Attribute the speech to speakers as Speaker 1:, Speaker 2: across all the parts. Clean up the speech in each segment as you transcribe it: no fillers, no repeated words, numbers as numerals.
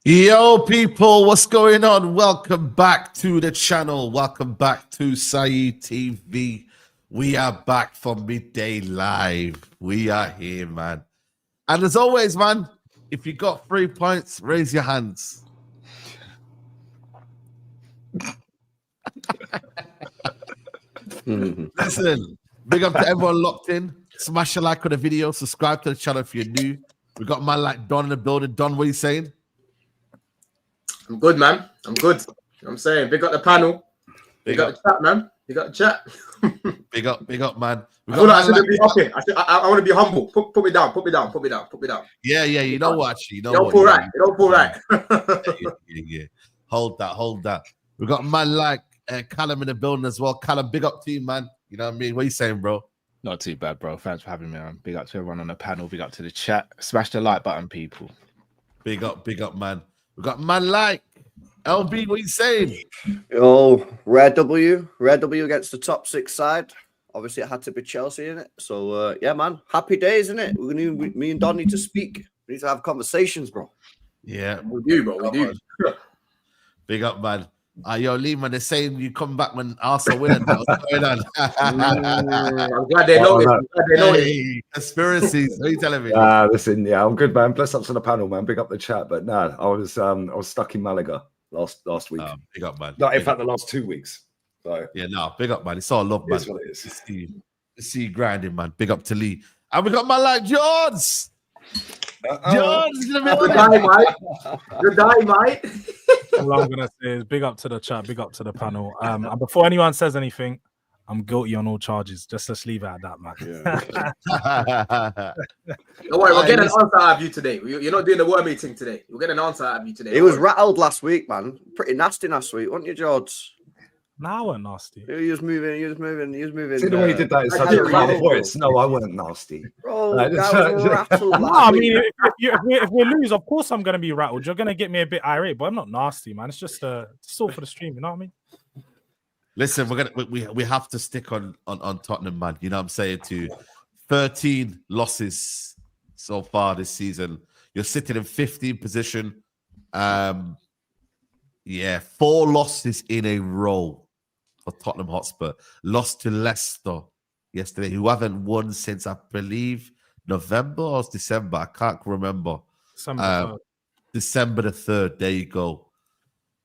Speaker 1: Yo, people, what's going on? Welcome back to the channel. Welcome back to Saeed TV. We are back for midday live. We are here, man. And as always, man, if you got 3 points, raise your hands. Listen, big up to everyone locked in. Smash a like on the video. Subscribe to the channel if you're new. We got man like Don in the building. Don, what are you saying?
Speaker 2: I'm good, man. I'm good. You know what I'm saying? Big up the panel. Big up the chat, man. Big up the chat.
Speaker 1: Big up, man.
Speaker 2: I feel like I shouldn't be hopping. I want to be humble. Put me down. Put me down. Put me down. Put me down.
Speaker 1: Yeah. You know what? Actually, you know
Speaker 2: don't
Speaker 1: what?
Speaker 2: Pull right. You don't pull right.
Speaker 1: Yeah. Hold that. We got man like Callum in the building as well. Callum, big up to you, man. You know what I mean? What are you saying, bro?
Speaker 3: Not too bad, bro. Thanks for having me on. Big up to everyone on the panel. Big up to the chat. Smash the like button, people.
Speaker 1: Big up, man. We got man like LB. What are you saying?
Speaker 4: Oh, Rare W against the top 6 side. Obviously, it had to be Chelsea in it. So, yeah, man, happy days, isn't it? Me and Don need to speak. We need to have conversations, bro.
Speaker 1: Yeah,
Speaker 2: we do, bro. We do.
Speaker 1: Big up, man. Yo, Lee, man, they're saying you come back when Arsenal win. What's going on?
Speaker 2: I'm glad they know it.
Speaker 1: Hey, conspiracies. What are you telling me?
Speaker 5: Listen, yeah, I'm good, man. Bless up to the panel, man. Big up the chat. But no, I was stuck in Malaga last week.
Speaker 1: Big up, man.
Speaker 5: No, in fact, the last 2 weeks. So
Speaker 1: yeah, no, big up, man. It's all love, man.
Speaker 5: It is what it is.
Speaker 1: To see you grinding, man. Big up to Lee. And we got man like Jords. Jords,
Speaker 2: Good day, mate.
Speaker 6: All I'm gonna say is big up to the chat, big up to the panel. And before anyone says anything, I'm guilty on all charges. Just leave it at that, man.
Speaker 2: Yeah. Don't worry, we'll get an answer out of you today. You're not doing the word meeting today. We'll get an answer out of you today.
Speaker 4: He was rattled last week, man. Pretty nasty last week, wasn't you, Jords?
Speaker 6: Nah, I wasn't nasty.
Speaker 4: He was moving.
Speaker 5: See the way he did that in such a calm voice. No, I wasn't nasty.
Speaker 4: Bro, that was rattled.
Speaker 6: I mean, if we lose, of course I'm gonna be rattled. You're gonna get me a bit irate, but I'm not nasty, man. It's just all for the stream, you know what I mean?
Speaker 1: Listen, we have to stick on Tottenham, man. You know what I'm saying? To 13 losses so far this season. You're sitting in 15th position. 4 losses in a row for Tottenham Hotspur. Lost to Leicester yesterday, who haven't won since, I believe, November or December. I can't remember. December the 3rd. There you go.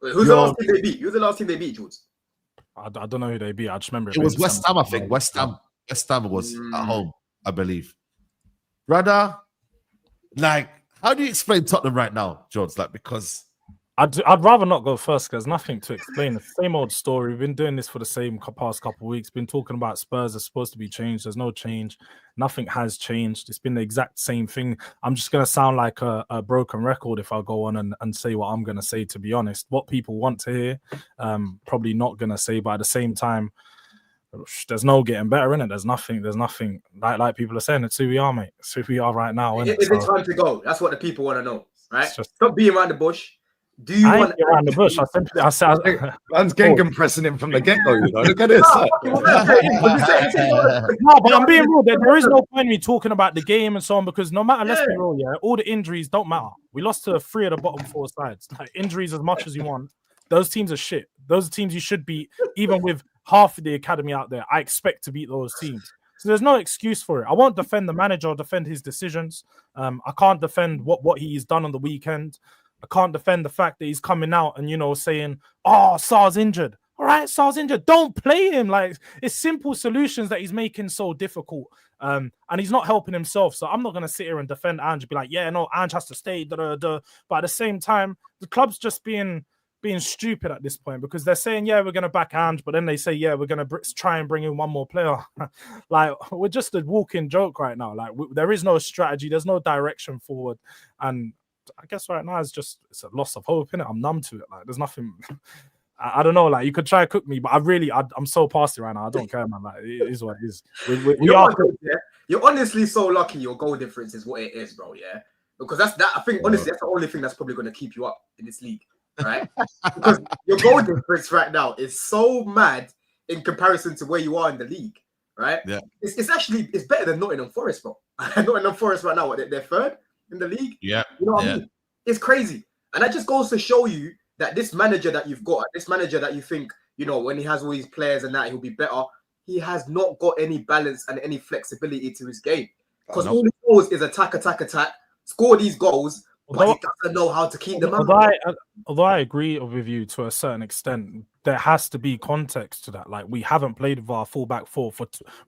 Speaker 2: Wait, who's the last team they beat? Who's the last team they beat, Jords?
Speaker 6: I don't know who they beat. I just remember
Speaker 1: it was West Ham, I think. West Ham was at home, I believe. Brother, like, how do you explain Tottenham right now, Jords? Like, because
Speaker 6: I'd rather not go first because there's nothing to explain. The same old story. We've been doing this for the past couple of weeks. Been talking about Spurs are supposed to be changed. There's no change. Nothing has changed. It's been the exact same thing. I'm just going to sound like a broken record if I go on and say what I'm going to say, to be honest. What people want to hear, probably not going to say. But at the same time, there's no getting better in it. There's nothing like people are saying. It's who we are, mate. It's who we are right now.
Speaker 2: Is it time to go? That's what the people want to know, right? Stop being around the bush. Do you want
Speaker 6: to around the bush? I said,
Speaker 5: man's Gengham pressing him from the get-go. You know? Look at this.
Speaker 6: No, but I'm being real. There is no point in me talking about the game and so on because no matter, let's be real, all the injuries don't matter. We lost to 3 of the bottom 4 sides. Like, injuries as much as you want. Those teams are shit. Those are teams you should beat, even with half of the academy out there. I expect to beat those teams. So there's no excuse for it. I won't defend the manager or defend his decisions. I can't defend what he's done on the weekend. I can't defend the fact that he's coming out and, saying, oh, Sar's injured. All right, Sar's injured. Don't play him. Like, it's simple solutions that he's making so difficult. And he's not helping himself. So I'm not going to sit here and defend Ange and be like, yeah, no, Ange has to stay. But at the same time, the club's just being stupid at this point because they're saying, yeah, we're going to back Ange. But then they say, yeah, we're going to try and bring in one more player. Like, we're just a walking joke right now. Like, there is no strategy. There's no direction forward. And I guess right now it's a loss of hope, innit? I'm numb to it. Like, there's nothing. I don't know. Like, you could try to cook me, but I'm so past it right now. I don't care, man. Like, it is what it is.
Speaker 2: You're honestly so lucky. Your goal difference is what it is, bro. Yeah, because that's that. I think honestly, that's the only thing that's probably going to keep you up in this league, right? Because your goal difference right now is so mad in comparison to where you are in the league, right?
Speaker 1: Yeah,
Speaker 2: it's better than Nottingham Forest, bro. Nottingham Forest right now, they're 3rd in the league.
Speaker 1: Yeah,
Speaker 2: you know what I mean? It's crazy. And that just goes to show you that this manager that you've got, this manager that you think, you know, when he has all these players and that he'll be better, he has not got any balance and any flexibility to his game. Because all he knows is attack, score these goals, but he doesn't know how to keep them out.
Speaker 6: Although I agree with you to a certain extent, there has to be context to that. Like, we haven't played with our fullback four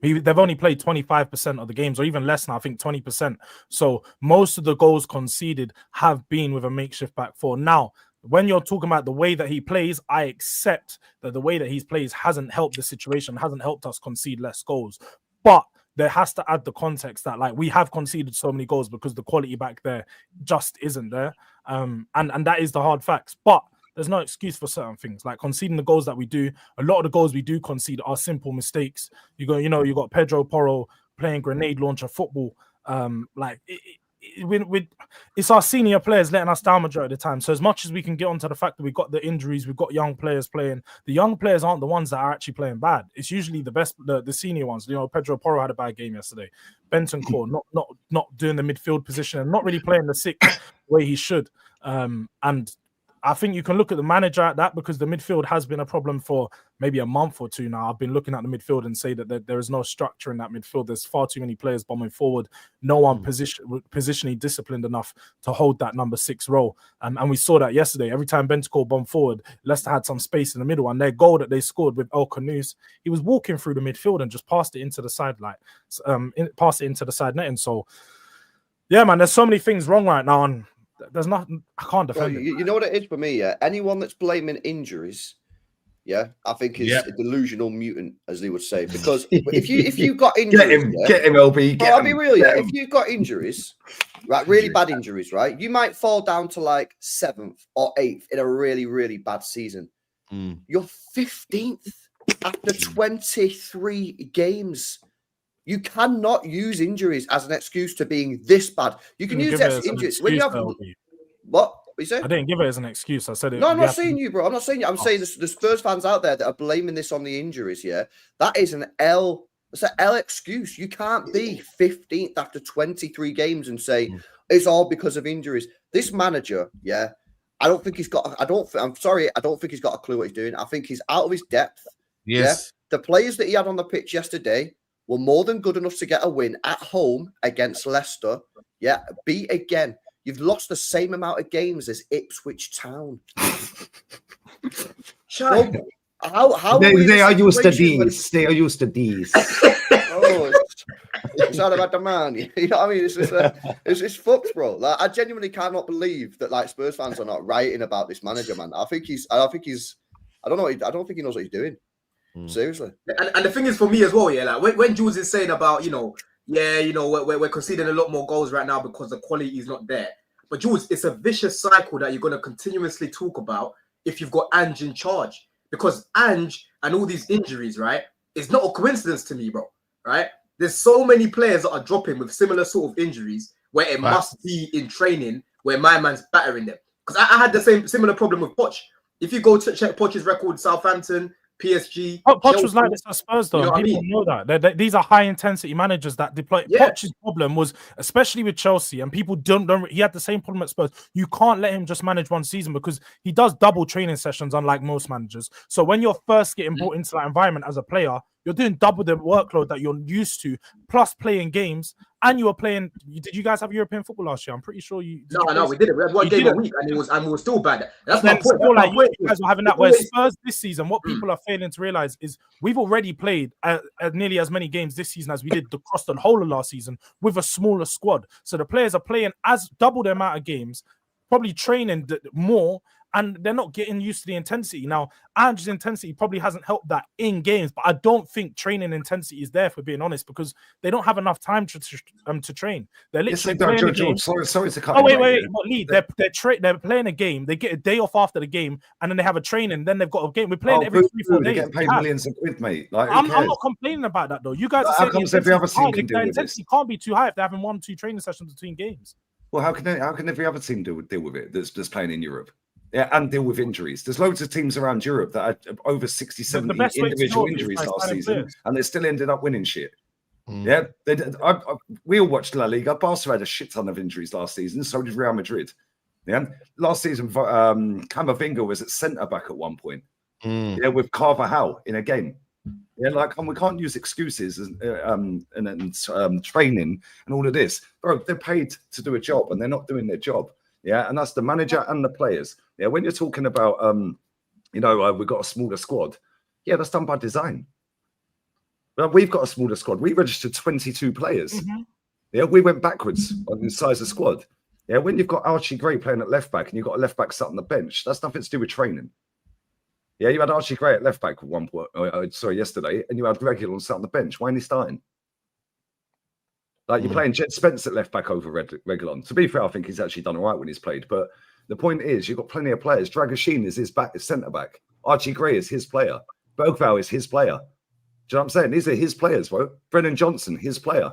Speaker 6: they've only played 25% of the games, or even less now, I think 20%. So most of the goals conceded have been with a makeshift back four. Now, when you're talking about the way that he plays, I accept that the way that he plays hasn't helped the situation, hasn't helped us concede less goals. But there has to add the context that, like, we have conceded so many goals because the quality back there just isn't there. And that is the hard facts. But there's no excuse for certain things, like conceding the goals that we do. A lot of the goals we do concede are simple mistakes. You got Pedro Porro playing grenade launcher football. It's our senior players letting us down majority of the time. So as much as we can get onto the fact that we've got the injuries, we've got young players playing, the young players aren't the ones that are actually playing bad. It's usually the senior ones. You know, Pedro Porro had a bad game yesterday. Bentancur not doing the midfield position and not really playing the six the way he should. And I think you can look at the manager at that, because the midfield has been a problem for maybe a month or two now. I've been looking at the midfield and say that there is no structure in that midfield. There's far too many players bombing forward. No one positionally disciplined enough to hold that number 6 role. And we saw that yesterday. Every time Bentancur bombed forward, Leicester had some space in the middle. And their goal that they scored with El Khanous, he was walking through the midfield and just passed it into the side netting. So, yeah, man, there's so many things wrong right now. And there's nothing, I can't defend it.
Speaker 4: You know what it is for me, yeah? Anyone that's blaming injuries, yeah, I think is a delusional mutant, as they would say. Because if you've got injuries,
Speaker 5: get him, LB.
Speaker 4: I'll be real, yeah. If you've got injuries, right, really bad injuries, right, you might fall down to like 7th or 8th in a really, really bad season. You're 15th after 23 games. You cannot use injuries as an excuse to being this bad. You can use that as injuries when you have what you say.
Speaker 6: I didn't give it as an excuse. I said it.
Speaker 4: No, I'm not saying you, bro. I'm not saying you. I'm saying the Spurs fans out there that are blaming this on the injuries. Yeah, that is an L. It's an L excuse. You can't be 15th after 23 games and say it's all because of injuries. This manager, yeah, I don't think he's got. I'm sorry. I don't think he's got a clue what he's doing. I think he's out of his depth.
Speaker 1: Yes.
Speaker 4: Yeah? The players that he had on the pitch yesterday were more than good enough to get a win at home against Leicester. Yeah, beat again. You've lost the same amount of games as Ipswich Town. How
Speaker 5: they are used to these. They are used to these.
Speaker 4: It's all about the man. You know what I mean? It's fucked, bro. Like, I genuinely cannot believe that like Spurs fans are not writing about this manager, man. I don't think he knows what he's doing. Seriously.
Speaker 2: And the thing is for me as well, yeah, like when Jords is saying about, we're conceding a lot more goals right now because the quality is not there. But Jords, it's a vicious cycle that you're going to continuously talk about if you've got Ange in charge. Because Ange and all these injuries, right, it's not a coincidence to me, bro, right? There's so many players that are dropping with similar sort of injuries where it must be in training where my man's battering them. Because I had the similar problem with Poch. If you go to check Poch's record, Southampton, PSG.
Speaker 6: Poch was like this at Spurs, though. People know that. These are high-intensity managers that deploy. Yeah. Poch's problem was, especially with Chelsea, and people don't. He had the same problem at Spurs. You can't let him just manage one season because he does double training sessions, unlike most managers. So when you're first getting brought into that environment as a player, you're doing double the workload that you're used to, plus playing games. And you were playing. Did you guys have European football last year? I'm pretty sure you.
Speaker 2: No, we didn't. We had one game a week, and we were still bad. That's my point.
Speaker 6: You guys were having that. Where Spurs this season, what people are failing to realize is we've already played nearly as many games this season as we did across the whole of last season with a smaller squad. So the players are playing as double the amount of games, probably training more. And they're not getting used to the intensity. Now, Ange's intensity probably hasn't helped that in games, but I don't think training intensity is there, for being honest, because they don't have enough time to train. They're literally playing a game.
Speaker 5: Sorry to cut.
Speaker 6: Oh, wait. Lee, they're playing a game. They get a day off after the game, and then they have a training. Then they've got a game. We're playing every 3-4 days.
Speaker 5: They get paid millions of quid, mate. Like,
Speaker 6: I'm not complaining about that, though. You guys are saying
Speaker 5: every other team can
Speaker 6: the intensity can't be too high if they're having 1-2 training sessions between games.
Speaker 5: Well, how can every other team deal with it that's playing in Europe? Yeah, and deal with injuries. There's loads of teams around Europe that had over 60, 70 individual injuries last season, and they still ended up winning shit. Yeah, we all watched La Liga. Barca had a shit ton of injuries last season, so did Real Madrid. Yeah, last season, Camavinga was at centre back at one point. Yeah, with Carvajal in a game. Yeah, like we can't use excuses and training and all of this, bro. They're paid to do a job and they're not doing their job. Yeah, and that's the manager and the players. Yeah, when you're talking about we've got a smaller squad. Yeah, that's done by design. Well, we've got a smaller squad. We registered 22 players. Yeah, we went backwards on the size of squad. Yeah, when you've got Archie Gray playing at left back and you've got a left back sat on the bench, that's nothing to do with training. Yeah, you had Archie Gray at left back at one point. Yesterday, and you had Reguilon sat on the bench. Why ain't he starting? Like you're playing Jed Spence at left back over Reguilon. To be fair, I think he's actually done all right when he's played. But the point is, you've got plenty of players. Dragoshin is his centre back. Archie Gray is his player. Bergvall is his player. Do you know what I'm saying? These are his players, bro. Brennan Johnson, his player.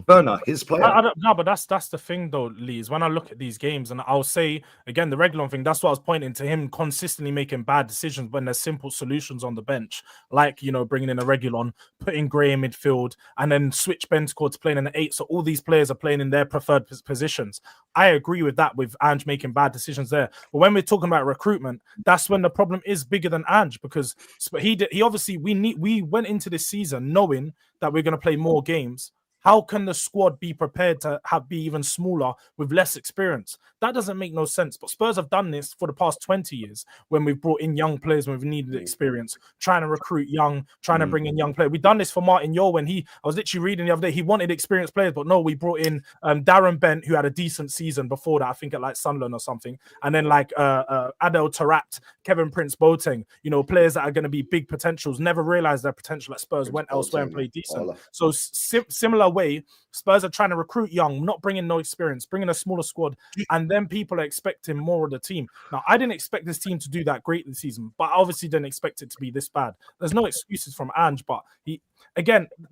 Speaker 5: Werner, his player.
Speaker 6: No, but that's the thing though, Lee, is when I look at these games, and I'll say again the Reguilon thing, that's what I was pointing to, him consistently making bad decisions when there's simple solutions on the bench, like bringing in a Reguilon, putting Gray in midfield, and then switch Bentancur to playing in the 8. So all these players are playing in their preferred positions. I agree with that, with Ange making bad decisions there. But when we're talking about recruitment, that's when the problem is bigger than Ange, because he obviously we went into this season knowing that we're going to play more games. How can the squad be prepared to be even smaller with less experience? That doesn't make no sense. But Spurs have done this for the past 20 years when we've brought in young players when we've needed experience, trying to recruit young, trying to bring in young players. We've done this for Martin Yeo when I was literally reading the other day, he wanted experienced players, but no, we brought in Darren Bent, who had a decent season before that, I think at like Sunderland or something. And then like Adel Taarabt, Kevin Prince Boateng, players that are going to be big potentials, never realized their potential at Spurs, went elsewhere and played decent. So similar way, Spurs are trying to recruit young, not bringing no experience, bringing a smaller squad, and then people are expecting more of the team. Now, I didn't expect this team to do that great this season, but I obviously didn't expect it to be this bad. There's no excuses from Ange, but the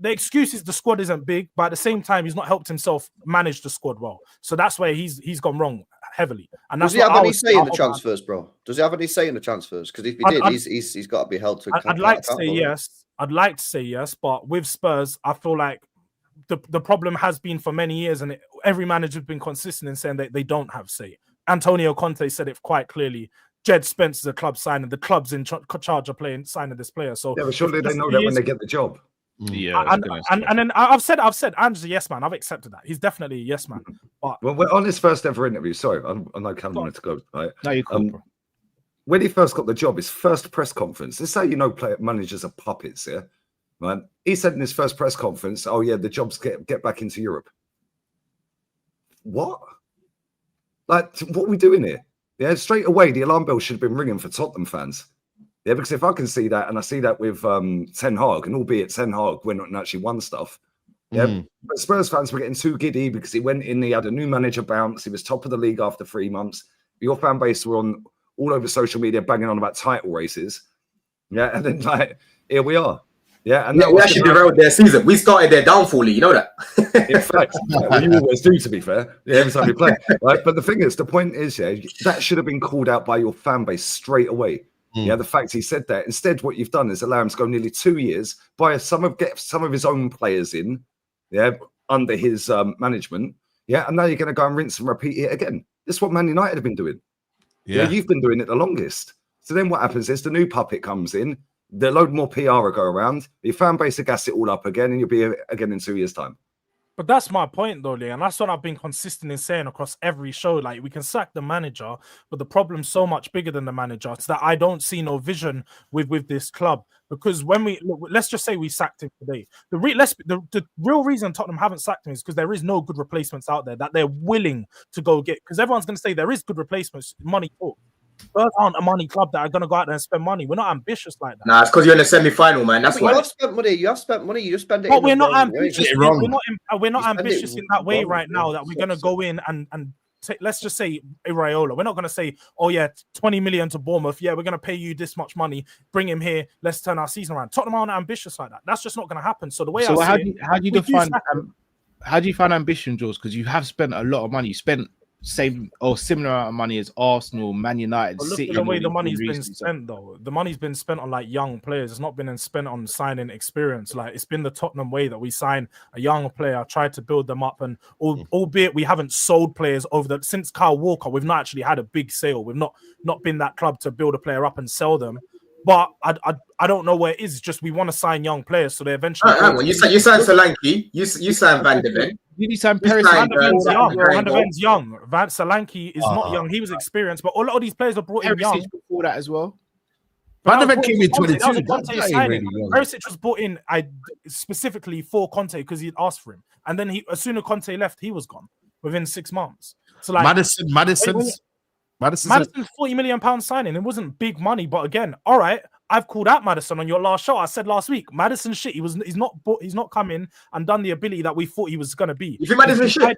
Speaker 6: excuse is the squad isn't big, but at the same time, he's not helped himself manage the squad well. So that's where he's gone wrong heavily. And that's
Speaker 4: does he have any say in the transfers, bro? Does he have any say in the transfers? Because if he did, he's got to be held to account.
Speaker 6: I'd like to say yes. I'd like to say yes, but with Spurs, I feel like the problem has been for many years, and every manager has been consistent in saying that they don't have say. Antonio Conte said it quite clearly. Jed Spence is a club signing. The club's in charge of signing this player. So
Speaker 5: yeah, but surely they know that when they get the job.
Speaker 6: Yeah, and then I've said Ange's a yes man. I've accepted that. He's definitely a yes man. But
Speaker 5: well, on his first ever interview, sorry, I know Callum wanted to go. Right?
Speaker 3: No, you're cool, bro.
Speaker 5: When he first got the job, his first press conference. This is how managers are puppets, yeah. Right? He said in his first press conference, "Oh yeah, the job's get back into Europe." What? Like, what are we doing here? Yeah, straight away the alarm bell should have been ringing for Tottenham fans. Yeah, because if I can see that, and I see that with Ten Hag, and albeit Ten Hag went and actually won stuff. Yeah, but Spurs fans were getting too giddy because he went in, he had a new manager bounce, he was top of the league after 3 months. Your fan base were on all over social media banging on about title races. Yeah, and then like here we are. Yeah, and
Speaker 2: we actually derailed their season. We started their downfall, you know that.
Speaker 5: In fact, you always do, to be fair. Yeah, every time you play. Right? But the thing is, the point is, yeah, that should have been called out by your fan base straight away. Yeah, the fact he said that. Instead, what you've done is allow him to go nearly 2 years, get some of his own players in, yeah, under his management. Yeah, and now you're going to go and rinse and repeat it again. This is what Man United have been doing. Yeah, you've been doing it the longest. So then what happens is the new puppet comes in. The load more PR will go around. Your fan base will gas it all up again, and you'll be again in 2 years' time.
Speaker 6: But that's my point, though, Lee, and that's what I've been consistent in saying across every show. Like, we can sack the manager, but the problem's so much bigger than the manager. It's that I don't see no vision with this club. Because when let's just say we sacked him today. The real reason Tottenham haven't sacked him is because there is no good replacements out there that they're willing to go get. Because everyone's going to say there is good replacements, money talk. Spurs aren't a money club that are going to go out there and spend money. We're not ambitious like that.
Speaker 2: Nah, it's because you're in the semi-final, man. That's why.
Speaker 4: You have spent money. You have spent money. You just spend it.
Speaker 6: But we're not ambitious. We're not ambitious in that way right now that we're going to go in and take, let's just say Iraola. We're not going to say, oh yeah, 20 million to Bournemouth. Yeah, we're going to pay you this much money. Bring him here. Let's turn our season around. Tottenham aren't ambitious like that. That's just not going to happen. So the way
Speaker 3: how do you define ambition, Jords? Because you have spent a lot of money. You spent same or similar amount of money as Arsenal, Man United,
Speaker 6: But look
Speaker 3: City.
Speaker 6: at the way the money's been spent, though. The money's been spent on like young players. It's not been spent on signing experience. Like it's been the Tottenham way that we sign a young player, try to build them up, and albeit we haven't sold players since Kyle Walker, we've not actually had a big sale. We've not been that club to build a player up and sell them. But I don't know where it is. It's just we want to sign young players, so they eventually.
Speaker 2: You signed Solanke. You signed Van de Ven.
Speaker 3: You signed Paris.
Speaker 6: Van de Ven's young. Solanke is not young. He was experienced, but a lot of these players are brought in young.
Speaker 3: Before that as well.
Speaker 1: Van de Ven came in 22.
Speaker 6: Perisic was brought in specifically for Conte because he'd asked for him, and then as soon as Conte left, he was gone within 6 months. So like
Speaker 1: Madison's
Speaker 6: £40 million signing. It wasn't big money, but again, all right. I've called out Maddison on your last show. I said last week, Maddison shit. He's not come in and done the ability that we thought he was going to be.
Speaker 2: You think Maddison shit?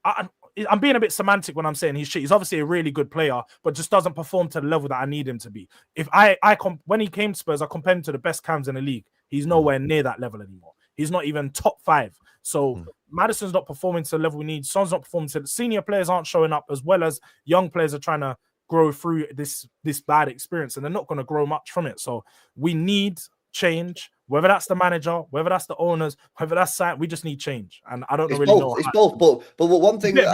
Speaker 6: I'm being a bit semantic when I'm saying he's shit. He's obviously a really good player, but just doesn't perform to the level that I need him to be. If when he came to Spurs, I compared him to the best cams in the league. He's nowhere near that level anymore. He's not even top 5. So Maddison's not performing to the level we need. Son's not performing to the senior players aren't showing up, as well as young players are trying to grow through this bad experience, and they're not going to grow much from it. So we need change, whether that's the manager, whether that's the owners, whether that's we just need change. And I don't really know.
Speaker 4: It's both. But one thing that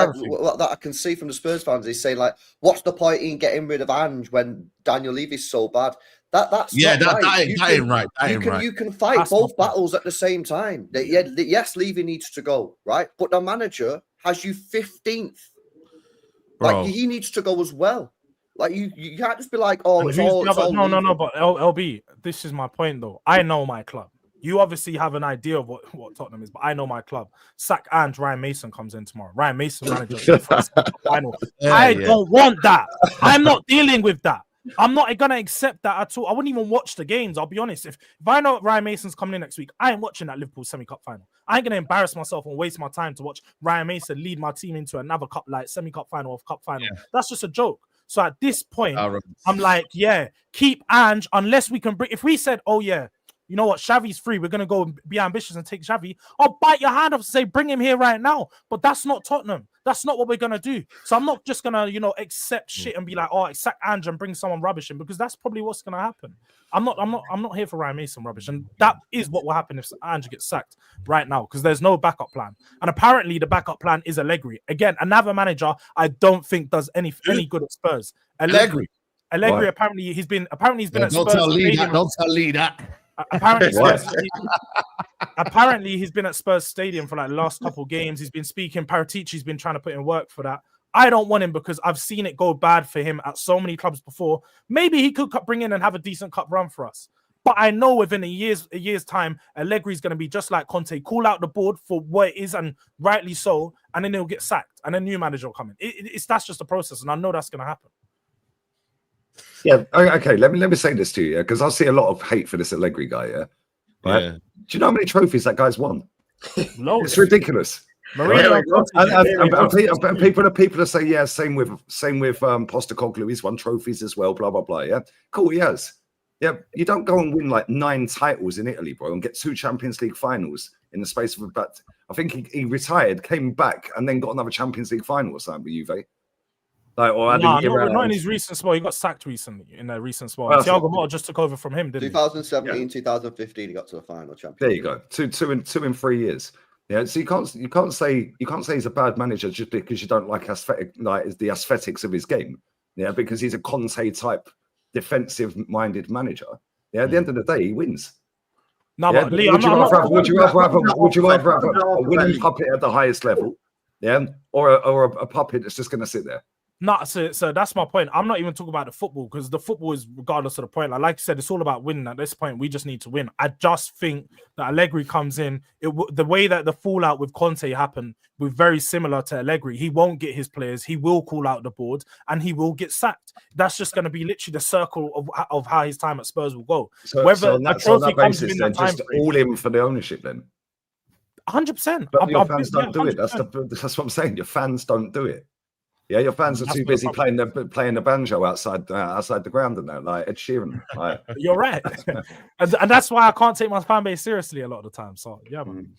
Speaker 4: I can see from the Spurs fans is saying like, what's the point in getting rid of Ange when Daniel Levy's so bad? That ain't right. You can fight both battles at the same time. Yes, Levy needs to go, right? But the manager has you 15th. Like he needs to go as well. Like you can't just be like, oh, it's all
Speaker 6: no. But LB, this is my point though. I know my club. You obviously have an idea of what Tottenham is, but I know my club. Sack and Ryan Mason comes in tomorrow. Ryan Mason manager for the final. I don't want that. I'm not dealing with that. I'm not gonna accept that at all. I wouldn't even watch the games. I'll be honest. If I know Ryan Mason's coming in next week, I ain't watching that Liverpool semi-cup final. I ain't gonna embarrass myself and waste my time to watch Ryan Mason lead my team into another cup, like semi-cup final or cup final. Yeah. That's just a joke. So at this point, I'm like, keep Ange unless we can bring. If we said, oh yeah, you know what, Xavi's free, we're gonna go be ambitious and take Xavi, I'll bite your hand off and say, bring him here right now. But that's not Tottenham. That's not what we're gonna do. So I'm not just gonna, accept shit and be like, oh, sack Ange and bring someone rubbish in, because that's probably what's gonna happen. I'm not here for Ryan Mason rubbish, and that is what will happen if Ange gets sacked right now, because there's no backup plan. And apparently the backup plan is Allegri. Again, another manager I don't think does any good at Spurs. Allegri. Apparently he's been at Spurs.
Speaker 1: Don't tell Lee that.
Speaker 6: Apparently he's been at Spurs Stadium for like the last couple of games. He's been speaking. Paratici's been trying to put in work for that. I don't want him because I've seen it go bad for him at so many clubs before. Maybe he could bring in and have a decent cup run for us. But I know within a year's time, Allegri's going to be just like Conte, call out the board for what it is, and rightly so, and then he'll get sacked, and a new manager will come in. That's just the process, and I know that's going to happen.
Speaker 5: Yeah, okay. Let me say this to you, because I see a lot of hate for this Allegri guy. Yeah, right. Yeah. Do you know how many trophies that guy's won? It's ridiculous. And people say, yeah, same with Postecoglou. He's won trophies as well. Blah blah blah. Yeah, cool. He has. Yeah, you don't go and win like 9 titles in Italy, bro, and get 2 Champions League finals in the space of about. I think he retired, came back, and then got another Champions League final or something with Juve.
Speaker 6: Not in his recent spot. He got sacked recently in a recent spot. Thiago Motta just took over from him, didn't
Speaker 4: 2017, 2015, he got to the final champion.
Speaker 5: There you go. Two in 3 years. Yeah, so you can't say he's a bad manager just because you don't like the aesthetics of his game. Yeah, because he's a Conte type defensive-minded manager. Yeah, at the end of the day, he wins.
Speaker 6: No, but Lee,
Speaker 5: would you rather have a winning puppet at the highest level, yeah, or a puppet that's just going to sit there?
Speaker 6: No, so that's my point. I'm not even talking about the football, because the football is regardless of the point. Like you said, it's all about winning. At this point, we just need to win. I just think that Allegri comes in. The way that the fallout with Conte happened was very similar to Allegri. He won't get his players. He will call out the board, and he will get sacked. That's just going to be literally the circle of how his time at Spurs will go.
Speaker 5: So on that basis, then just all in for the ownership then.
Speaker 6: 100%.
Speaker 5: But your fans don't do it. That's what I'm saying. Your fans don't do it. Yeah, your fans are too busy playing the banjo outside the ground and that, like Ed Sheeran. Like.
Speaker 6: You're right, and that's why I can't take my fan base seriously a lot of the time. So yeah, man.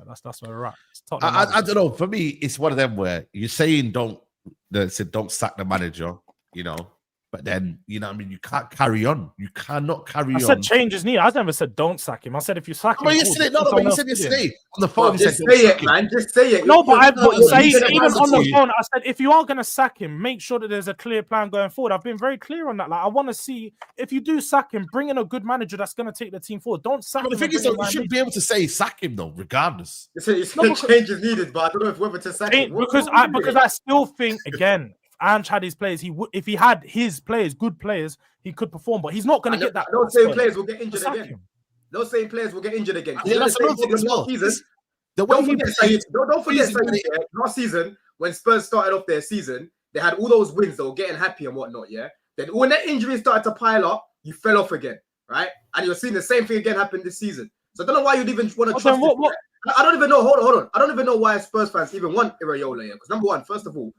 Speaker 6: That's where we're at.
Speaker 1: I don't know. For me, it's one of them where you're saying don't sack the manager, but then I mean, you can't carry on. You cannot carry on.
Speaker 6: I said change is needed. I never said don't sack him. I said if you sack him,
Speaker 1: but you said yesterday on the phone.
Speaker 2: Just say it, man. Just say it.
Speaker 6: No, but even on the phone, I said if you are going to sack him, make sure that there's a clear plan going forward. I've been very clear on that. Like, I want to see if you do sack him, bring in a good manager that's going to take the team forward. Don't sack him.
Speaker 1: The thing is, you should be able to say sack him though, regardless.
Speaker 2: You said change is needed, but I don't know if whether to sack him
Speaker 6: because I still think again. Ange had his players. If he had his players, good players, he could perform. But he's not going to get that.
Speaker 2: Those same players will get injured again. Those same players will get injured again.
Speaker 1: Yeah, that's another thing as well.
Speaker 2: Don't forget, last season when Spurs started off their season, they had all those wins. They were getting happy and whatnot. Yeah. Then when that injury started to pile up, you fell off again, right? And you're seeing the same thing again happen this season. So I don't know why you'd even want to trust. I don't even know. Hold on. I don't even know why Spurs fans even want Iraola here. Because number one, first of all,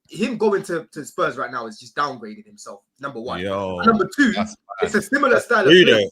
Speaker 2: him going to Spurs right now is just downgrading himself. Number one. And number two, it's a similar style of play.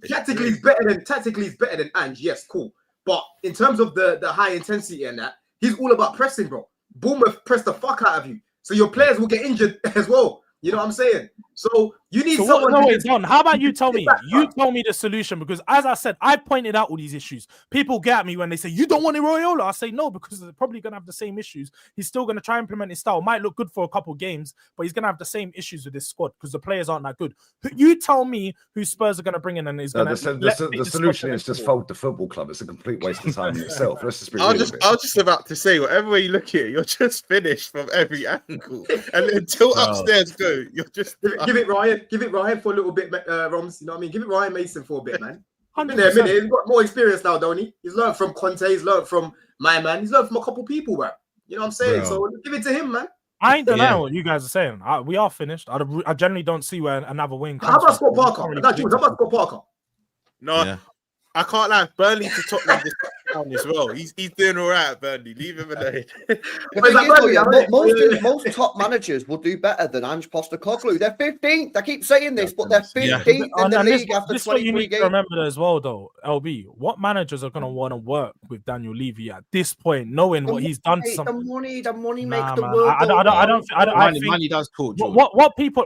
Speaker 2: Tactically, he's better than Ange. Yes, cool. But in terms of the high intensity and that, he's all about pressing, bro. Bournemouth press the fuck out of you, so your players will get injured as well. You know what I'm saying? So you need someone.
Speaker 6: Don, how about you tell me? You tell me the solution, because as I said, I pointed out all these issues. People get at me when they say you don't want Iraola. I say no, because they're probably going to have the same issues. He's still going to try and implement his style. Might look good for a couple games, but he's going to have the same issues with his squad because the players aren't that good. You tell me who Spurs are going to bring in, and is going to.
Speaker 5: The solution is just fold the football club. It's a complete waste of time in itself. Let's just be real.
Speaker 7: I was just about to say, whatever way you look at it, you're just finished from every angle, and until upstairs go, you're just.
Speaker 2: Give it Ryan for a little bit, Roms. You know what I mean? Give it Ryan Mason for a bit, man. Been there a minute. He's got more experience now, don't he? He's learned from Conte. He's learned from my man. He's learned from a couple people, man. You know what I'm saying? Bro. So give it to him, man.
Speaker 6: I ain't denying what you guys are saying. We are finished. I generally don't see where another win comes.
Speaker 2: How about Scott Parker? How about Scott Parker?
Speaker 7: No. Yeah. I can't lie. Burnley to Tottenham this down as well. He's doing all right at Burnley. Leave him alone.
Speaker 4: Most top managers will do better than Ange Postecoglou. They're 15th. I keep saying this, but they're 15th in the league after 23 games.
Speaker 6: Remember as well, though, LB. What managers are going to want to work with Daniel Levy at this point, knowing what he's done?
Speaker 4: The money makes the world.
Speaker 6: I think
Speaker 3: money does talk.
Speaker 6: What people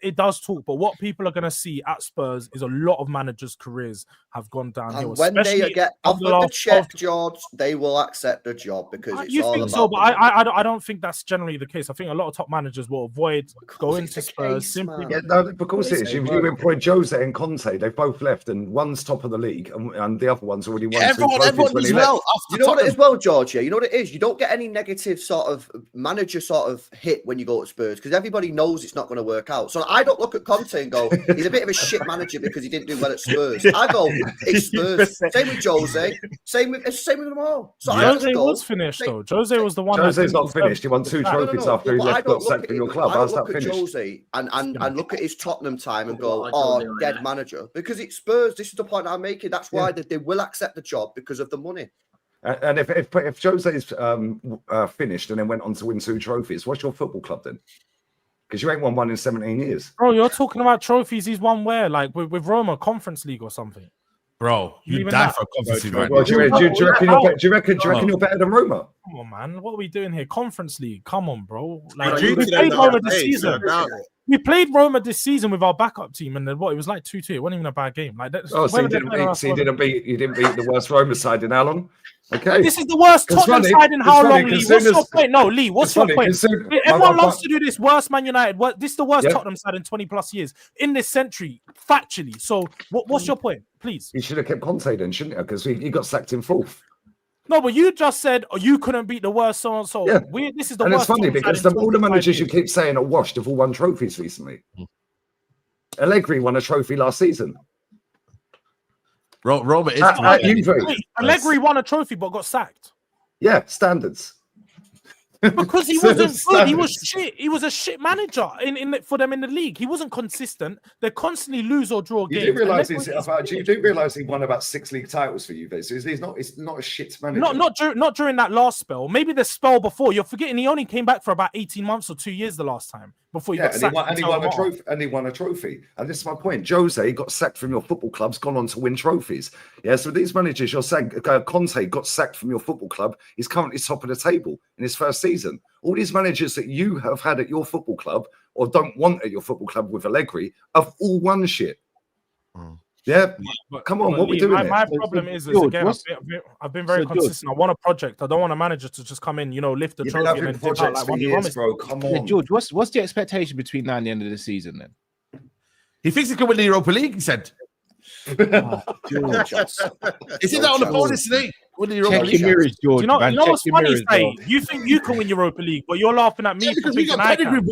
Speaker 6: it does talk, but what people are going to see at Spurs is a lot of managers' careers have gone downhill.
Speaker 4: And when they get offered the check, Jords, they will accept the job because it's all about.
Speaker 6: So, but I don't think that's generally the case. I think a lot of top managers will avoid going to Spurs simply.
Speaker 5: Yeah, no, of course it is. You employed Jose and Conte. They've both left, and one's top of the league, and the other one's already won.
Speaker 1: Everyone as well.
Speaker 4: You know what it is, well, George. Yeah, you know what it is. You don't get any negative sort of manager sort of hit when you go to Spurs because everybody knows it's not going to work out. So I don't look at Conte and go, he's a bit of a shit manager because he didn't do well at Spurs. I go, it's Spurs. Same with Jose. Same with them all. So
Speaker 6: Jose was finished though. Jose was the one.
Speaker 5: Jose's not finished. He won 2 trophies after he left. Got sacked from your club. How's that finished?
Speaker 4: Jose and look at his Tottenham time and go, dead manager, because it's Spurs. This is the point I'm making. That's why they will accept the job because of the money.
Speaker 5: And if Jose's finished and then went on to win 2 trophies, what's your football club then? Because you ain't won one in 17 years.
Speaker 6: Bro, you're talking about trophies he's won where? Like with Roma, Conference League or something?
Speaker 1: Bro, you die for a Conference League right
Speaker 5: now. Do you reckon you're better than Roma?
Speaker 6: Come on, man. What are we doing here? Conference League. Come on, bro. Like, we played Roma this season. We played Roma this season with our backup team, and then it was like 2-2. It wasn't even a bad game. Like that.
Speaker 5: So you didn't beat the worst Roma side in how long? Okay.
Speaker 6: This is the worst Tottenham side in how long, Lee? What's your point? No, Lee, what's your point? Everyone loves to do this. Worst Man United. This is the worst Tottenham side in 20 plus years in this century, factually. So what's your point, please?
Speaker 5: You should have kept Conte then, shouldn't you? Because he got sacked in 4th.
Speaker 6: No, but you just said you couldn't beat the worst so and so.
Speaker 5: Yeah.
Speaker 6: This is the
Speaker 5: and
Speaker 6: worst.
Speaker 5: It's funny because all the managers you keep saying are washed have all won trophies recently. Allegri won a trophy last season.
Speaker 1: Roma is
Speaker 6: Allegri won a trophy but got sacked.
Speaker 5: Yeah, standards.
Speaker 6: Because he wasn't good. He was shit. He was a shit manager for them in the league. He wasn't consistent. They constantly lose or draw games.
Speaker 5: You do realise he won about 6 league titles for you, so he's not a shit manager.
Speaker 6: Not during that last spell. Maybe the spell before. You're forgetting he only came back for about 18 months or 2 years the last time before he got sacked.
Speaker 5: And he won a trophy. And this is my point. Jose got sacked from your football club's gone on to win trophies. Yeah, so these managers you're saying, Conte got sacked from your football club. He's currently top of the table in his first season. All these managers that you have had at your football club or don't want at your football club with Allegri have all won shit. Yeah, come on, what we doing?
Speaker 6: My problem is again, I've been very consistent. I want a project. I don't want a manager to just come in, lift the trophy and then dip out like one years,
Speaker 5: bro. Come on,
Speaker 3: George. What's the expectation between now and the end of the season then?
Speaker 1: He thinks he can win the Europa League. He said.
Speaker 4: George.
Speaker 1: Is it that on the bonus today? Win the Europa League.
Speaker 3: Mirrors, George.
Speaker 6: You know what's funny, Say? You think you can win Europa League, but you're laughing at me for thinking I can.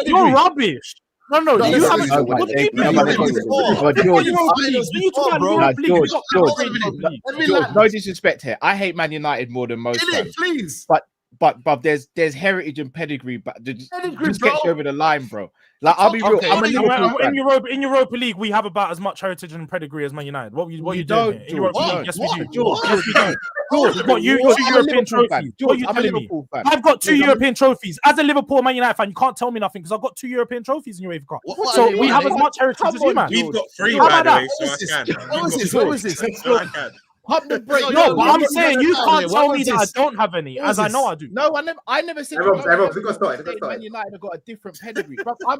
Speaker 6: You're rubbish. No, you haven't. What do you
Speaker 3: George, no disrespect here. I hate Man United more than most fans.
Speaker 1: Please.
Speaker 3: But there's heritage and pedigree, but just gets you over the line, bro. Like, I'll be real. I'm a Liverpool fan.
Speaker 6: In Europa League, we have about as much heritage and pedigree as Man United. What you
Speaker 3: don't
Speaker 6: doing? In Europa League, yes, we do.
Speaker 3: George, yes, we do.
Speaker 6: George, what you 2 European trophies? George, I'm a Liverpool fan. I've got 2 European trophies. As a Liverpool Man United fan, you can't tell me nothing because I've got 2 European trophies in UEFA Cup. So we have as much heritage as you, man.
Speaker 7: We've got 3, by the way, so I can.
Speaker 1: What was this?
Speaker 6: No, but I'm saying you can't tell me that I don't have any, as I know I do.
Speaker 3: No, I never said Man United have got a different pedigree.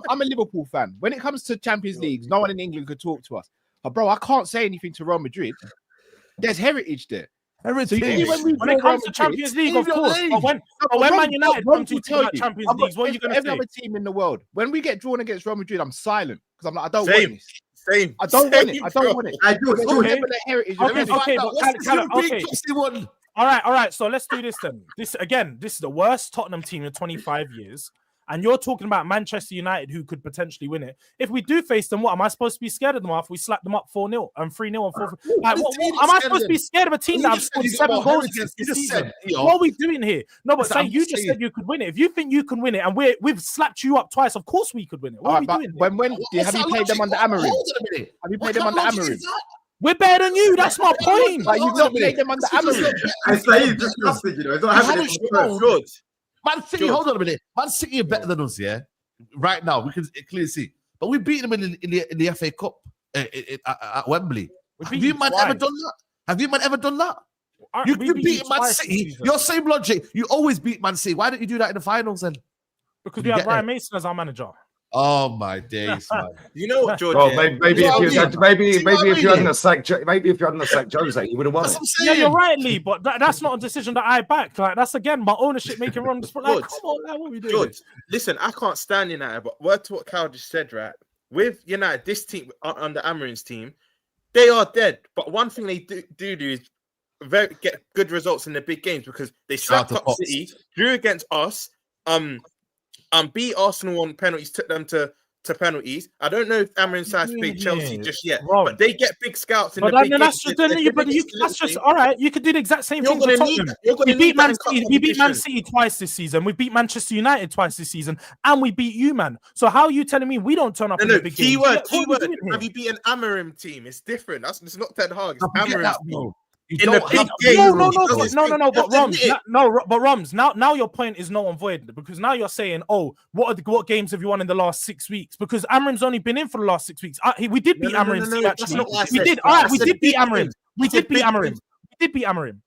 Speaker 3: I'm a Liverpool fan. When it comes to Champions Leagues, no one in England could talk to us. But bro, I can't say anything to Real Madrid. There's heritage there.
Speaker 6: When it comes to Champions League, of course. But when Man United come to Champions League, what are you going to say?
Speaker 3: Every other team in the world. When we get drawn against Real Madrid, I'm silent because I'm like, I don't
Speaker 7: want
Speaker 3: this.
Speaker 7: Same.
Speaker 3: I don't want it. I don't want it.
Speaker 2: I do.
Speaker 6: Okay. All right. So let's do this then. This is the worst Tottenham team in 25 years. And you're talking about Manchester United who could potentially win it. If we do face them, what am I supposed to be scared of them after we slap them up 4-0 and 3-0 and 4-4? Like, am I supposed to be scared of a team that have scored 7 goals against this season? What are we doing here? No, but say you just said you could win it. If you think you can win it and we've slapped you up twice, of course we could win it. What are we doing?
Speaker 3: Have you played them under Amorim? Have you played them under Amorim?
Speaker 6: We're better than you. That's my point.
Speaker 3: Like, you've not played them under Amorim.
Speaker 2: And Saeed disgusting, It's not happening.
Speaker 7: Good.
Speaker 1: Man City, hold on a minute. Man City are better than us, yeah? Right now, we can clearly see. But we beat them in the FA Cup at Wembley. Have you man ever done that? You beat Man City. Your same logic. You always beat Man City. Why don't you do that in the finals then?
Speaker 6: Because we have Ryan Mason as our manager.
Speaker 1: Oh my days, man!
Speaker 7: You know what, George?
Speaker 5: Well, maybe if you hadn't sacked Jose, you would have won.
Speaker 6: Yeah, you're right, Lee. But that's not a decision that I back. Like, that's again my ownership making wrong. Like, come on, like, what are we doing?
Speaker 7: George, listen, I can't stand United, but word to what Cal just said, right? With United, this team under Amorim's team, they are dead. But one thing they do is get good results in the big games because they slapped up City, drew against us, beat Arsenal on penalties, took them to penalties. I don't know if Amorim's side beat Chelsea just yet, but they get big scouts in the big games.
Speaker 6: That's just all right. You could do the exact same thing to Tottenham. We beat Man City twice this season. We beat Manchester United twice this season, and we beat you, man. So how are you telling me we don't turn up in the big games?
Speaker 7: Keyword. Have you beat an Amorim team? It's different. It's not Ten Hag. It's Amorim's team.
Speaker 6: But Roms, now your point is null and void because now you're saying, what games have you won in the last 6 weeks? Because Amorim's only been in for the last 6 weeks. We did beat Amorim. Actually, we did. All right, we did beat Amorim. We did beat Amorim.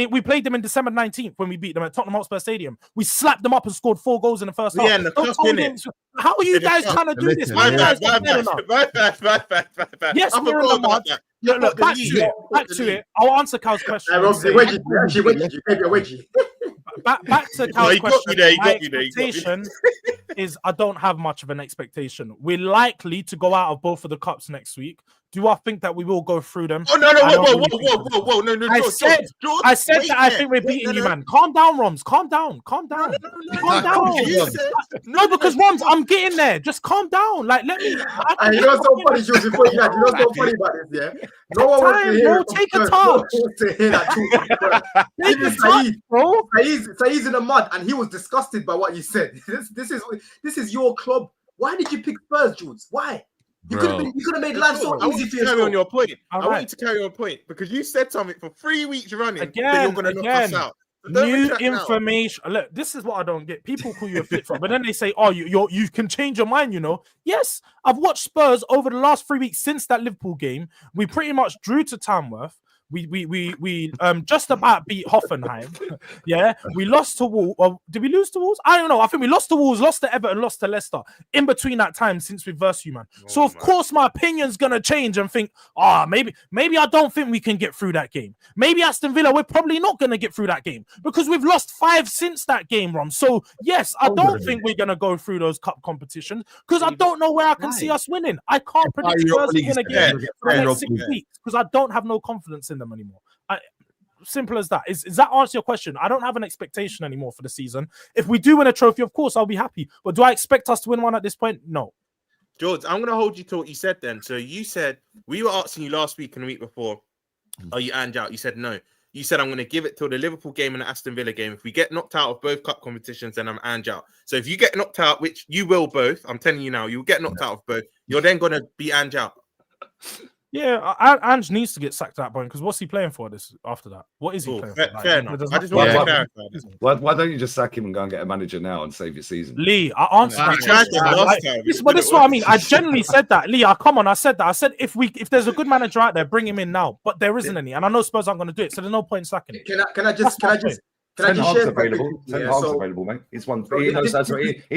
Speaker 6: We played them in December 19th when we beat them at Tottenham Hotspur Stadium. We slapped them up and scored 4 goals in the first half.
Speaker 7: Yeah, and the cup in it.
Speaker 6: How are you guys trying to do this?
Speaker 7: My bad.
Speaker 6: Yes, we're in the mud. Look, back to it. I'll answer Cal's question. Back to Cal's question. My expectation is I don't have much of an expectation. We're likely to go out of both of the cups next week. Do I think that we will go through them?
Speaker 7: Oh no, whoa, no,
Speaker 6: I
Speaker 7: George,
Speaker 6: said that I think we're beating you, man. Calm down, Roms. Calm down. Calm down. No, because Roms, I'm getting there. Just calm down. Like, let me.
Speaker 2: You know what's so funny, George? Before you know what's so funny about this, yeah? No one wants to hear it.
Speaker 6: Take a touch.
Speaker 2: Even Saeed, bro. Saeed's in the mud, and he was disgusted by what you said. This is your club. Why did you pick Spurs, Jords? Why? You could have made life so easy for yourself.
Speaker 7: On your point. I want you to carry on point because you said something for 3 weeks running. Again, you're going to knock us out. So
Speaker 6: new information. Look, this is what I don't get. People call you a flip flop, but then they say, "Oh, you can change your mind." You know? Yes, I've watched Spurs over the last 3 weeks since that Liverpool game. We pretty much drew to Tamworth. We just about beat Hoffenheim. Yeah, we lost to Wolves. Did we lose to Wolves? I don't know. I think we lost to Wolves, lost to Everton, lost to Leicester in between that time since we versed you, man. So of course my opinion's gonna change and think, maybe I don't think we can get through that game. Maybe Aston Villa, we're probably not gonna get through that game because we've lost 5 since that game, Rom. So yes, I don't think we're gonna go through those cup competitions because I don't know where I can see us winning. I can't predict Spurs winning again for the next 6 weeks because I don't have no confidence in them anymore. Simple as that. Is that answer your question? I don't have an expectation anymore for the season. If we do win a trophy, of course I'll be happy. But do I expect us to win one at this point? No.
Speaker 7: Jords, I'm going to hold you to what you said then. So you said, we were asking you last week and the week before, are you Ange out? You said no. You said, I'm going to give it till the Liverpool game and the Aston Villa game. If we get knocked out of both cup competitions, then I'm Ange out. So if you get knocked out, which you will both, I'm telling you now, you'll get knocked out of both. You're then going to be Ange out.
Speaker 6: Yeah, Ange needs to get sacked at that point because what's he playing for this after that? What is he playing for?
Speaker 7: Fair enough. I just want to clarify this.
Speaker 5: Why don't you just sack him and go and get a manager now and save your season?
Speaker 6: Lee, I answered that. This is what I mean. I genuinely said that. Lee, come on, I said that. I said if there's a good manager out there, bring him in now. But there isn't any, and I know Spurs aren't going to do it, so there's no point in sacking him.
Speaker 2: Can I just share
Speaker 5: available? Ten Hag's available, mate. He's one. He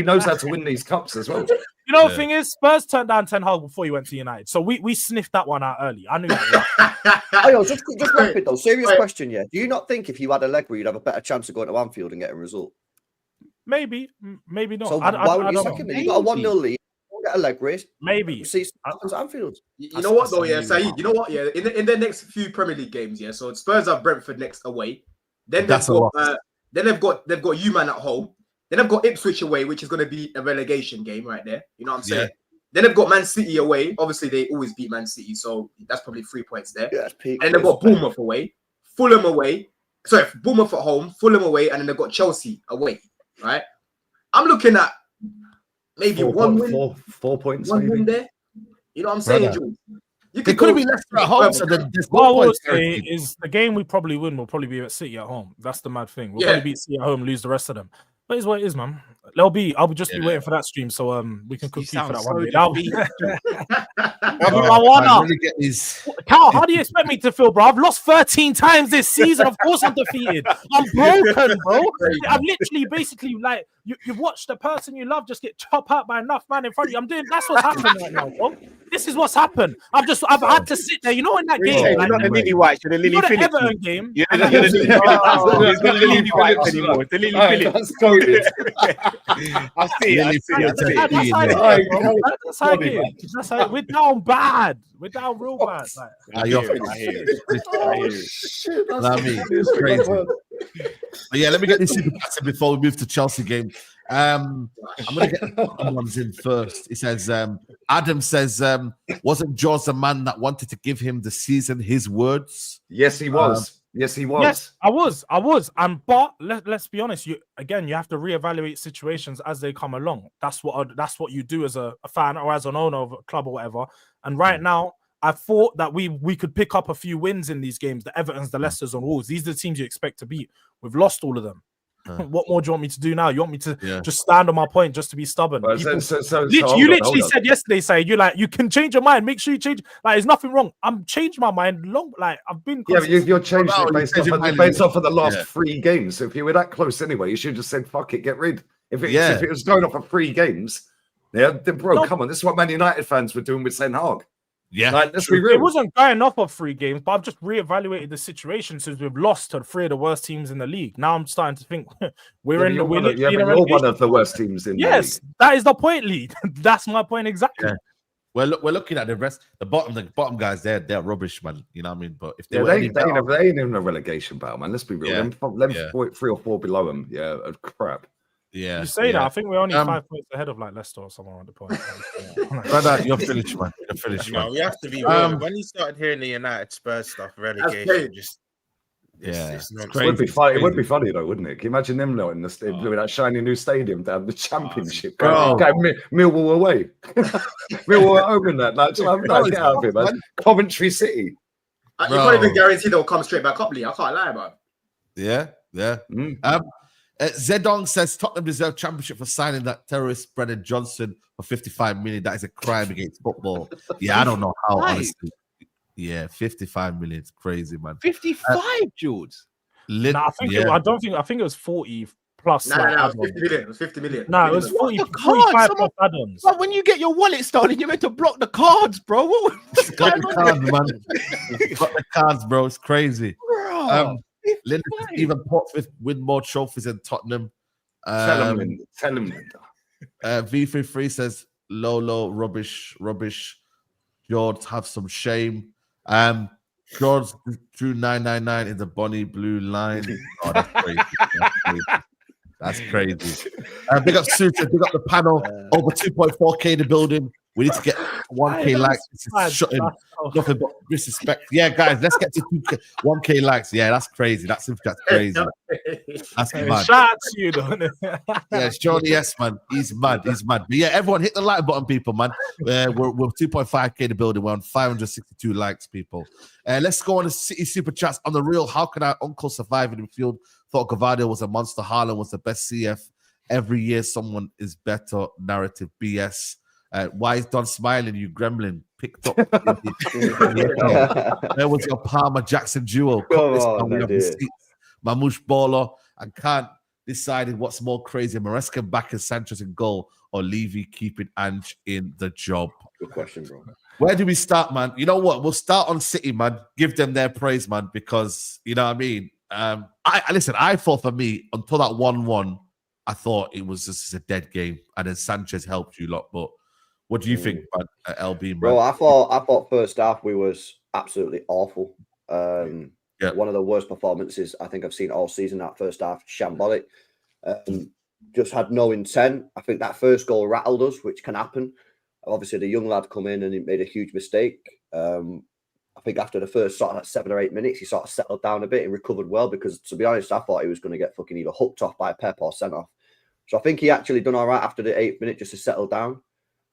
Speaker 5: knows how to win these cups as well.
Speaker 6: You know, the thing is, Spurs turned down Ten Hag before he went to United, so we sniffed that one out early. I knew that.
Speaker 4: Just rapid though. Serious question, yeah. Do you not think if you had a leg where you'd have a better chance of going to Anfield and getting a result?
Speaker 6: Maybe not.
Speaker 4: So why would you sack him? You got a 1-0 lead. Get a leg race.
Speaker 6: Maybe.
Speaker 4: See happens at Anfield.
Speaker 2: You know what though, yeah, Saeed. You know what, yeah. In the next few Premier League games, yeah. So Spurs have Brentford next away. Then they've got U-Man at home. Then I've got Ipswich away, which is going to be a relegation game right there. You know what I'm saying? Yeah. Then I've got Man City away. Obviously, they always beat Man City, so that's probably 3 points there. Yeah, and they've got Bournemouth away, Fulham away. Sorry, Bournemouth at home, Fulham away, and then they've got Chelsea away. Right? I'm looking at maybe 1 win,
Speaker 5: 4 points,
Speaker 2: one win there. You know what I'm saying, Jules?
Speaker 1: It could have been Leicester at home. So
Speaker 6: what I would say is the game we probably win will probably be at City at home. That's the mad thing. We'll probably beat City at home, lose the rest of them. But it's what it is, man. I'll be just be waiting for that stream so we can compete for that one day. Cal, how do you expect me to feel, bro? I've lost 13 times this season. Of course I'm defeated. I'm broken, bro. I've literally basically like you've watched the person you love just get chopped out by enough man in front of you. That's what's happened right now, bro. This is what's happened. I've had to sit there. You know in that game.
Speaker 3: You're not the Lily White, you're the Lily Phillips.
Speaker 6: Everton game.
Speaker 3: You're the Lily White anymore. It's the Lily Phillips. I see it.
Speaker 6: That's how we're down bad. We're down real bad.
Speaker 1: I hear it. It's crazy. But yeah, let me get this super passive before we move to Chelsea game. I'm going to get the ones in first. It says, Adam says, wasn't Jords the man that wanted to give him the season his words?
Speaker 5: Yes, he was. Yes, he was.
Speaker 6: Yes, I was. But let's be honest. You have to reevaluate situations as they come along. That's what you do as a fan or as an owner of a club or whatever. And right now, I thought that we could pick up a few wins in these games. The Evertons, the Leicesters, and Wolves. These are the teams you expect to beat. We've lost all of them. What more do you want me to do now? You want me to just stand on my point, just to be stubborn?
Speaker 5: Well,
Speaker 6: you literally said yesterday, Saeed, you can change your mind. Make sure you change. Like, there's nothing wrong. I'm changed my mind long. Like, I've been.
Speaker 5: Yeah, but you're changing it based off of the last 3 games. So if you were that close anyway, you should have just said, "Fuck it, get rid." If it was going off of 3 games, then come on. This is what Man United fans were doing with Ten Hag.
Speaker 1: Yeah,
Speaker 5: like, let's be real.
Speaker 6: It wasn't going off of 3 games, but I've just reevaluated the situation since we've lost to 3 of the worst teams in the league. Now I'm starting to think we're one of the worst teams in the league. Yes, that is the point, Lee. That's my point exactly.
Speaker 1: we're looking at the rest. The bottom guys, they're rubbish, man. You know what I mean? But if they
Speaker 5: ain't in a relegation battle, man. Let's be real. Them 3 or 4 below them, are crap.
Speaker 1: Yeah,
Speaker 6: you say that. I think we're only 5 points ahead of like Leicester or someone on the point.
Speaker 1: Brother, you're finished, man. You're finished, man.
Speaker 7: No, we have to be real. When you started hearing the United Spurs stuff, relegation, it's
Speaker 5: crazy. It would be funny though, wouldn't it? Can you imagine them in the with that shiny new stadium down the Championship? Millwall away, Millwall open that. Like, get out of here, man. Coventry City.
Speaker 2: You can't even guarantee they'll come straight back up, Lee. I can't lie about it.
Speaker 1: Yeah. Zedong says Tottenham deserve championship for signing that terrorist Brennan Johnson for 55 million. That is a crime against football. Yeah, I don't know how, honestly. Yeah, 55 million. It's crazy, man.
Speaker 3: 55, Jords.
Speaker 6: I think it was 40 plus.
Speaker 2: No, it was 50 million. It was 50 million.
Speaker 6: No, it was 45 plus add-ons.
Speaker 3: But when you get your wallet stolen, you're meant to block the cards, bro. What's
Speaker 1: got the cards, man. Got the cards, bro. It's crazy.
Speaker 3: Bro.
Speaker 1: Linda, even Portsmouth win more trophies than Tottenham.
Speaker 5: Tell him, Linda.
Speaker 1: V33 says Lolo, rubbish. Jords, have some shame. Jords drew 999 in the Bonnie blue line. Oh, that's crazy. That's crazy. Big up Suter, big up the panel. Over 2.4K the building. We need to get 1K likes. This is shutting. Nothing but disrespect. Yeah, guys, let's get to 1K likes. Yeah, that's crazy. That's crazy. That's mad.
Speaker 6: Shout out to you, though.
Speaker 1: Yeah, surely yes, man. He's mad. But yeah, everyone hit the like button, people, man. We're 2.5K the building. We're on 562 likes, people. Let's go on the City Super Chats on the real. How can our uncle survive in the field? Thought Gavardio was a monster. Haaland was the best CF. Every year, someone is better. Narrative BS. Why is Don smiling? You gremlin picked up. There was your Palmer Jackson duo. Mamouche Baller and can't decide what's more crazy: Maresca back as Sanchez in goal or Levy keeping Ange in the job.
Speaker 4: Good question, bro.
Speaker 1: Where do we start, man? You know what? We'll start on City, man. Give them their praise, man, because you know what I mean. I thought for me until that 1-1, I thought it was just a dead game, and then Sanchez helped you lot, but. What do you think, man, LB? Man?
Speaker 4: Bro, I thought first half we was absolutely awful. One of the worst performances I think I've seen all season. That first half, shambolic. Just had no intent. I think that first goal rattled us, which can happen. Obviously, the young lad come in and he made a huge mistake. I think after the first sort of 7 or 8 minutes, he sort of settled down a bit and recovered well. Because to be honest, I thought he was going to get fucking either hooked off by Pep or sent off. So I think he actually done all right after the 8th minute just to settle down.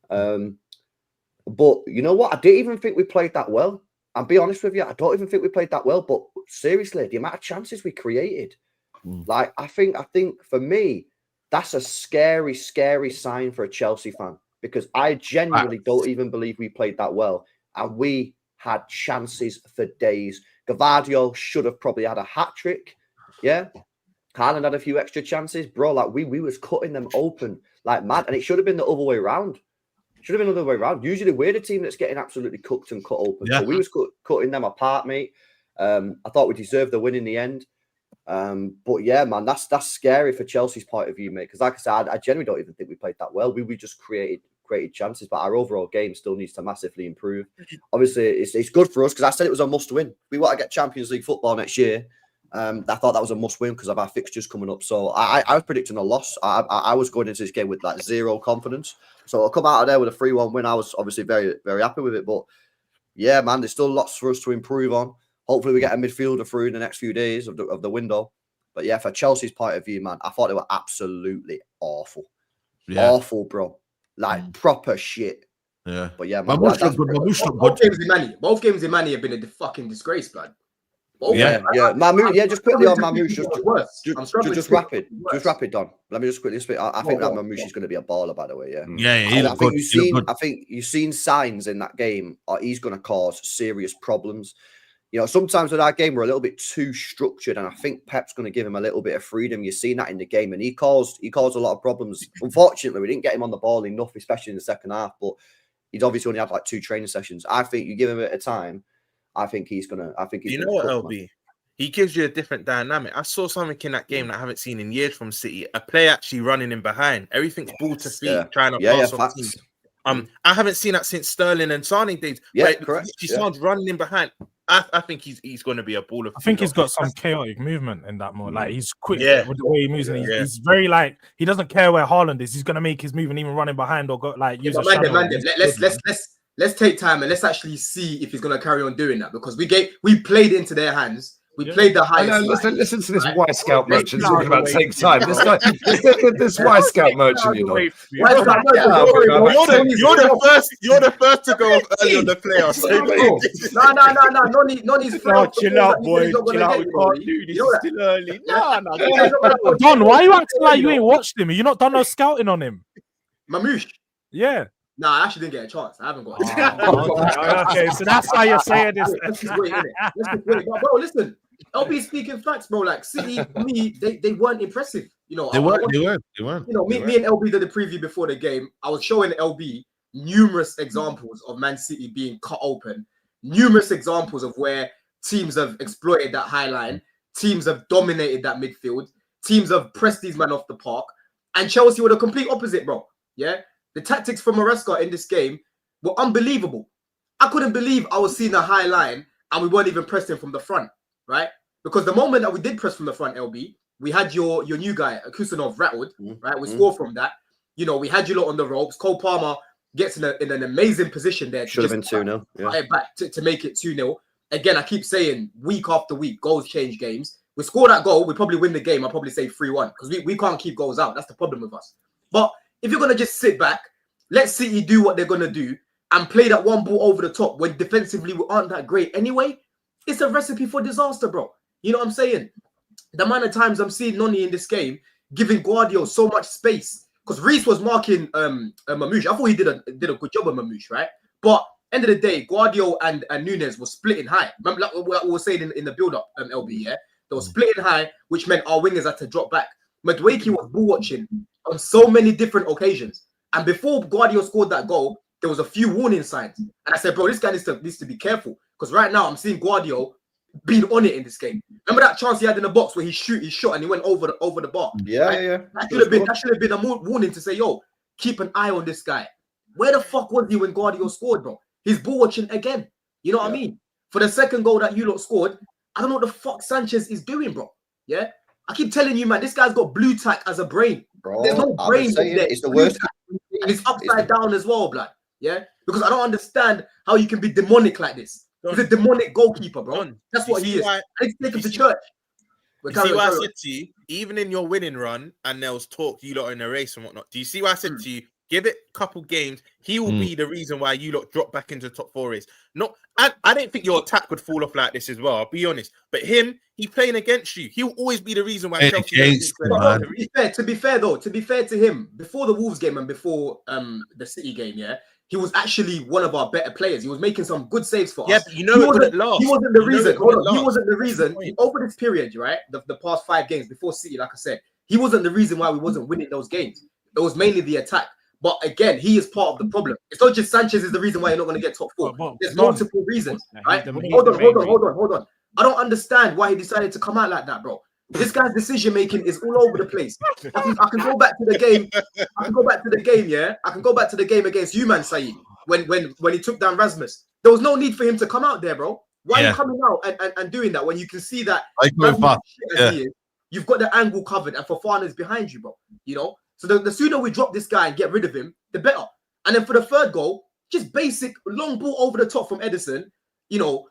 Speaker 4: But you know what? I didn't even think we played that well. I'll be honest with you. I don't even think we played that well. But seriously, the amount of chances we created, like I think for me, that's a scary, scary sign for a Chelsea fan because I genuinely don't even believe we played that well, and we had chances for days. Gavardio should have probably had a hat trick. Yeah, Haaland had a few extra chances, bro. Like we was cutting them open like mad, and it should have been the other way around. Usually we're the team that's getting absolutely cooked and cut open. Yeah. So we was cutting them apart, mate. I thought we deserved the win in the end. But yeah, man, that's scary for Chelsea's point of view, mate. Because like I said, I genuinely don't even think we played that well. We just created chances, but our overall game still needs to massively improve. Obviously, it's good for us because I said it was a must-win. We want to get Champions League football next year. I thought that was a must-win because of our fixtures coming up. So I was predicting a loss. I was going into this game with like zero confidence. So I'll come out of there with a 3-1 win. I was obviously very, very happy with it. But yeah, man, there's still lots for us to improve on. Hopefully we get a midfielder through in the next few days of the window. But yeah, for Chelsea's point of view, man, I thought they were absolutely awful. Yeah. Awful, bro. Like proper shit.
Speaker 1: Yeah.
Speaker 4: But yeah, man.
Speaker 2: Both games in Manny have been a fucking disgrace, blood.
Speaker 4: Mamouche, just quickly on Mamouche. Just rapid, Don. Let me just quickly speak. I think that Mamouche is going to be a baller, by the way. I think you've seen signs in that game. He's going to cause serious problems. You know, sometimes with that game we're a little bit too structured, and I think Pep's going to give him a little bit of freedom. You've seen that in the game, and he caused a lot of problems. Unfortunately, we didn't get him on the ball enough, especially in the second half. But he's obviously only had like 2 training sessions. I think you give him a bit of time. I think he's gonna. You know
Speaker 7: what, LB? Man. He gives you a different dynamic. I saw something in that game that I haven't seen in years from City. A player actually running in behind. Everything's ball to feet, trying to pass on teams. I haven't seen that since Sterling and Sane days.
Speaker 4: Yeah, correct.
Speaker 7: He sounds running in behind. I think he's going to be a ball of.
Speaker 6: I think he's got some chaotic movement in that more. Like he's quick with the way he moves, and he's very like he doesn't care where Haaland is. He's going to make his move and even running behind or go like use a shadow.
Speaker 2: Let's take time and let's actually see if he's going to carry on doing that, because we played into their hands. We played the highest.
Speaker 5: Listen to this Y Scout merchant talking about take time. This guy, this Y Scout merchant, you know.
Speaker 7: You're the first to go early on the playoffs.
Speaker 2: No need.
Speaker 3: Chill out, boy. Chill out. We can't do this. It's still early. No.
Speaker 6: Don, why are you acting like you ain't watched him? You not done no scouting on him?
Speaker 2: Mamouche.
Speaker 6: Yeah.
Speaker 2: No, I actually didn't get a chance. I haven't got a chance.
Speaker 6: Okay, so that's why you're saying this.
Speaker 2: Let's just wait, innit? Bro, listen. LB speaking facts, bro. Like City, for me, they weren't impressive. You know,
Speaker 1: They weren't.
Speaker 2: You know, me and LB did the preview before the game. I was showing LB numerous examples of Man City being cut open, numerous examples of where teams have exploited that high line, teams have dominated that midfield, teams have pressed these men off the park, and Chelsea were the complete opposite, bro. Yeah, the tactics from Maresca in this game were unbelievable. I couldn't believe I was seeing a high line and we weren't even pressing from the front. Right, because the moment that we did press from the front, LB, we had your new guy Kusanov rattled. Right, we scored from that. You know, we had you lot on the ropes. Cole Palmer gets in an amazing position there.
Speaker 4: Should have been 2-0.
Speaker 2: Yeah. Back to make it 2-0. Again, I keep saying week after week, goals change games. We score that goal, we probably win the game. I'll probably say 3-1 because we can't keep goals out. That's the problem with us. But if you're gonna just sit back, let City do what they're gonna do and play that one ball over the top when defensively we aren't that great anyway. It's a recipe for disaster, bro. You know what I'm saying? The amount of times I'm seeing Noni in this game giving Guardiola so much space, because Reece was marking Mamouche. I thought he did a good job of Mamouche, right? But end of the day, Guardiola and Nunez were splitting high. Remember, like what we were saying in the build-up, LB, yeah? They were splitting high, which meant our wingers had to drop back. Madueke was ball watching on so many different occasions. And before Guardiola scored that goal, there was a few warning signs. And I said, bro, this guy needs to be careful. Because right now I'm seeing Guardiola being on it in this game. Remember that chance he had in the box where he shot and he went over the bar?
Speaker 4: Yeah,
Speaker 2: right?
Speaker 4: yeah.
Speaker 2: That should have been a warning to say, yo, keep an eye on this guy. Where the fuck was he when Guardiola scored, bro? He's ball watching again. You know what I mean? For the second goal that you lot scored, I don't know what the fuck Sanchez is doing, bro. Yeah? I keep telling you, man, this guy's got blue tack as a brain.
Speaker 4: Bro,
Speaker 2: there's no brain in there.
Speaker 4: It's the worst.
Speaker 2: And it's upside down as well, blood. Yeah? Because I don't understand how you can be demonic like this. He's a demonic goalkeeper, bro. That's what he is. I need to take him to church.
Speaker 7: You see why I said to you, even in your winning run, and there was talk you lot in a race and whatnot. Do you see why I said to you, give it a couple games, he will be the reason why you lot drop back into the top 4 race. No, I don't think your attack would fall off like this as well, I'll be honest. But him, he playing against you. He'll always be the reason why Chelsea.
Speaker 2: To be fair to him, before the Wolves game and before the City game, yeah, he was actually one of our better players. He was making some good saves for us.
Speaker 7: Yeah, but you know it couldn't last.
Speaker 2: He wasn't the reason. He wasn't the reason. Over this period, right, the past 5 games before City, like I said, he wasn't the reason why we wasn't winning those games. It was mainly the attack. But again, he is part of the problem. It's not just Sanchez is the reason why you're not going to get top 4. There's multiple reasons, right? Hold on. I don't understand why he decided to come out like that, bro. This guy's decision making is all over the place. I can go back to the game. I can go back to the game, yeah. I can go back to the game against you, man, Saeed. When he took down Rasmus, there was no need for him to come out there, bro. Why are you coming out and doing that when you can see that you've got the angle covered and Fofana's behind you, bro? You know, so the sooner we drop this guy and get rid of him, the better. And then for the third goal, just basic long ball over the top from Edison. You know,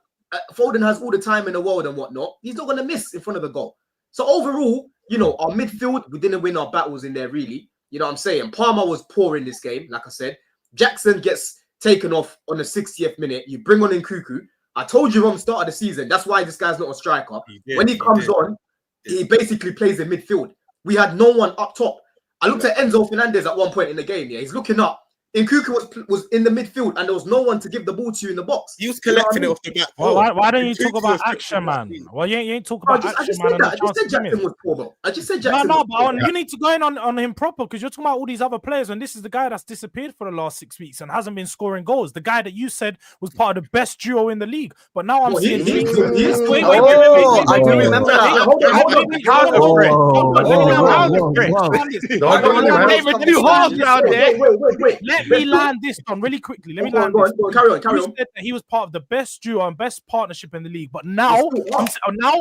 Speaker 2: Foden has all the time in the world and whatnot. He's not going to miss in front of the goal. So overall, you know, our midfield, we didn't win our battles in there, really. You know what I'm saying? Palmer was poor in this game, like I said. Jackson gets taken off on the 60th minute. You bring on Nkuku. I told you from the start of the season, that's why this guy's not a striker. When he comes on, he basically plays in midfield. We had no one up top. I looked at Enzo Fernandez at one point in the game. Yeah, he's looking up. Nkuku was in the midfield and there was no one to give the ball to you in the box.
Speaker 7: He was collecting it off the back.
Speaker 6: Well, why don't you talk about action, man? Well, you ain't talk about action, man.
Speaker 2: I just said Jackson was poor, bro. I just said Jackson.
Speaker 6: No, but you need to go in on him proper because you're talking about all these other players, and this is the guy that's disappeared for the last 6 weeks and hasn't been scoring goals. The guy that you said was part of the best duo in the league, but now I'm seeing.
Speaker 2: Wait.
Speaker 4: I do remember that.
Speaker 3: Wait.
Speaker 6: let me land this on really quickly. Let me land this.
Speaker 2: Carry on.
Speaker 6: You said that he was part of the best duo and best partnership in the league, but now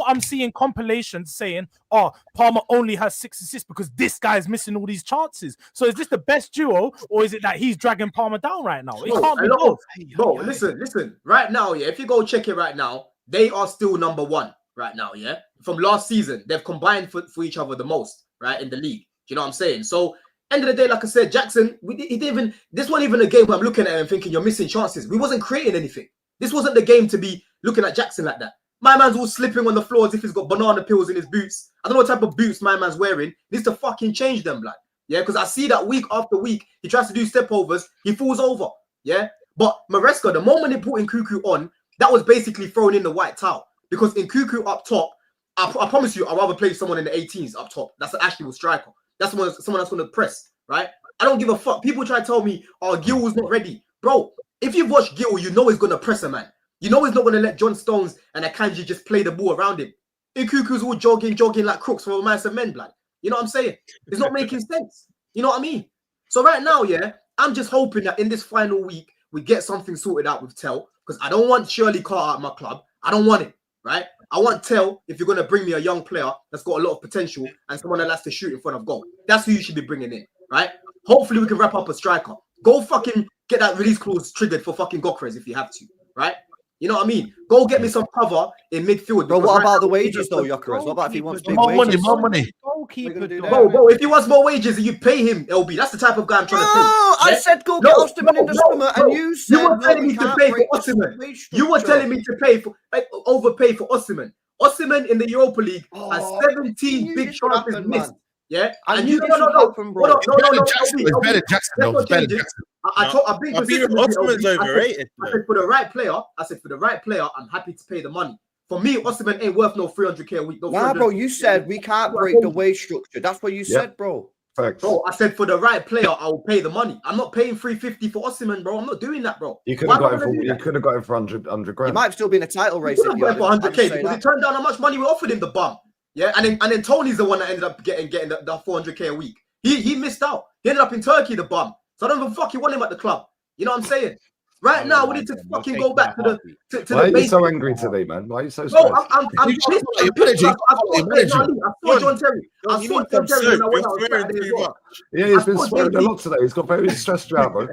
Speaker 6: I'm seeing compilations saying, "Oh, Palmer only has 6 assists because this guy is missing all these chances." So is this the best duo, or is it that he's dragging Palmer down right now? It can't be both.
Speaker 2: Bro, listen. Right now, yeah, if you go check it right now, they are still number 1 right now. Yeah, from last season, they've combined for each other the most, right, in the league. Do you know what I'm saying? So. End of the day, like I said, Jackson, this wasn't even a game where I'm looking at it and thinking you're missing chances. We wasn't creating anything. This wasn't the game to be looking at Jackson like that. My man's all slipping on the floor as if he's got banana peels in his boots. I don't know what type of boots my man's wearing. He needs to fucking change them, blood. Yeah, because I see that week after week, he tries to do step overs, he falls over. Yeah, but Maresca, the moment he put in Cuckoo on, that was basically throwing in the white towel. Because in Cuckoo up top, I promise you, I'd rather play someone in the 18s up top. That's an actual striker. That's someone that's going to press, right? I don't give a fuck. People try to tell me, oh, Gil was not ready. Bro, if you've watched Gil, you know he's going to press a man. You know he's not going to let John Stones and Akanji just play the ball around him. Ikuku's all jogging like crooks for a man of men, blood. You know what I'm saying? It's not making sense. You know what I mean? So right now, yeah, I'm just hoping that in this final week, we get something sorted out with Tell, because I don't want Shirley Carter at my club. I don't want it, right? I want Tell, if you're going to bring me a young player that's got a lot of potential and someone that likes to shoot in front of goal. That's who you should be bringing in, right? Hopefully we can wrap up a striker. Go fucking get that release clause triggered for fucking Gokres if you have to, right? You know what I mean? Go get me some cover in midfield.
Speaker 4: Bro, what about the wages though, Gokres? What about if he wants big wages?
Speaker 1: More money.
Speaker 2: Bro, if he wants more wages, you pay him, LB. That's the type of guy I'm trying to pay.
Speaker 4: I said go get Osterman in the summer, and you said
Speaker 2: you were telling me to pay for Osterman. You were telling me to pay for overpay for Osterman. Osterman in the Europa League has 17 big chances missed. Yeah, and you no.
Speaker 1: It's better Jackson. It's better Jackson.
Speaker 2: I've been consistent.
Speaker 7: Osterman's overrated.
Speaker 2: I said for the right player, I'm happy to pay the money. For me, Osterman ain't worth no 300k a week.
Speaker 4: Nah, bro, you said we can't break the wage structure. That's what you said, bro.
Speaker 5: Facts.
Speaker 2: Bro, I said for the right player, I will pay the money. I'm not paying 350 for Osterman, bro. I'm not doing that, bro.
Speaker 5: You could have got him for 100 grand.
Speaker 4: You might have still been a title race.
Speaker 2: If you got him for 100k because he turned down how much money we offered him, the bum. Yeah, and then Tony's the one that ended up getting the 400k a week. He missed out. He ended up in Turkey, the bum. So I don't even fucking want him at the club. You know what I'm saying? Right now, we need to fucking go back to the
Speaker 5: Why are you so angry today, man? Why are you so
Speaker 2: stressed?
Speaker 5: No,
Speaker 2: I'm pissed. I saw John Terry. I saw John Terry when I went out.
Speaker 5: Yeah, he's been swearing a lot today. He's got very stressed out, bro.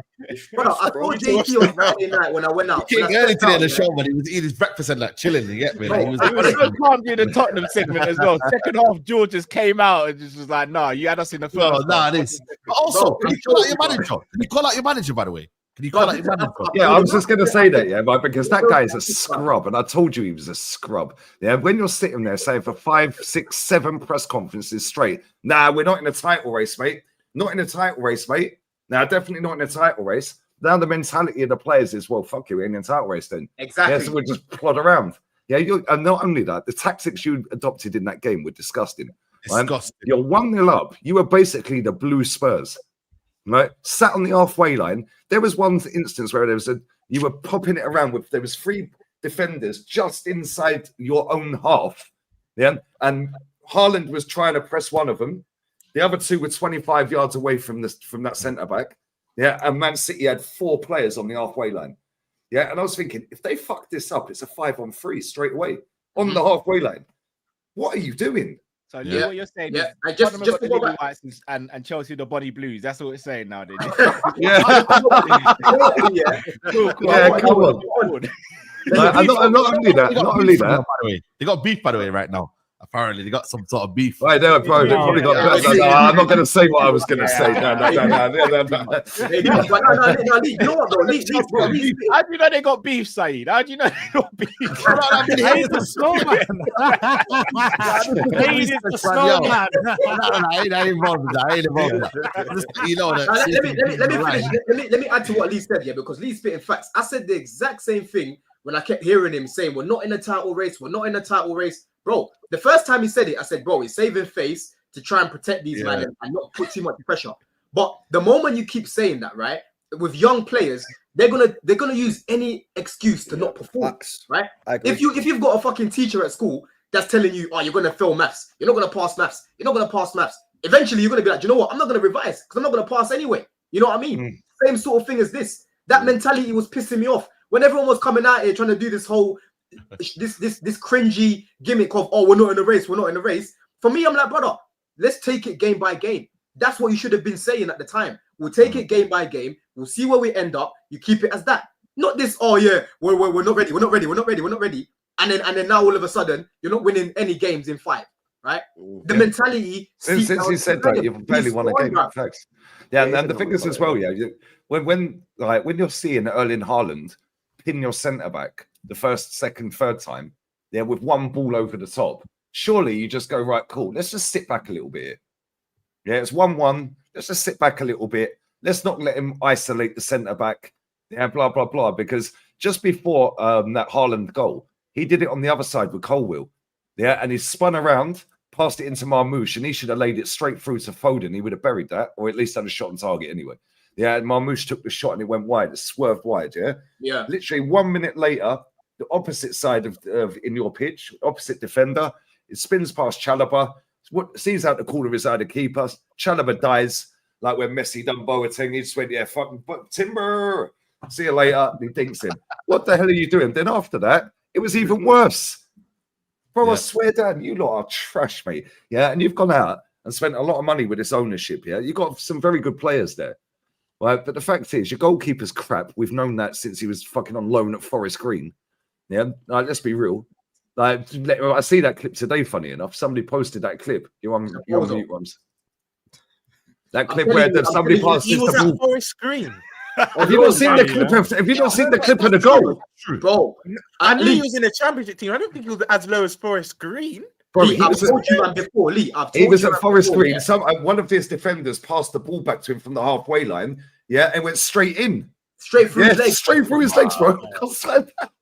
Speaker 2: Brother, I saw JT on Friday night when I went out.
Speaker 1: He came early today in the show, man. He was eating his breakfast and like chilling. You get me?
Speaker 3: He was so calm during the Tottenham segment as well. Second half, Jords just came out and just was like, "No, you had us in the first."
Speaker 1: No, this. But also, can you call out your manager? Can you call out your manager, by the way? Can you call out your manager?
Speaker 5: Yeah, I was just going to say that, yeah, but because that guy is a scrub, and I told you he was a scrub. Yeah, when you're sitting there saying for 5, 6, 7 press conferences straight, nah, we're not in a title race, mate. Not in a title race, mate. Nah, definitely not in a title race. Now the mentality of the players is, well, fuck you, we're in a title race then.
Speaker 2: Exactly.
Speaker 5: Yeah, so we'll just plod around. Yeah, and not only that, the tactics you adopted in that game were disgusting.
Speaker 1: Disgusting.
Speaker 5: You're 1-0 up. You were basically the blue Spurs. Right, sat on the halfway line. There was one instance where you were popping it around with there was 3 defenders just inside your own half. Yeah, and Haaland was trying to press one of them. The other 2 were 25 yards away from that centre back. Yeah, and Man City had 4 players on the halfway line. Yeah, and I was thinking, if they fuck this up, it's a 5-on-3 straight away on the halfway line. What are you doing?
Speaker 3: So what you're saying is
Speaker 2: just
Speaker 3: the Lily Whites and Chelsea the Bonnie Blues. That's what it's saying now.
Speaker 5: Yeah. Come on. Not only that.
Speaker 1: They got beef, by the way, right now. Apparently, they got some sort of beef.
Speaker 5: Right, they probably got. No, I'm not going to say what I was going to say. No.
Speaker 2: You know what, though?
Speaker 3: How do you know they got beef, Saeed? How do you know they got beef?
Speaker 6: He's the snowman. He's the snowman.
Speaker 1: I ain't involved with that. You know that.
Speaker 2: Let me add to what Lee said, yeah, because Lee's spitting facts. I said the exact same thing when I kept hearing him saying, "We're not in a title race. We're not in a title race." Bro, the first time he said it, I said, bro, he's saving face to try and protect these men and not put too much pressure. But the moment you keep saying that, right, with young players, they're gonna use any excuse to not perform, right? If you've got a fucking teacher at school that's telling you, oh, you're gonna fail maths, you're not gonna pass maths, you're not gonna pass maths. Eventually, you're gonna be like, you know what? I'm not gonna revise because I'm not gonna pass anyway. You know what I mean? same sort of thing as this. That mentality was pissing me off. When everyone was coming out here trying to do this whole this cringy gimmick of, oh, we're not in a race, we're not in a race. For me, I'm like, brother, let's take it game by game. That's what you should have been saying at the time. We'll take it game by game. We'll see where we end up. You keep it as that. Not this, oh yeah, we're not ready, we're not ready, we're not ready, we're not ready. And then now all of a sudden, you're not winning any games in 5, right? The mentality.
Speaker 5: Since you said that, you've barely won a game. Facts. Yeah, and the thing is as well, when you're seeing Erling Haaland pin your centre back the first, second, third time, with one ball over the top, surely you just go, right, cool, let's just sit back a little bit. Yeah, it's 1-1. Let's just sit back a little bit. Let's not let him isolate the centre back. Yeah, blah blah blah. Because just before that Haaland goal, he did it on the other side with Colwill. Yeah, and he spun around, passed it into Marmoush, and he should have laid it straight through to Foden. He would have buried that, or at least had a shot on target anyway. Yeah, and Marmoush took the shot and it went wide. It swerved wide. Yeah. Literally 1 minute later, the opposite side of in your pitch, opposite defender, it spins past Chalobah. Sees out the corner of his eye, the keeper. Chalobah dies like when Messi done Boateng. He just went, yeah, fucking timber. See you later. And he dinks him. What the hell are you doing? Then after that, it was even worse. Bro, I swear down, you lot are trash, mate. Yeah, and you've gone out and spent a lot of money with this ownership. Yeah, you've got some very good players there. Right, but the fact is, your goalkeeper's crap. We've known that since he was fucking on loan at Forest Green. Yeah, let's be real. I see that clip today, funny enough. Somebody posted that clip. You're on mute, ones. That clip where somebody passed the ball.
Speaker 7: Forest Green.
Speaker 5: Have you not seen the clip? Have you not seen the clip of the goal?
Speaker 2: Bro,
Speaker 7: I knew he was in a championship team. I don't think he was as low as Forest Green.
Speaker 5: Bro,
Speaker 2: Lee, I've told you that before, Lee.
Speaker 5: He was at Forest Green. Yeah. One of his defenders passed the ball back to him from the halfway line. Yeah, and went straight in.
Speaker 2: Straight through his legs.
Speaker 5: Straight through his legs, bro.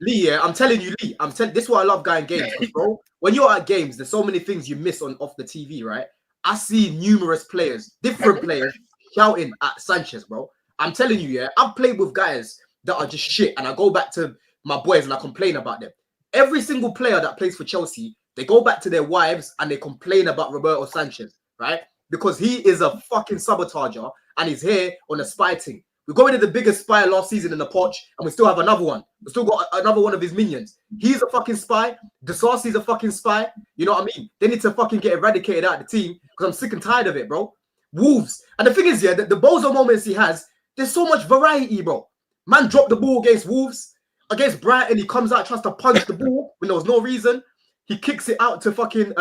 Speaker 2: Lee, yeah, I'm telling you, Lee. This is why I love going games, bro. When you're at games, there's so many things you miss off the TV, right? I see numerous players, different players, shouting at Sanchez, bro. I'm telling you, yeah, I've played with guys that are just shit, and I go back to my boys and I complain about them. Every single player that plays for Chelsea, they go back to their wives and they complain about Roberto Sanchez, right? Because he is a fucking sabotager and he's here on a spy thing. We got rid of the biggest spy last season in the Poch, and we still have another one. We still got another one of his minions. He's a fucking spy. Disarcy's a fucking spy. You know what I mean? They need to fucking get eradicated out of the team because I'm sick and tired of it, bro. Wolves. And the thing is, yeah, the bozo moments he has, there's so much variety, bro. Man dropped the ball against Wolves. Against Brighton, he comes out, tries to punch the ball when there was no reason. He kicks it out to fucking,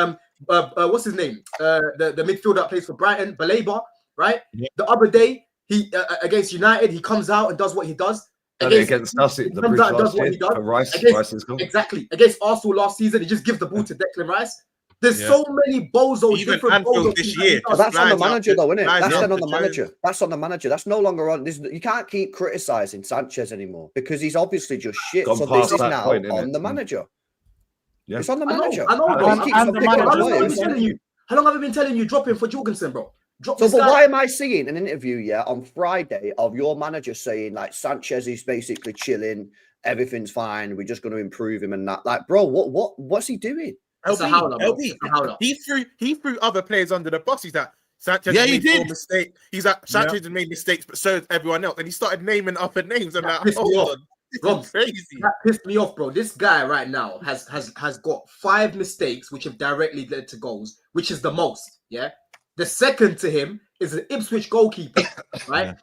Speaker 2: what's his name? The midfielder that plays for Brighton, Baleba, right? Yeah. The other day, he against United, he comes out and does what he does.
Speaker 5: Against us,
Speaker 2: he comes out and does what he does.
Speaker 5: Rice is cool.
Speaker 2: Exactly. Against Arsenal last season, he just gives the ball to Declan Rice. There's so many bozos, different bozos
Speaker 7: this year.
Speaker 4: Oh, that's on the manager, though, isn't it? That's on the manager. That's on the manager. That's no longer on. You can't keep criticizing Sanchez anymore because he's obviously just shit. So this is now on the manager. Yeah. It's on the manager.
Speaker 2: I know, bro. How long have I been telling you dropping for Jorgensen, bro?
Speaker 4: But why am I seeing an interview, on Friday of your manager saying like Sanchez is basically chilling, everything's fine, we're just going to improve him and that? Like, bro, what's he doing?
Speaker 7: LB. He threw other players under the bus. He's like, Sanchez made a mistake. He's like, Sanchez has made mistakes, but so has everyone else. And he started naming other names. I'm like, hold on. This is crazy.
Speaker 2: That pissed me off, bro. This guy right now has got 5 mistakes which have directly led to goals, which is the most. Yeah. The second to him is an Ipswich goalkeeper, right?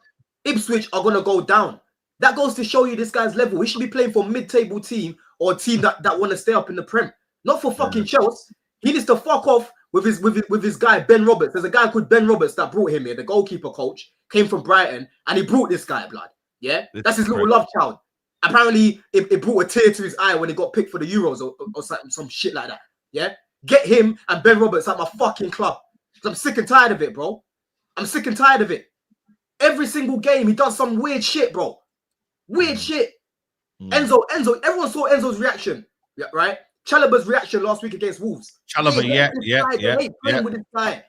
Speaker 2: Ipswich are gonna go down. That goes to show you this guy's level. He should be playing for a mid-table team or a team that want to stay up in the Prem, not for fucking Chelsea. He needs to fuck off with his guy Ben Roberts. There's a guy called Ben Roberts that brought him here. The goalkeeper coach came from Brighton, and he brought this guy blood. Yeah, that's his little love child. Apparently, it brought a tear to his eye when he got picked for the Euros or some shit like that. Yeah, get him and Ben Roberts at my fucking club. I'm sick and tired of it, bro. I'm sick and tired of it. Every single game, he does some weird shit, bro. Weird shit. Enzo, everyone saw Enzo's reaction, right? Chalobah's reaction last week against Wolves.
Speaker 1: Chalobah, yeah.
Speaker 2: With this guy.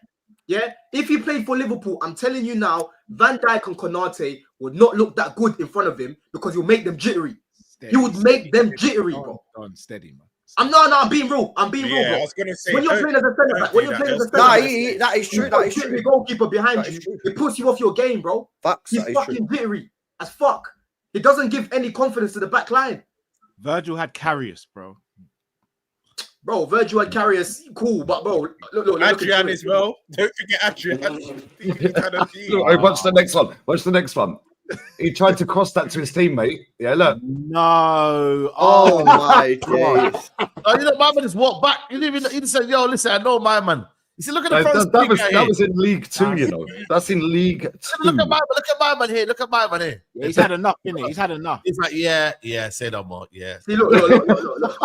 Speaker 2: Yeah, if he played for Liverpool, I'm telling you now, Van Dijk and Konate would not look that good in front of him because he'll make them jittery. He would make them jittery, bro.
Speaker 3: Steady, man.
Speaker 2: I'm being real. I'm being real, bro.
Speaker 7: I was gonna say,
Speaker 2: when you're playing as a centre back, that is true. That is true. The goalkeeper behind you, it puts you off your game, bro.
Speaker 4: Facts.
Speaker 2: He's fucking jittery. as fuck. He doesn't give any confidence to the back line.
Speaker 3: Virgil had Karius, bro.
Speaker 2: Bro, Virgil had Karius, cool, but bro, look
Speaker 7: Adrian as well. Don't forget Adrian.
Speaker 5: Look, watch the next one. Watch the next one. He tried to cross that to his teammate. Yeah, look.
Speaker 3: No.
Speaker 4: Oh my days.
Speaker 1: Oh, you know, my man just walked back. He just said, "Yo, listen, I know my man." He said, "Look at the front."
Speaker 5: That was in League 2, you know. That's in League 2.
Speaker 1: Look at my man here. Look at my man here.
Speaker 3: Yeah, he's had enough, isn't he? He's had enough.
Speaker 1: He's like, yeah. Say no more. Yeah.
Speaker 2: See, look.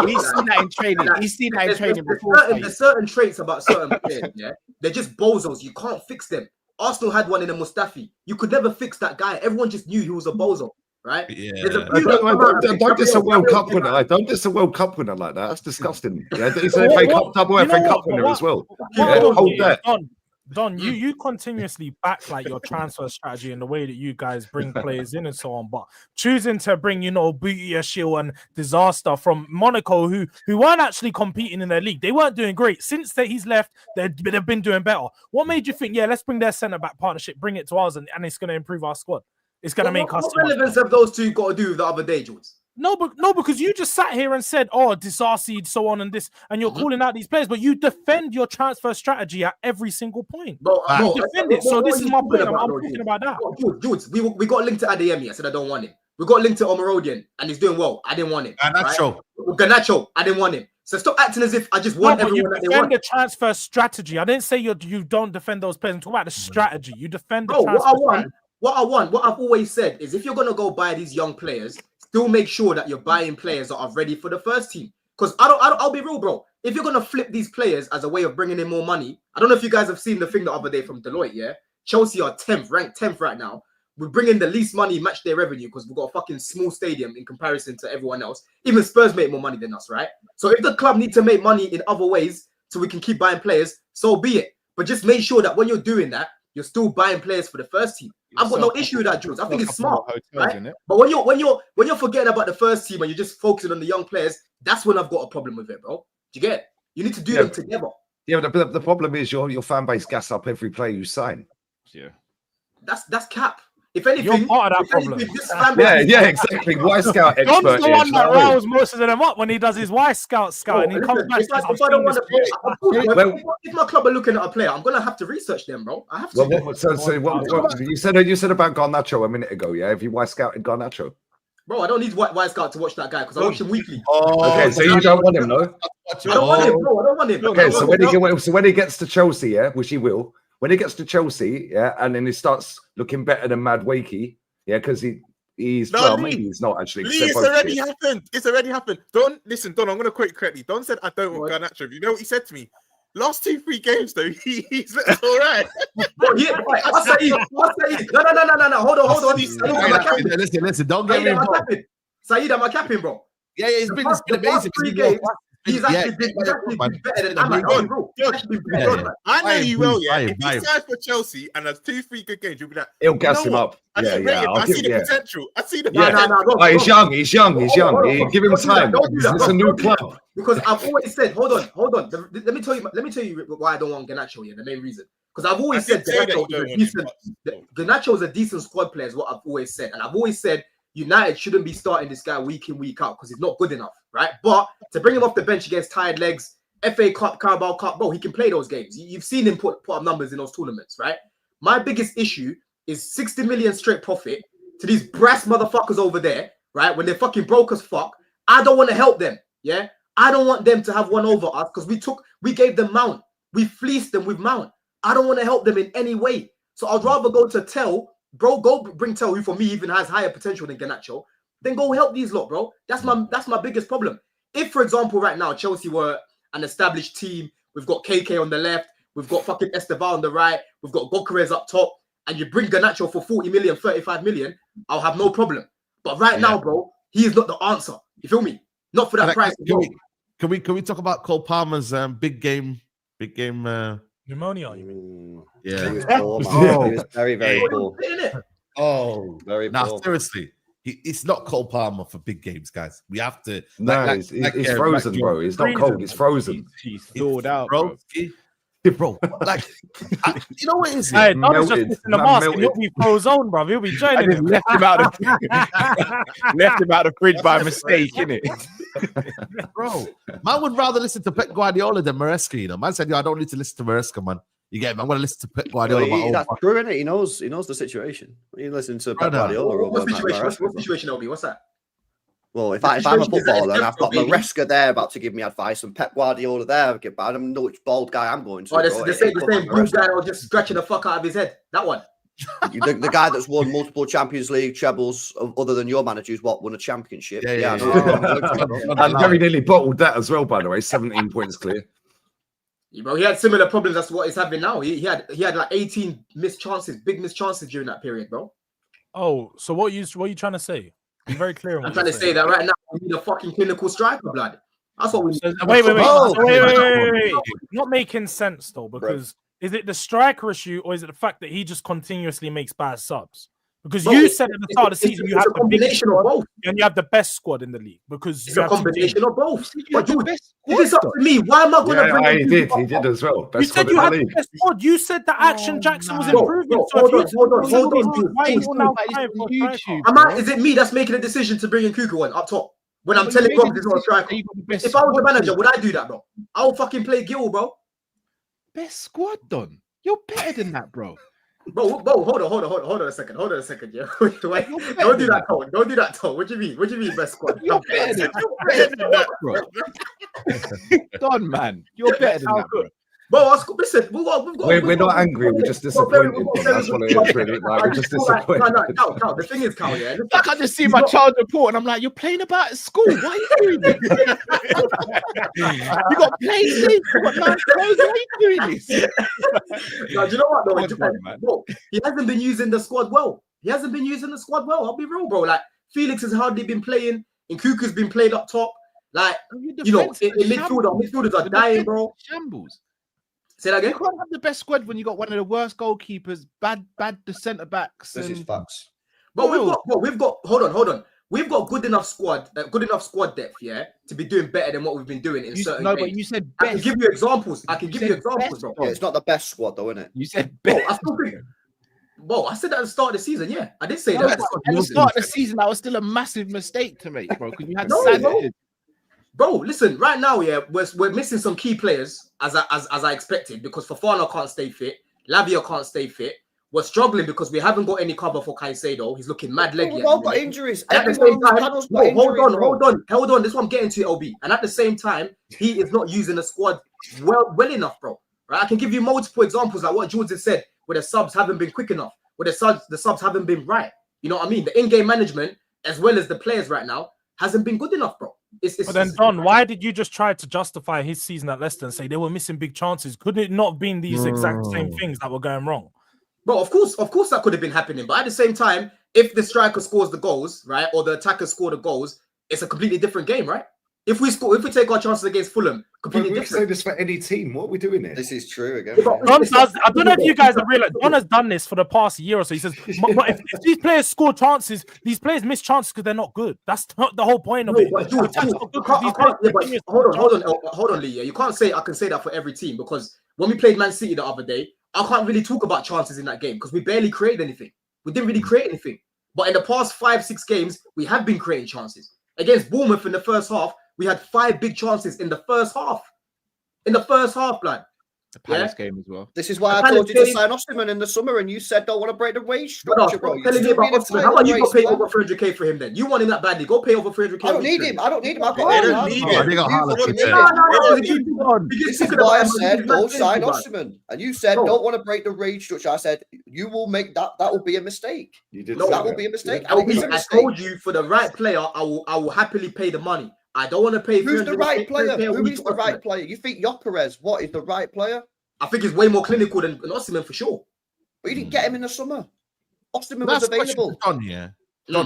Speaker 3: He's seen that in training. He's seen that in training before.
Speaker 2: There's certain traits about certain players, yeah. They're just bozos. You can't fix them. Arsenal had one in a Mustafi. You could never fix that guy. Everyone just knew he was a bozo, right?
Speaker 1: Yeah.
Speaker 5: Don't diss a World Cup winner. Like, don't diss a World Cup winner like that. That's disgusting. Yeah, he's an FA Cup double FA Cup winner as well. Yeah, hold that.
Speaker 6: Don, you continuously back like your transfer strategy and the way that you guys bring players in and so on, but choosing to bring, Booty Micheal and Disaster from Monaco, who weren't actually competing in their league. They weren't doing great. Since he's left, they've been doing better. What made you think, let's bring their centre-back partnership, bring it to ours, and it's going to improve our squad? It's going to make us...
Speaker 2: What relevance have those two got to do the other day, Jords?
Speaker 6: No, because you just sat here and said, Disarcy, so on and this, and you're calling out these players, but you defend your transfer strategy at every single point. You defend it. So this is my point. I'm talking about that.
Speaker 2: Jords, we got linked to Adeyemi. I said I don't want him. We got linked to Omarodian, and he's doing well. I didn't want him. Garnacho, I didn't want him. So stop acting as if I just want everyone that they want.
Speaker 6: You defend the transfer strategy. I didn't say you don't defend those players. I'm talking about the strategy. You defend the
Speaker 2: transfer strategy. What I've always said is if you're going to go buy these young players, still make sure that you're buying players that are ready for the first team. Because I'll be real, bro. If you're gonna flip these players as a way of bringing in more money, I don't know if you guys have seen the thing the other day from Deloitte. Yeah, Chelsea are ranked 10th right now. We bring in the least money, match their revenue because we've got a fucking small stadium in comparison to everyone else. Even Spurs make more money than us, right? So if the club need to make money in other ways so we can keep buying players, so be it. But just make sure that when you're doing that, you're still buying players for the first team. I've got no issue with that, Jules. I think it's smart, right? But when you're forgetting about the first team and you're just focusing on the young players, that's when I've got a problem with it, bro. Do you get it? You need to do them together.
Speaker 5: Yeah, but the problem is your fan base gas up every player you sign.
Speaker 3: Yeah,
Speaker 2: that's cap. If anything,
Speaker 6: you're part of that problem.
Speaker 5: Yeah, exactly. Y Scout expert.
Speaker 6: John's the one that riles most of them up when he does his Y Scout and he comes back.
Speaker 2: If my club are looking at a player, I'm gonna have to research them, bro. I have to.
Speaker 5: What you said about Garnacho a minute ago? Yeah, have you Y Scouted Garnacho?
Speaker 2: Bro, I don't need Y Scout to watch that guy because I watch him weekly.
Speaker 5: Okay, so you don't want him, no?
Speaker 2: I don't want him, bro. I don't want him.
Speaker 5: Okay, so when he gets to Chelsea, yeah, which he will. When he gets to Chelsea, yeah, and then he starts looking better than Mad Wakey, yeah, because he's maybe he's not actually.
Speaker 7: It's already happened. It's already happened. Don, I'm going to quote you correctly. Don said, "I don't want Garnacho." You know what he said to me? Last 2-3 games though, he's looked all right.
Speaker 2: What's Saeed? No. Hold on.
Speaker 1: Listen. Don't get me wrong.
Speaker 2: Saeed, am I capping, bro?
Speaker 1: Yeah. It's been amazing.
Speaker 2: 3 games. He's actually been better than
Speaker 7: I know you well, yeah. If he signs for Chelsea and has 2-3 good games, you'll be like,
Speaker 5: he'll gas him up.
Speaker 7: I see the potential.
Speaker 5: He's young. Give him time. It's a new club.
Speaker 2: Because I've always said, hold on. Let me tell you why I don't want Garnacho here. The main reason. Because I've always said Garnacho is a decent squad player, is what I've always said. And I've always said United shouldn't be starting this guy week in, week out because he's not good enough, right? But to bring him off the bench against tired legs, FA Cup, Carabao Cup, bro, he can play those games. You've seen him put up numbers in those tournaments, right? My biggest issue is 60 million straight profit to these brass motherfuckers over there, right? When they're fucking broke as fuck. I don't want to help them, yeah? I don't want them to have one over us because we gave them Mount. We fleeced them with Mount. I don't want to help them in any way. So I'd rather go to Tell. Bro, go bring Tell, who for me even has higher potential than Garnacho. Then go help these lot, bro. That's my biggest problem. If, for example, right now Chelsea were an established team, we've got KK on the left, we've got fucking Esteban on the right, we've got Gokares up top, and you bring Garnacho for 40 million, 35 million, I'll have no problem. But right now, bro, he is not the answer. You feel me? Not for that price.
Speaker 1: Can we talk about Cole Palmer's big game?
Speaker 6: Pneumonia, you mean?
Speaker 1: Yeah.
Speaker 4: He was poor, he was very, very poor. Very
Speaker 1: now,
Speaker 4: poor.
Speaker 1: seriously, it's not Cole Palmer for big games, guys. We have to.
Speaker 5: He's frozen, bro. He's not cold. He's frozen.
Speaker 3: He's thawed out, bro.
Speaker 1: bro. Like, you know what it is?
Speaker 6: Hey,
Speaker 1: Yeah?
Speaker 6: Don is just
Speaker 5: Melted.
Speaker 6: missing the
Speaker 5: Man
Speaker 6: mask.
Speaker 5: melted.
Speaker 6: He'll be pro zone, bro. He'll be
Speaker 3: I
Speaker 6: joining
Speaker 3: just
Speaker 6: him.
Speaker 3: left him out of left him out of the fridge by mistake, innit?
Speaker 1: Bro, man would rather listen to Pep Guardiola than Maresca. You know, man said, "Yo, I don't need to listen to Maresca, man. You get me? I'm gonna listen to Pep Guardiola."
Speaker 4: That's true, isn't it? He knows the situation. You listen to Pep
Speaker 1: Brother.
Speaker 4: Guardiola.
Speaker 2: What situation? What situation, LB? What's that?
Speaker 4: Well, if I'm a
Speaker 2: situation is
Speaker 4: footballer and
Speaker 2: that
Speaker 4: I've got
Speaker 2: it's
Speaker 4: Maresca there about to give me advice and Pep Guardiola there, but I don't know which bald guy I'm going to.
Speaker 2: Oh,
Speaker 4: bro.
Speaker 2: the same blue guy that was just scratching the fuck out of his head. That one.
Speaker 4: The guy that's won multiple Champions League trebles, other than your manager, who's won a championship.
Speaker 1: Yeah.
Speaker 4: I know.
Speaker 5: And very nearly bottled that as well, by the way. 17 points clear.
Speaker 2: Yeah, bro, he had similar problems as to what he's having now. He had like 18 missed chances, big missed chances during that period, bro.
Speaker 6: Oh, so what are you trying to say? Be very clear. On what
Speaker 2: I'm trying
Speaker 6: you're
Speaker 2: to
Speaker 6: saying.
Speaker 2: say that right now we need a fucking clinical striker, blood. That's what we need.
Speaker 6: So, wait.
Speaker 4: Oh,
Speaker 6: Wait. Not making sense though, because is it the striker issue or is it the fact that he just continuously makes bad subs? Because
Speaker 2: Bro,
Speaker 6: you said at the start of the season you have
Speaker 2: a
Speaker 6: the biggest
Speaker 2: combination of
Speaker 6: squad
Speaker 2: both.
Speaker 6: and you have the best squad in the league because
Speaker 2: It's
Speaker 6: you
Speaker 2: a
Speaker 6: have two
Speaker 2: combination
Speaker 6: teams.
Speaker 2: of both.
Speaker 3: You
Speaker 2: But
Speaker 3: had the
Speaker 2: dude,
Speaker 3: best
Speaker 2: if it's up to me, why am I going to
Speaker 5: Yeah,
Speaker 2: bring
Speaker 5: he did as well.
Speaker 6: You
Speaker 5: Best
Speaker 6: said
Speaker 5: squad
Speaker 6: you
Speaker 5: in
Speaker 6: had
Speaker 5: the
Speaker 6: the
Speaker 5: league.
Speaker 6: best squad. You said that Action Jackson was
Speaker 3: no.
Speaker 6: improving.
Speaker 2: Bro,
Speaker 6: So
Speaker 2: hold
Speaker 6: if
Speaker 2: on, hold on, dude.
Speaker 6: why are you now
Speaker 3: It's
Speaker 6: crying
Speaker 3: on
Speaker 6: for
Speaker 3: YouTube.
Speaker 6: striker?
Speaker 2: Is it me that's making a decision to bring in Kuku on up top? When I'm
Speaker 3: But
Speaker 2: telling
Speaker 3: you
Speaker 2: Rob
Speaker 3: made
Speaker 2: this
Speaker 3: the
Speaker 2: is not a
Speaker 3: decision
Speaker 2: striker.
Speaker 3: that you got the best
Speaker 2: If I was the
Speaker 3: squad,
Speaker 2: manager, would I do that, bro? I'll fucking play Gil, bro.
Speaker 3: best squad done. You're better than that, bro.
Speaker 2: Bro, hold on a second, yeah. Wait, don't do that, Tone. Don't do that, Tone. What do you mean? What do you mean, best squad?
Speaker 3: You're better than that, bro. Done, man. You're better than that, bro.
Speaker 2: Bro, listen,
Speaker 5: We're not angry. We're just disappointed. That's what it is, really. Like, we're just disappointed.
Speaker 2: No, the thing is, Cal, yeah.
Speaker 3: Like I just see my child report and I'm like, you're playing about at school. Why are you doing this? You got PlayStation, you got nice clothes. Why are you doing this?
Speaker 2: No, do you know what, though?
Speaker 3: Come on, man.
Speaker 2: Bro, he hasn't been using the squad well. I'll be real, bro. Like, Felix has hardly been playing. Nkuku's been played up top. Like, you know, in midfielders are dying, bro.
Speaker 3: Shambles.
Speaker 2: Say that again?
Speaker 3: You can't have the best squad when you got one of the worst goalkeepers, bad the centre backs.
Speaker 4: This is facts.
Speaker 2: But we've got hold on. We've got good enough squad depth, yeah, to be doing better than what we've been doing in certain games.
Speaker 3: But you said
Speaker 2: I
Speaker 3: best.
Speaker 2: can give you examples. Bro.
Speaker 4: Yeah, it's not the best squad, though, isn't it?
Speaker 3: You said
Speaker 2: Bro,
Speaker 3: best.
Speaker 2: I still think. Bro, I said that at the start of the season. Yeah, I did say
Speaker 3: No,
Speaker 2: that.
Speaker 3: at the start of the season, that was still a massive mistake to make, bro. Because you had
Speaker 2: No,
Speaker 3: Sanchez.
Speaker 2: Bro, listen. Right now, yeah, we're missing some key players as I expected because Fofana can't stay fit, Lavia can't stay fit. We're struggling because we haven't got any cover for Caicedo. He's looking mad leggy.
Speaker 4: We've all got injuries.
Speaker 2: At the same time, hold on. This one I'm getting to, LB. And at the same time, he is not using the squad well enough, bro. Right? I can give you multiple examples like what Jords has said, where the subs haven't been quick enough, where the subs haven't been right. You know what I mean? The in-game management, as well as the players right now, hasn't been good enough, bro.
Speaker 6: But then, Don, why did you just try to justify his season at Leicester and say they were missing big chances? Couldn't it not have been these exact same things that were going wrong?
Speaker 2: Bro, of course that could have been happening. But at the same time, if the striker scores the goals, right, or the attacker score the goals, it's a completely different game, right? If we take our chances against Fulham, completely
Speaker 5: We
Speaker 2: different.
Speaker 5: say this for any team. What are we doing here?
Speaker 4: This is true again.
Speaker 6: Don does, I don't know if you guys have realized, Don has done this for the past year or so. He says, but if these players score chances, these players miss chances because they're not good. That's not the whole point of it.
Speaker 2: Hold on, Lee. Yeah, you can't say I can say that for every team because when we played Man City the other day, I can't really talk about chances in that game because we barely created anything. We didn't really create anything. But in the past 5-6 games, we have been creating chances. Against Bournemouth in the first half, we had 5 big chances in the first half. Blood.
Speaker 3: The Palace game as well.
Speaker 4: This is why I told you to sign Osimhen in the summer, and you said don't want to break the wage structure, bro.
Speaker 2: Telling me about Osimhen. How about you go pay over 300k for him then? You want him that badly? Go pay over 300k.
Speaker 4: I don't need him. I've got
Speaker 7: They don't need him.
Speaker 4: This is why I said don't sign Osimhen, and you said don't want to break the wage structure. I said you will make that. That will be a mistake.
Speaker 5: You did.
Speaker 4: That will be a mistake.
Speaker 2: I told you for the right player, I will happily pay the money. I don't want to pay.
Speaker 4: Who's the right player? Who is the right player? You think Gyökeres? What is the right player?
Speaker 2: I think he's way more clinical than Osimhen for sure.
Speaker 4: But you didn't get him in the summer. Osimhen was available.
Speaker 1: Don,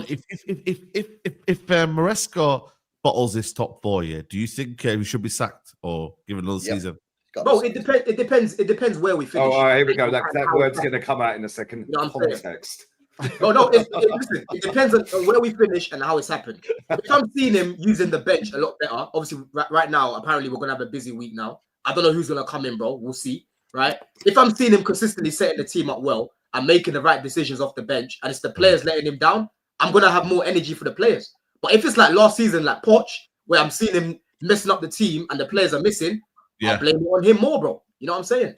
Speaker 1: if Maresca bottles this top 4, yeah, do you think he should be sacked or given another season?
Speaker 2: Bro, it depends where we finish.
Speaker 5: Oh, here we go. That word's going to come out in a second.
Speaker 2: You know
Speaker 5: Context.
Speaker 2: No, listen, it depends on where we finish and how it's happened. If I'm seeing him using the bench a lot better, obviously right now, apparently we're going to have a busy week now. I don't know who's going to come in, bro. We'll see. right? If I'm seeing him consistently setting the team up well and making the right decisions off the bench, and it's the players letting him down, I'm gonna have more energy for the players. But if it's like last season, like Poch, where I'm seeing him messing up the team and the players are missing, I'll blame it on him more, bro. You know what I'm saying?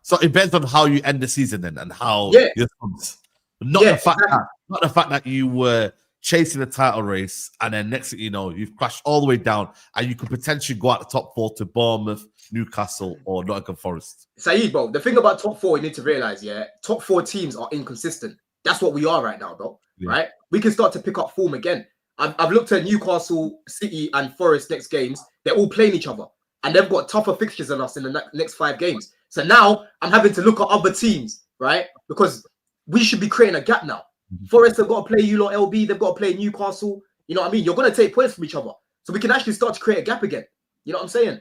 Speaker 1: So it depends on how you end the season then, and how your subs. Not the fact that you were chasing the title race and then next thing you know, you've crashed all the way down and you could potentially go out the top 4 to Bournemouth, Newcastle, or Nottingham Forest.
Speaker 2: Saeed, bro, the thing about top 4, you need to realize, top 4 teams are inconsistent. That's what we are right now, bro. Right? We can start to pick up form again. I've looked at Newcastle, City, and Forest next games. They're all playing each other, and they've got tougher fixtures than us in the next 5 games. So now I'm having to look at other teams, right? Because we should be creating a gap now. Forest have got to play you lot LB. They've got to play Newcastle. You know what I mean? You're going to take points from each other, so we can actually start to create a gap again. You know what I'm saying?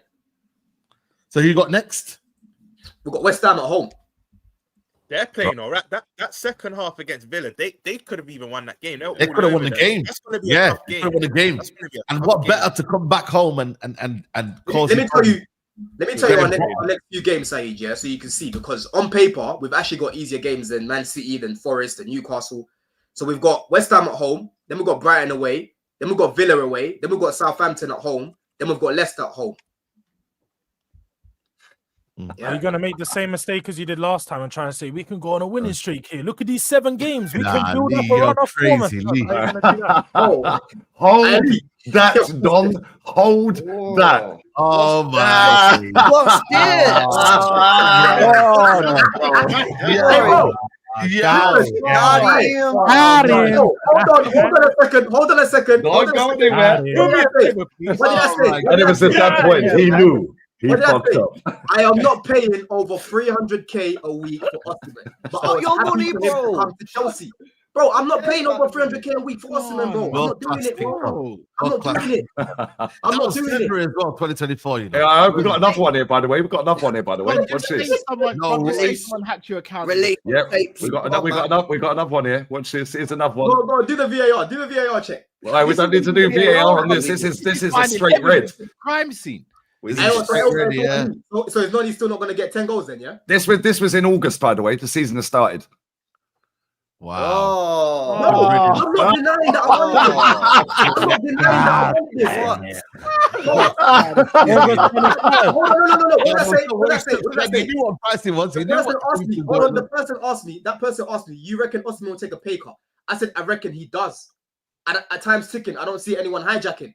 Speaker 1: So who you got next?
Speaker 2: We've got West Ham at home.
Speaker 7: They're playing all right. That second half against Villa, they could have even won that game.
Speaker 1: They could have won the game.
Speaker 7: That's going to be a tough game.
Speaker 1: Won the game. And what better to come back home and cause?
Speaker 2: Let me tell you our next few games, Saeed, so you can see, because on paper we've actually got easier games than Man City, than Forest, and Newcastle. So we've got West Ham at home, then we've got Brighton away, then we've got Villa away, then we've got Southampton at home, then we've got Leicester at home.
Speaker 6: Are you going to make the same mistake as you did last time and trying to say we can go on a winning streak here? Look at these 7 games. We can build up a run of form.
Speaker 5: Hold that, Don. Hold that.
Speaker 1: Oh my!
Speaker 4: What's this?
Speaker 2: Hold on a second.
Speaker 5: Don't go anywhere.
Speaker 2: What did I say?
Speaker 5: And it was at that point he knew. He fucked up.
Speaker 2: I am not paying over 300k a week for Osimhen. But I was
Speaker 4: your
Speaker 2: happy
Speaker 4: money,
Speaker 2: for him to
Speaker 4: bro.
Speaker 2: come to Chelsea. Bro, I'm not paying over 300k a week for Osimhen, bro. I'm not doing it, bro. I'm not doing it. I'm not doing it.
Speaker 1: As well, 2024, you know.
Speaker 5: Yeah, we've got another one here, by the way. Watch this.
Speaker 3: Someone hacked your account.
Speaker 5: Yep. We got another one here. Watch this. Here's another one.
Speaker 2: Go, do the VAR. Do the VAR check.
Speaker 5: Well, we don't need to do VAR on this. This is a straight red.
Speaker 3: Crime scene.
Speaker 2: So it's not, he's still not going to get 10 goals then, yeah?
Speaker 5: This was in August, by the way. The season has started.
Speaker 1: Wow.
Speaker 2: No, I'm not denying that I want this. What that person asked me, you reckon Osimhen will take a pay cut? I said, I reckon he does. And at times ticking, I don't see anyone hijacking.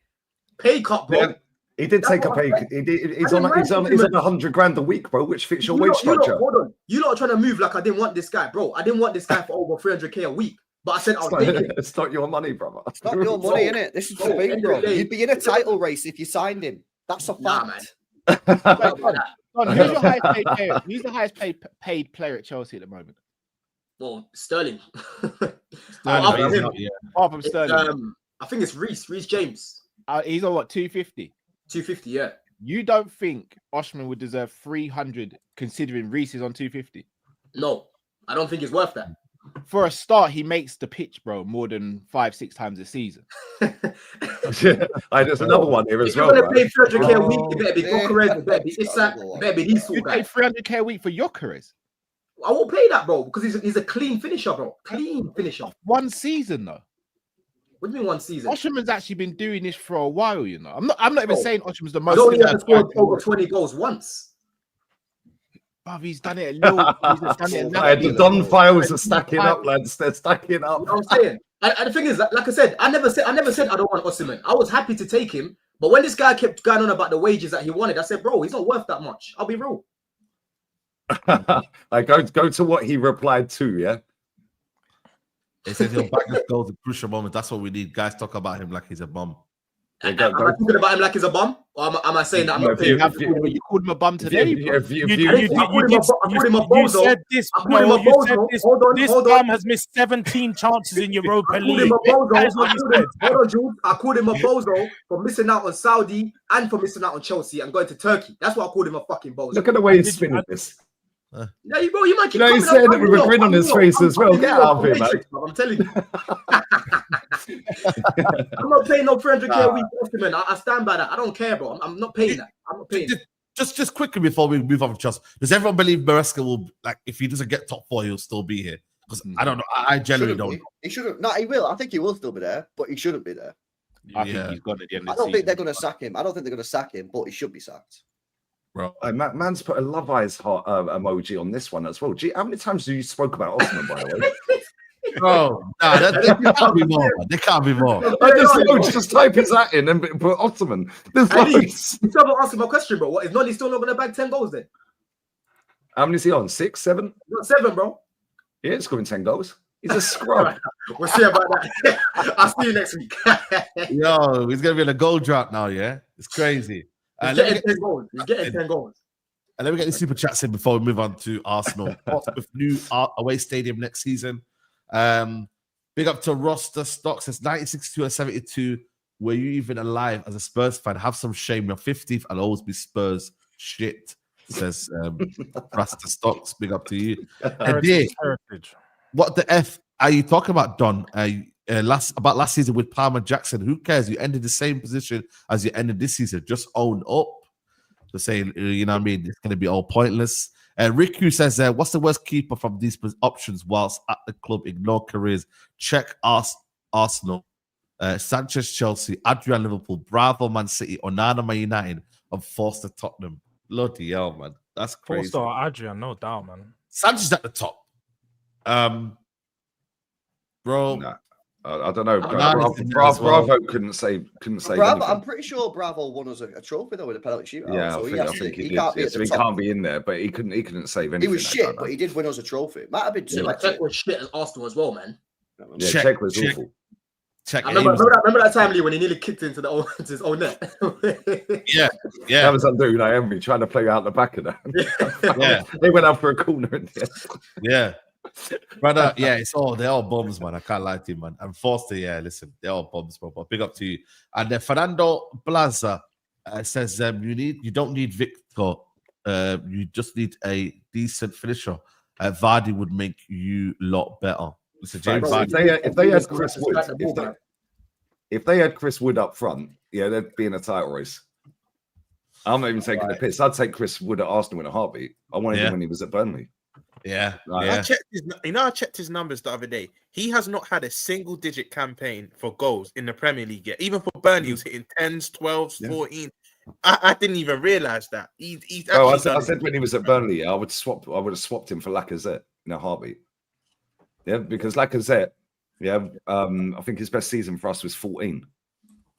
Speaker 2: Pay cut, bro.
Speaker 5: Yeah. He did take a pay. He's on 100 grand a week, bro, which fits your wage structure.
Speaker 2: Hold on. You lot are trying to move like I didn't want this guy, bro. I didn't want this guy for over 300k a week. But I said I'll take it.
Speaker 5: It's not your money, brother.
Speaker 4: It's not your money, innit? This is the thing, bro. You'd be in a title race if you signed him. That's a fact.
Speaker 3: Man. Who's your highest paid player? Who's the highest paid player at Chelsea at the moment?
Speaker 2: Well, Sterling.
Speaker 3: Apart from Sterling.
Speaker 2: I think it's Reece James.
Speaker 3: He's on what, 250?
Speaker 2: 250, yeah.
Speaker 3: You don't think Osimhen would deserve 300 considering Reece is on 250?
Speaker 2: No, I don't think it's worth that.
Speaker 3: For a start, he makes the pitch, bro, more than 5-6 times a season.
Speaker 5: There's another one here as well.
Speaker 2: If you're going to pay 300k a week, it better be Gyökeres, it better be Isak, it better be these
Speaker 3: You pay 300k a week for Gyökeres?
Speaker 2: I won't pay that, bro, because he's a clean finisher, bro. Clean finisher.
Speaker 3: One season, though.
Speaker 2: What do you mean 1 season?
Speaker 3: Osimhen's actually been doing this for a while, you know. I'm not even saying Osimhen's the most.
Speaker 2: He's only ever scored over 20 goals once.
Speaker 3: Bruv, he's done it a little.
Speaker 5: The Don files are stacking up, lads. They're stacking up.
Speaker 2: You know what I'm saying? And the thing is, like I said, I never said I don't want Osimhen. I was happy to take him, but when this guy kept going on about the wages that he wanted, I said, bro, he's not worth that much. I'll be real.
Speaker 5: I go to what he replied to, yeah.
Speaker 1: He said he'll back his goals at crucial moments. That's what we need. Guys talk about him like he's a bum.
Speaker 2: Am I talking about him like he's a bum? Or am I saying that I'm not paying him?
Speaker 3: You called him a bum today.
Speaker 6: You said this, this bum has missed 17 chances in Europa League. That is what you said.
Speaker 2: Hold on, Jules. I called him a bozo for missing out on Saudi and for missing out on Chelsea and going to Turkey. That's why I called him a fucking bozo.
Speaker 5: Look at the way he's spinning this.
Speaker 2: Yeah, bro, you might keep
Speaker 5: he's saying it with a grin on his face as well. Get out of here, man.
Speaker 2: I'm telling you. I'm not paying no 300k a week, man. I stand by that. I don't care, bro. I'm not paying that. I'm not paying.
Speaker 1: just quickly before we move on, does everyone believe Maresca will, like, if he doesn't get top 4, he'll still be here? Because I don't know. I generally don't.
Speaker 4: He shouldn't. No, he will. I think he will still be there, but he shouldn't be there.
Speaker 3: I think he's gone at the end of the season.
Speaker 4: I don't think they're going to sack him. I don't think they're going to sack him, but he should be sacked.
Speaker 1: Bro.
Speaker 5: Man's put a love eyes heart emoji on this one as well. Gee, how many times do you spoke about Osman, by the way?
Speaker 1: Bro, there can't be more. There can't be more.
Speaker 5: Just type his that in and put Ottoman. There's loads.
Speaker 2: You still not asking my question, bro. What is Nolly still not going to bag 10 goals then?
Speaker 5: How many is he on? 6, 7?
Speaker 2: Not 7, bro.
Speaker 5: Yeah, he's scoring 10 goals. He's a scrub.
Speaker 2: We'll see about that. I'll see you next week.
Speaker 1: Yo, he's going to be in a goal drought now, yeah? It's crazy.
Speaker 2: He's getting 10 goals. He's getting 10 goals.
Speaker 1: And let me get the super chats in before we move on to Arsenal. With new away stadium next season. Big up to Roster Stock, says 1962 and 72. Were you even alive as a Spurs fan? Have some shame. You're 50th. I'll always be Spurs. Shit, says Roster Stocks. Big up to you.
Speaker 6: Heritage.
Speaker 1: What the F are you talking about, Don? Last season with Palmer Jackson. Who cares? You ended the same position as you ended this season. Just own up. To say, you know what I mean? It's going to be all pointless. Riku says, what's the worst keeper from these options whilst at the club? Ignore careers. Check Arsenal, Sanchez Chelsea, Adrian Liverpool, Bravo Man City, Onana Man United, and Forster Tottenham. Bloody hell, man. That's crazy.
Speaker 6: Forster Adrian, no doubt, man.
Speaker 1: Sanchez at the top. Bro.
Speaker 5: Nah, I don't know. Bravo couldn't say.
Speaker 4: Bravo, I'm pretty sure Bravo won us a trophy though with a penalty shootout.
Speaker 5: Yeah,
Speaker 4: so
Speaker 5: I think he did. So he can't be in there, but he couldn't save anything.
Speaker 4: He was shit, but he did win us a trophy. Might have been too.
Speaker 2: Yeah, Czech was shit as Arsenal as well, man.
Speaker 5: Yeah, Czech was awful.
Speaker 2: I remember that time, Lee, when he nearly kicked into his own net.
Speaker 1: yeah.
Speaker 5: That was under Unai Emery trying to play out the back of that.
Speaker 1: Yeah.
Speaker 5: They went up for a corner.
Speaker 1: Yeah. Brother, they're all bums, man. I can't lie to you, man. And Forster, listen, they're all bums, bro. But big up to you. And then Fernando Blaza says you don't need Victor. You just need a decent finisher. Vardy would make you a lot better. Listen, James
Speaker 5: if they had Chris Wood, if they had Chris Wood up front, they'd be in a title race. I'm not even taking the piss. I'd take Chris Wood at Arsenal in a heartbeat. I wanted him when he was at Burnley.
Speaker 1: Yeah.
Speaker 7: I checked his numbers the other day. He has not had a single digit campaign for goals in the Premier League yet. Even for Burnley, he was hitting 10s, 12s, 14. I didn't even realize that.
Speaker 5: I said when he was at Burnley, I would have swapped him for Lacazette in a heartbeat. Yeah, because Lacazette, I think his best season for us was 14.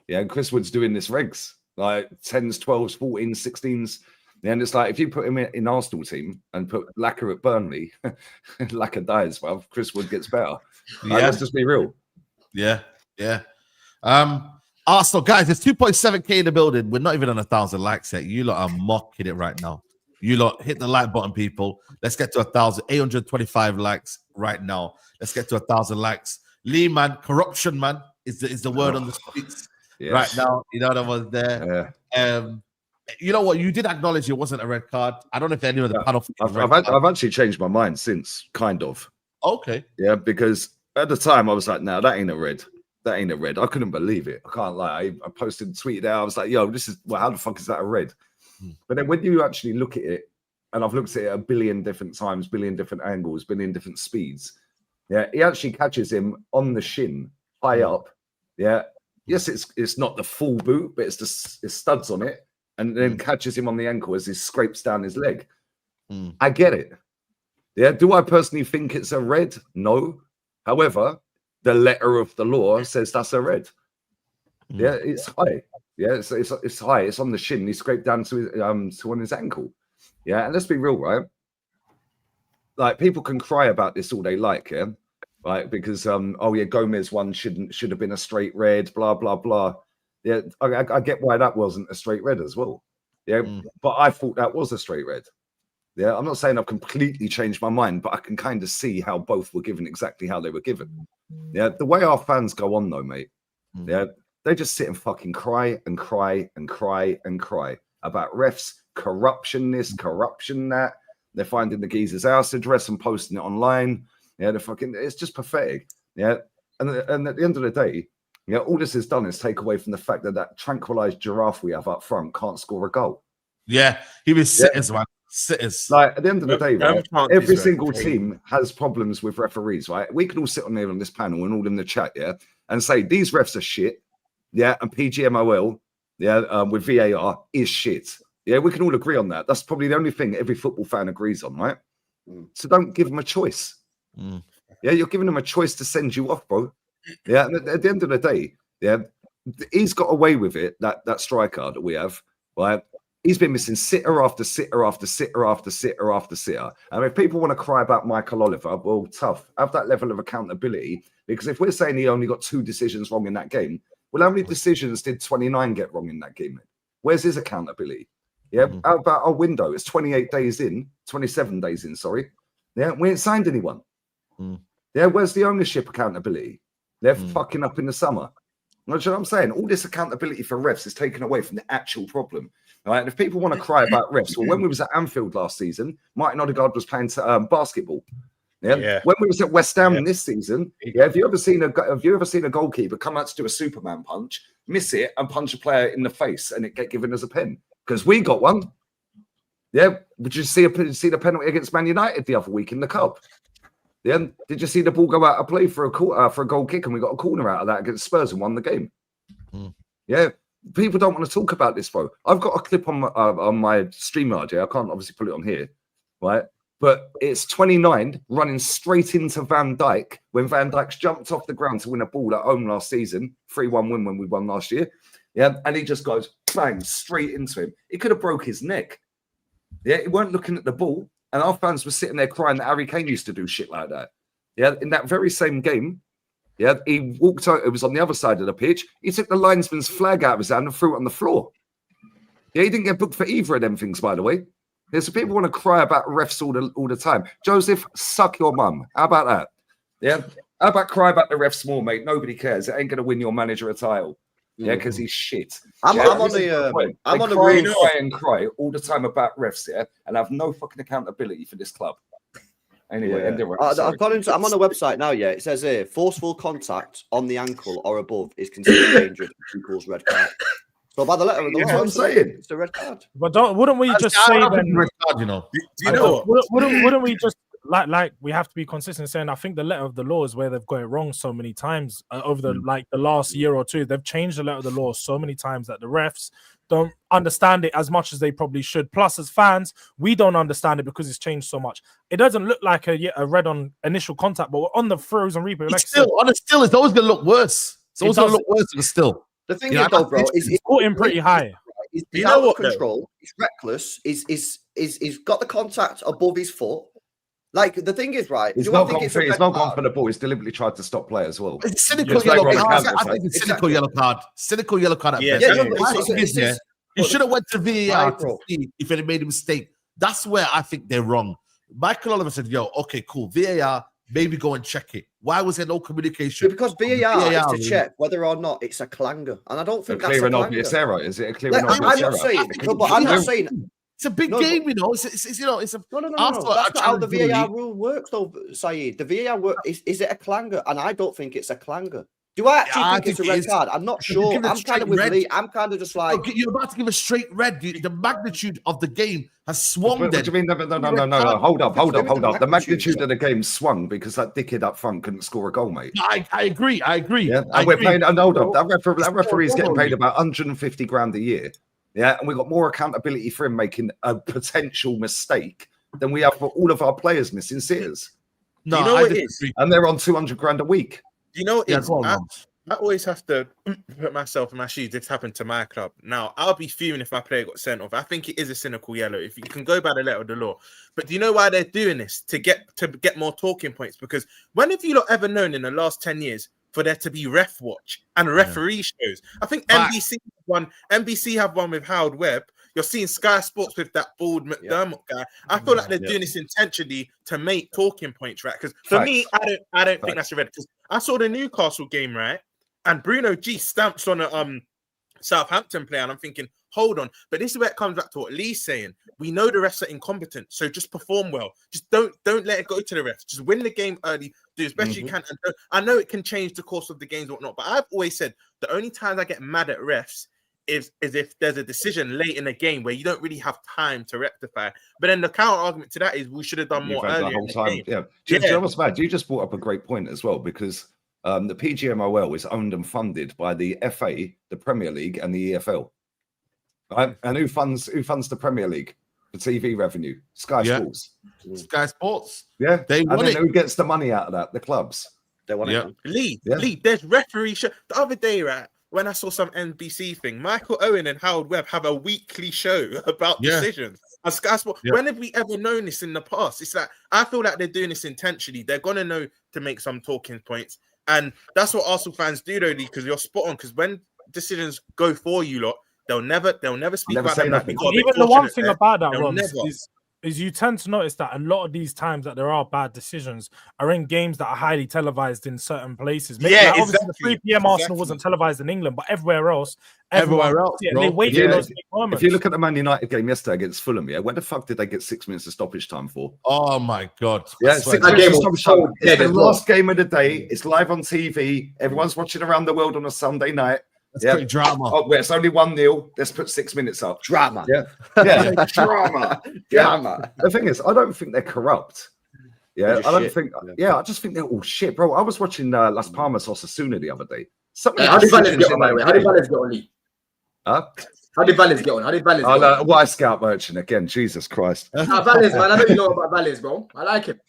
Speaker 5: Yeah, and Chris Wood's doing this regs, like 10s, 12s, 14s, 16s. Yeah, and it's like if you put him in Arsenal team and put Lacazette at Burnley, Lacazette dies. Well, Chris Wood gets better. Let's just be real.
Speaker 1: Yeah. Arsenal, guys, it's 2.7k in the building. We're not even on 1,000 likes yet. You lot are mocking it right now. You lot hit the like button, people. Let's get to 1,825 likes right now. Let's get to 1,000 likes. Lee, man, corruption, man, is the word on the streets right now. You know that was there.
Speaker 5: Yeah.
Speaker 1: You know what? You did acknowledge it wasn't a red card. I don't know if any of the panel.
Speaker 5: I've actually changed my mind since, kind of.
Speaker 1: Okay.
Speaker 5: Yeah, because at the time I was like, no, that ain't a red. That ain't a red. I couldn't believe it. I can't lie. I tweeted out. I was like, yo, how the fuck is that a red? But then when you actually look at it, and I've looked at it a billion different times, billion different angles, billion different speeds. Yeah, he actually catches him on the shin, high up. Yeah. Yes, it's not the full boot, but it's studs on it. And then catches him on the ankle as he scrapes down his leg. I get it. Yeah. Do I personally think it's a red? No. However, the letter of the law says that's a red. Yeah, it's high. Yeah, it's high. It's on the shin. He scraped down to on his ankle. Yeah, and let's be real, right? Like people can cry about this all they like, yeah, right? Because Gomez one should have been a straight red, blah blah blah. Yeah, I get why that wasn't a straight red as well. Yeah, but I thought that was a straight red. Yeah, I'm not saying I've completely changed my mind, but I can kind of see how both were given exactly how they were given. Yeah, the way our fans go on though, mate. Yeah, they just sit and fucking cry and cry and cry and cry about refs, corruption this, corruption that. They're finding the geezer's house address and posting it online. Yeah, it's just pathetic. Yeah, and at the end of the day, all this has done is take away from the fact that tranquilized giraffe we have up front can't score a goal.
Speaker 1: Yeah, he was sitters, man. Sitters.
Speaker 5: Like at the end of the day, right, every single
Speaker 7: crazy.
Speaker 5: team has problems with referees, right? We could all sit on there on this panel and all in the chat, yeah, and say these refs are shit, yeah, and PGMOL, yeah, with VAR is shit. Yeah, we can all agree on that. That's probably the only thing every football fan agrees on, right? So don't give them a choice. Yeah, you're giving them a choice to send you off, bro. Yeah, and at the end of the day, yeah, he's got away with it, that striker that we have, right? He's been missing sitter after sitter after sitter after sitter after sitter. And if people want to cry about Micheal Oliver, well, tough. Have that level of accountability. Because if we're saying he only got 2 decisions wrong in that game, well, how many decisions did 29 get wrong in that game? Where's his accountability? Yeah, how about our window? It's 27 days in, sorry. Yeah, we ain't signed anyone. Yeah, where's the ownership accountability? They're fucking up in the summer. You know what I'm saying? All this accountability for refs is taken away from the actual problem. Right? And if people want to cry about refs, well, when we was at Anfield last season, Martin Odegaard was playing basketball. Yeah. When we was at West Ham this season, have you ever seen a goalkeeper come out to do a Superman punch, miss it, and punch a player in the face, and it get given as a pen? Because we got one. Yeah. Did you see the penalty against Man United the other week in the cup? Yeah. Did you see the ball go out of play for a goal kick, and we got a corner out of that against Spurs and won the game? Yeah. People don't want to talk about this, bro. I've got a clip on my StreamYard. Yeah, I can't obviously put it on here, right? But it's 29 running straight into Van Dijk when Van Dijk's jumped off the ground to win a ball at home last season, 3-1 win when we won last year. Yeah, and he just goes bang straight into him. He could have broke his neck. Yeah, he weren't looking at the ball, and our fans were sitting there crying that Harry Kane used to do shit like that. Yeah, in that very same game. Yeah, he walked out. It was on the other side of the pitch. He took the linesman's flag out of his hand and threw it on the floor. Yeah, he didn't get booked for either of them things, by the way. Yeah, so people want to cry about refs all the time. Joseph, suck your mum. How about that? Yeah, how about cry about the refs more, mate? Nobody cares. It ain't gonna win your manager a title. Yeah, because he's shit.
Speaker 4: I'm on the
Speaker 5: cry all the time about refs, yeah, and have no fucking accountability for this club. Anyway,
Speaker 4: I'm on the website now. Yeah, it says here forceful contact on the ankle or above is considered dangerous and equals red card. So by the letter of the law,
Speaker 5: I'm saying
Speaker 4: it's a red card.
Speaker 6: But wouldn't we just say then?
Speaker 1: Red card, you know.
Speaker 7: Do you know what?
Speaker 6: Wouldn't we just like we have to be consistent saying I think the letter of the law is where they've got it wrong so many times over the last year or two. They've changed the letter of the law so many times that the refs don't understand it as much as they probably should. Plus, as fans, we don't understand it because it's changed so much. It doesn't look like a red on initial contact, but on the frozen replay, like
Speaker 1: it's always going to look worse. It's always going to look worse than still.
Speaker 4: The thing is, though, bro,
Speaker 6: it's caught him pretty high.
Speaker 4: He's out of control. He's reckless. He's got the contact above his foot. Like the thing is, right?
Speaker 5: He's not gone for the ball. He's deliberately tried to stop play as well.
Speaker 1: It's a cynical yellow card. I think it's cynical yellow card. Cynical yellow card. You should have went to VAR to see if it made a mistake. That's where I think they're wrong. Micheal Oliver said, "Yo, okay, cool. VAR, maybe go and check it." Why was there no communication?
Speaker 4: Because VAR is to check whether or not it's a clanger, and I don't think that's
Speaker 5: clear
Speaker 4: a
Speaker 5: and obvious error. Is it a clear and obvious error?
Speaker 4: I'm not saying.
Speaker 1: It's a big game, you know. It's you know, it's a
Speaker 4: no. That's not how the VAR rule works, though, Saeed. The VAR work is it a clanger, and I don't think it's a clanger. Do I actually think it's a red card? I'm not sure. I'm kind of with Lee. I'm kind of just like
Speaker 1: you're about to give a straight red. The magnitude of the game has swung.
Speaker 5: What do you mean? No. Hold up. The magnitude of the game swung because that dickhead up front couldn't score a goal, mate.
Speaker 1: I agree.
Speaker 5: Yeah, and we're paying. And hold up, that referee's getting paid about 150 grand a year. Yeah, and we got more accountability for him making a potential mistake than we have for all of our players missing sitters.
Speaker 7: No, you know what it is?
Speaker 5: And they're on 200 grand a week.
Speaker 7: Do you know what it is? I always have to put myself in my shoes. This happened to my club. Now, I'll be fuming if my player got sent off. I think it is a cynical yellow. If you can go by the letter of the law. But do you know why they're doing this? To get more talking points. Because when have you ever known in the last 10 years for there to be ref watch and referee shows? I think NBC have one with Howard Webb. You're seeing Sky Sports with that bald McDermott guy. I feel like they're doing this intentionally to make talking points, right? Because for me, I don't think that's a red. Because I saw the Newcastle game, right? And Bruno G stamps on a Southampton player, and I'm thinking, hold on. But this is where it comes back to what Lee's saying. We know the refs are incompetent, so just perform well. Just don't let it go to the refs. Just win the game early. Do as best you can. And I know it can change the course of the games and whatnot, but I've always said the only times I get mad at refs is if there's a decision late in the game where you don't really have time to rectify. But then the counter argument to that is we should have done more earlier in the game.
Speaker 5: Yeah. Do you know what's bad? You just brought up a great point as well, because the PGMOL is owned and funded by the FA, the Premier League, and the EFL. Right? And who funds the Premier League? The TV revenue, Sky Sports.
Speaker 1: Sky Sports.
Speaker 5: Yeah.
Speaker 1: They want it.
Speaker 5: Who gets the money out of that? The clubs.
Speaker 4: They want it.
Speaker 7: Lee, there's referee show. The other day, right, when I saw some NBC thing, Michael Owen and Howard Webb have a weekly show about decisions. And Sky Sports. When have we ever known this in the past? It's like, I feel like they're doing this intentionally. They're gonna know to make some talking points. And that's what Arsenal fans do, though, Lee, because you're spot on. Because when decisions go for you lot, they'll never speak about them.
Speaker 6: Even the one thing about that, Rob, is you tend to notice that a lot of these times that there are bad decisions are in games that are highly televised in certain places. Maybe obviously the 3 p.m. Arsenal wasn't televised in England, but everywhere else, they wait for those big moments.
Speaker 5: If you look at the Man United game yesterday against Fulham, where the fuck did they get 6 minutes of stoppage time for?
Speaker 1: Oh my God.
Speaker 5: Yeah, 6 minutes of stoppage time. It's the last game of the day. It's live on TV. Everyone's watching around the world on a Sunday night.
Speaker 1: That's pretty drama.
Speaker 5: Oh, it's only 1-0. Let's put 6 minutes up.
Speaker 4: Drama.
Speaker 5: Yeah. Drama. The thing is, I don't think they're corrupt. Yeah, I don't think. Yeah, I just think they're all shit, bro. I was watching Las Palmas Osasuna the other day.
Speaker 2: How did Valles get on, by the way? How did Valles get on, Lee?
Speaker 5: Huh?
Speaker 2: How did Valles get on?
Speaker 5: Why Scout Merchant again? Jesus Christ.
Speaker 2: Valles, man. I know you know about Valles, bro. I like him.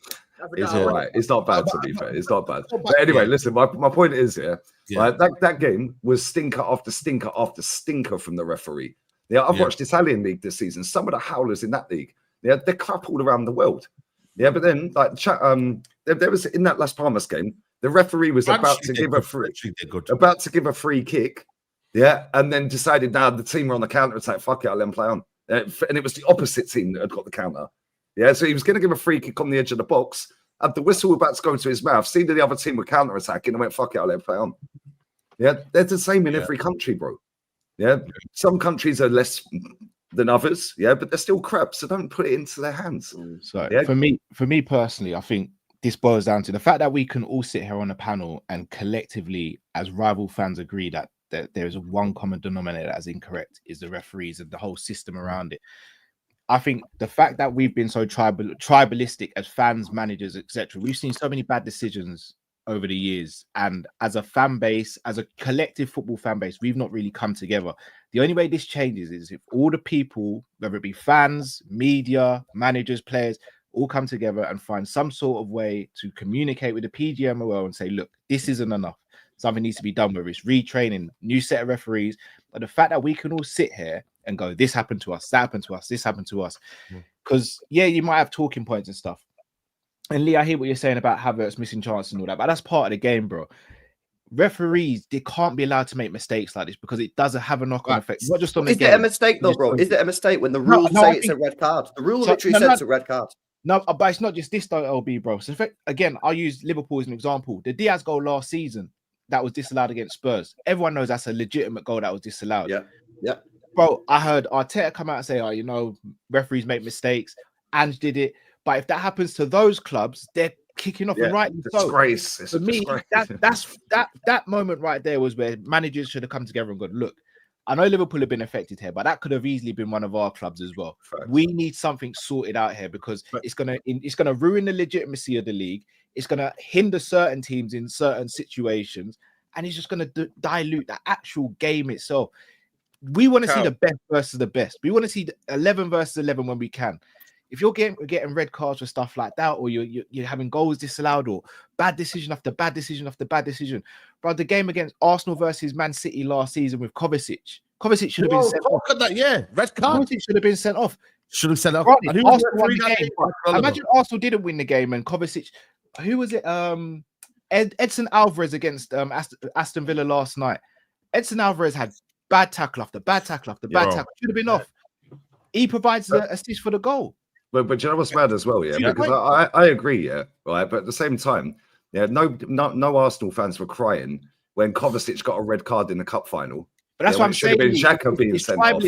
Speaker 5: It's all right. It's not bad, to be fair. It's not bad. But anyway, listen, my point is right, that game was stinker after stinker after stinker from the referee. Yeah, I've watched Italian league this season. Some of the howlers in that league, they're crap all around the world. Yeah, but then there was in that Las Palmas game, the referee was about to give a free kick. Yeah, and then decided now the team were on the counter attack. Fuck it, I'll let them play on. And it was the opposite team that had got the counter. Yeah, so he was going to give a free kick on the edge of the box. Had the whistle about to go into his mouth. Seen that the other team were counter-attacking and went, fuck it, I'll let him play on. Yeah, they're the same in every country, bro. Yeah, some countries are less than others. Yeah, but they're still crap, so don't put it into their hands.
Speaker 3: So for me personally, I think this boils down to the fact that we can all sit here on a panel and collectively, as rival fans, agree that there is one common denominator that is incorrect, is the referees and the whole system around it. I think the fact that we've been so tribalistic as fans, managers, etc., we've seen so many bad decisions over the years. And as a fan base, as a collective football fan base, we've not really come together. The only way this changes is if all the people, whether it be fans, media, managers, players, all come together and find some sort of way to communicate with the PGMOL and say, look, this isn't enough. Something needs to be done, whether it's retraining, new set of referees. But the fact that we can all sit here and go, this happened to us, that happened to us, this happened to us. Because, you might have talking points and stuff. And Lee, I hear what you're saying about Havertz missing chances and all that, but that's part of the game, bro. Referees, they can't be allowed to make mistakes like this because it doesn't have a knock-on effect. Not just on the game.
Speaker 4: Is it a mistake, though, bro? Is it a mistake when the rules say it's a red card? The rule literally says it's a red card.
Speaker 3: No, but it's not just this, though, LB, bro. So, again, I'll use Liverpool as an example. The Diaz goal last season, that was disallowed against Spurs. Everyone knows that's a legitimate goal that was disallowed.
Speaker 4: Yeah.
Speaker 3: Bro, I heard Arteta come out and say, referees make mistakes. Ange did it. But if that happens to those clubs, they're kicking off, and rightly so.
Speaker 5: Disgrace.
Speaker 3: For me, that moment right there was where managers should have come together and gone, look, I know Liverpool have been affected here, but that could have easily been one of our clubs as well. Right. We need something sorted out here because it's gonna ruin the legitimacy of the league. It's gonna hinder certain teams in certain situations, and it's just gonna dilute the actual game itself. We want to see the best versus the best. We want to see 11 versus 11 when we can. If you're getting red cards for stuff like that, or you're having goals disallowed, or bad decision after bad decision after bad decision, bro, the game against Arsenal versus Man City last season with Kovacic should have been sent off.
Speaker 1: Red card.
Speaker 3: Kovacic should have been sent off.
Speaker 1: Sent off.
Speaker 3: Right, Arsenal won the game. Imagine Arsenal didn't win the game and Kovacic, who was it? Edson Alvarez against Aston Villa last night. Edson Alvarez had bad tackle after bad tackle after bad tackle. Should have been off. He provides the assist for the goal.
Speaker 5: But you know what's bad as well, because I agree, right. But at the same time, no Arsenal fans were crying when Kovacic got a red card in the cup final.
Speaker 3: But that's what I'm saying.
Speaker 5: Should have been Xhaka being sent off.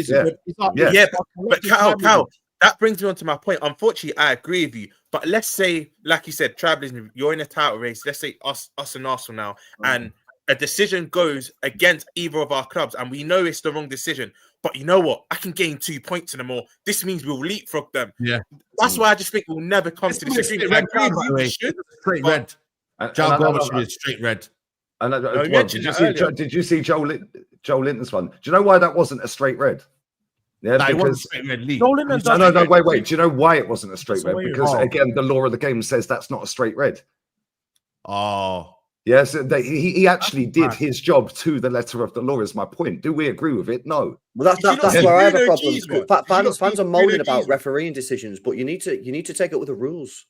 Speaker 7: But Cal, that brings me on to my point. Unfortunately, I agree with you. But let's say, like you said, tribalism. You're in a title race. Let's say us and Arsenal now, and a decision goes against either of our clubs, and we know it's the wrong decision, but you know what? I can gain 2 points in them, or this means we'll leapfrog them.
Speaker 1: Yeah,
Speaker 7: that's why I just think we'll never come to this agreement. I agree with you, we should.
Speaker 1: Straight red. Joe Gomez is straight red.
Speaker 5: And
Speaker 7: No,
Speaker 5: did you see Joe Linton's one? Do you know why that wasn't a straight red? Yeah,
Speaker 1: Nah,
Speaker 5: because
Speaker 1: straight red league.
Speaker 5: no, wait. Do you know why it wasn't a straight red? Because again, the law of the game says that's not a straight red.
Speaker 1: Oh,
Speaker 5: yes, he actually did his job to the letter of the law. Is my point? Do we agree with it? No.
Speaker 4: Well, that's where I have a problem. Fans are moaning about refereeing decisions, but you need to take it with the rules.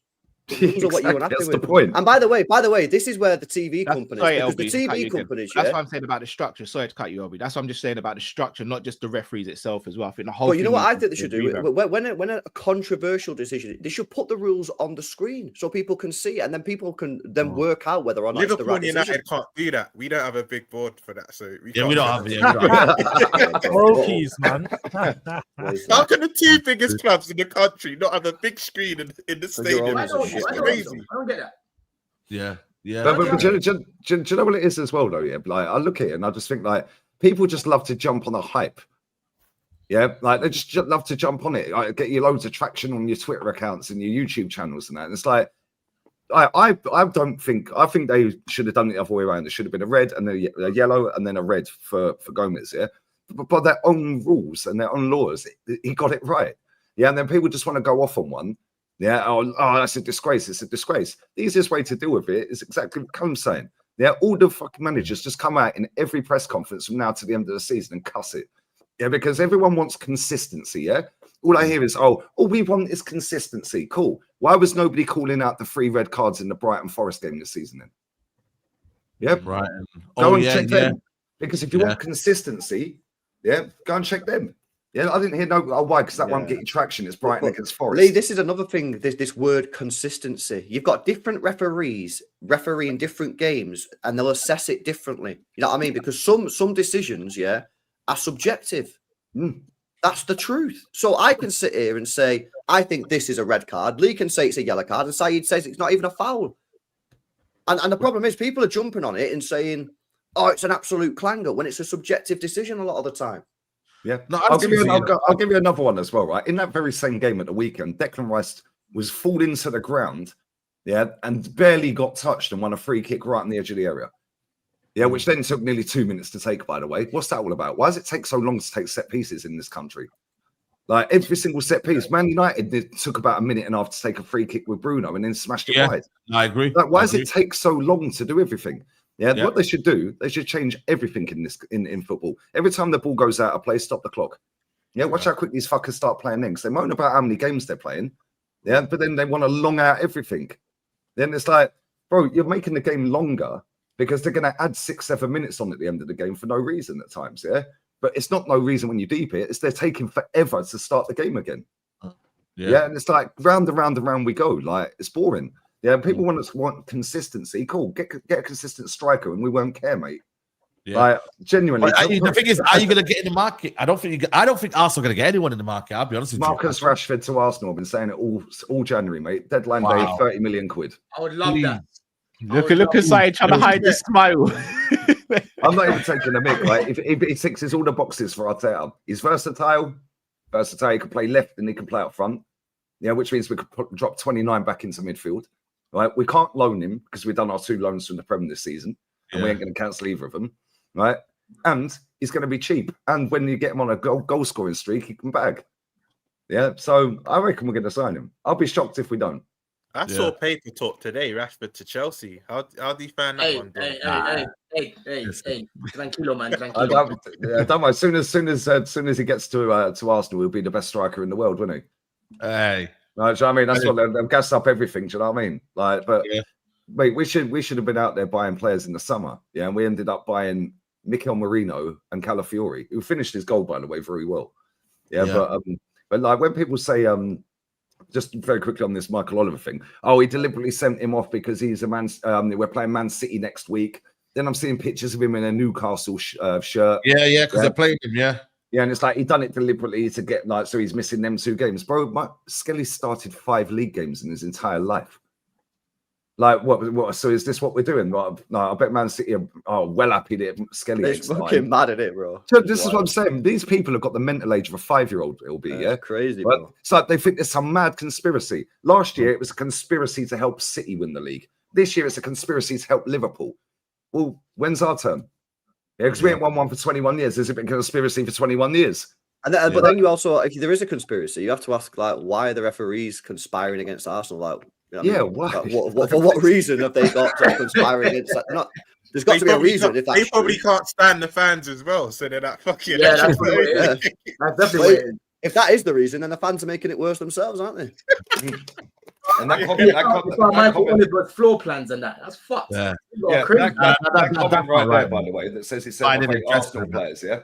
Speaker 5: Exactly, that's the point.
Speaker 4: And by the way, this is where the TV companies,
Speaker 3: that's what I'm saying about the structure. Sorry to cut you, Obi. That's what I'm just saying about the structure, not just the referees itself as well. I think the whole.
Speaker 4: But you know what I think they should do? When a controversial decision, they should put the rules on the screen so people can see it, and then people can work out whether or not
Speaker 7: Liverpool
Speaker 4: it's the right
Speaker 7: United
Speaker 4: decision.
Speaker 7: can't do that. We don't have a big board for that, so we
Speaker 1: don't have
Speaker 6: Rokies, man.
Speaker 7: How can the two biggest clubs in the country not have a big screen in the stadium?
Speaker 2: I don't get that.
Speaker 1: Yeah.
Speaker 5: But do you know what it is as well, though? Yeah, like I look at it and I just think like people just love to jump on a hype. Yeah, like they just love to jump on it. Like, get you loads of traction on your Twitter accounts and your YouTube channels and that. And it's like I think they should have done it the other way around. There should have been a red and a yellow and then a red for Gomez. Yeah, but by their own rules and their own laws, he got it right. Yeah, and then people just want to go off on one. Yeah, oh, that's a disgrace. It's a disgrace. The easiest way to deal with it is exactly what Callum's saying. Yeah, all the fucking managers just come out in every press conference from now to the end of the season and cuss it. Yeah, because everyone wants consistency. Yeah, all I hear is, all we want is consistency. Cool. Why was nobody calling out the 3 red cards in the Brighton Forest game this season then? Yeah,
Speaker 1: right.
Speaker 5: Go and check them. Because if you want consistency, go and check them. Yeah, I didn't hear why, because that won't get you traction. It's Brighton against Forest.
Speaker 4: Lee, this is another thing, this word consistency. You've got different referees refereeing different games, and they'll assess it differently. You know what I mean? Because some decisions, are subjective. That's the truth. So I can sit here and say, I think this is a red card. Lee can say it's a yellow card, and Saeed says it's not even a foul. And the problem is people are jumping on it and saying, oh, it's an absolute clanger, when it's a subjective decision a lot of the time.
Speaker 5: Yeah, no, I'll give you another one as well, right? In that very same game at the weekend, Declan Rice was falling to the ground, and barely got touched and won a free kick right on the edge of the area. Yeah, which then took nearly 2 minutes to take, by the way. What's that all about? Why does it take so long to take set pieces in this country? Like every single set piece, Man United took about a minute and a half to take a free kick with Bruno and then smashed it wide.
Speaker 1: I agree.
Speaker 5: Like, why does it take so long to do everything? Yeah, what they should do, they should change everything in football. Every time the ball goes out of play, stop the clock. Yeah, watch how quick these fuckers start playing then, because they moan about how many games they're playing. Yeah, but then they want to long out everything. Then it's like, bro, you're making the game longer because they're going to add 6-7 minutes on at the end of the game for no reason at times. Yeah, but it's not no reason when you deep it. It's they're taking forever to start the game again. Yeah, and it's like round and round and round we go. Like it's boring. Yeah, people want consistency. Cool, get a consistent striker, and we won't care, mate. Yeah, like genuinely.
Speaker 1: The thing is, are you going to get in the market? I don't think Arsenal are going to get anyone in the market. I'll be honest with you.
Speaker 5: Marcus Rashford to Arsenal. I've been saying it all January, mate. Deadline day, 30 million quid.
Speaker 2: I would love that.
Speaker 3: Look at Saeed trying to hide the smile.
Speaker 5: I'm not even taking a mick, right? If he ticks all the boxes for Arteta, he's versatile. He can play left and he can play up front. Yeah, which means we could drop 29 back into midfield. Right, we can't loan him because we've done our 2 loans from the Prem this season, and we ain't going to cancel either of them, right? And he's going to be cheap, and when you get him on a goal scoring streak, he can bag. Yeah, so I reckon we're going to sign him. I'll be shocked if we don't.
Speaker 7: I saw paper talk today, Rashford to Chelsea. How do you find that one?
Speaker 2: Hey, tranquilo, man, tranquilo.
Speaker 5: Don't worry. As soon as he gets to Arsenal, he'll be the best striker in the world, won't he?
Speaker 1: Hey.
Speaker 5: No, do you know what I mean? That's what they've gassed up everything. Do you know what I mean? Like, but mate, we should have been out there buying players in the summer. Yeah, and we ended up buying Micheal Merino and Calafiori, who finished his goal, by the way, very well. Yeah. But like when people say, just very quickly on this Michael Oliver thing, he deliberately sent him off because he's a man. We're playing Man City next week. Then I'm seeing pictures of him in a Newcastle shirt.
Speaker 1: Yeah, because they're playing him.
Speaker 5: Yeah, and it's like he done it deliberately to get so he's missing them 2 games. Bro, Skelly started 5 league games in his entire life. Like what? So is this what we're doing? No, I bet Man City are well happy that Skelly
Speaker 4: It's fucking mad at it, bro.
Speaker 5: So this is what I'm saying. These people have got the mental age of a 5-year-old. It'll be
Speaker 4: crazy,
Speaker 5: but
Speaker 4: bro.
Speaker 5: it's like they think there's some mad conspiracy. Last year it was a conspiracy to help City win the league. This year it's a conspiracy to help Liverpool. Well, when's our turn? Yeah, because we ain't won one for 21 years. There's been a conspiracy for 21 years.
Speaker 4: And then, but then you also, if there is a conspiracy, you have to ask, like, why are the referees conspiring against Arsenal? Like, you know
Speaker 5: why?
Speaker 4: Like, for what reason have they got to conspiring against? Like, there's got to be a reason. If that's
Speaker 7: they probably can't stand the fans as well, so they're not fucking.
Speaker 2: Yeah, that's what it is. That's definitely what it is.
Speaker 4: If that is the reason, then the fans are making it worse themselves, aren't they?
Speaker 5: And that comment
Speaker 2: with floor plans and that. That's fucked.
Speaker 5: Yeah, that comment right there, by the way, that says it's Arsenal players. Yeah,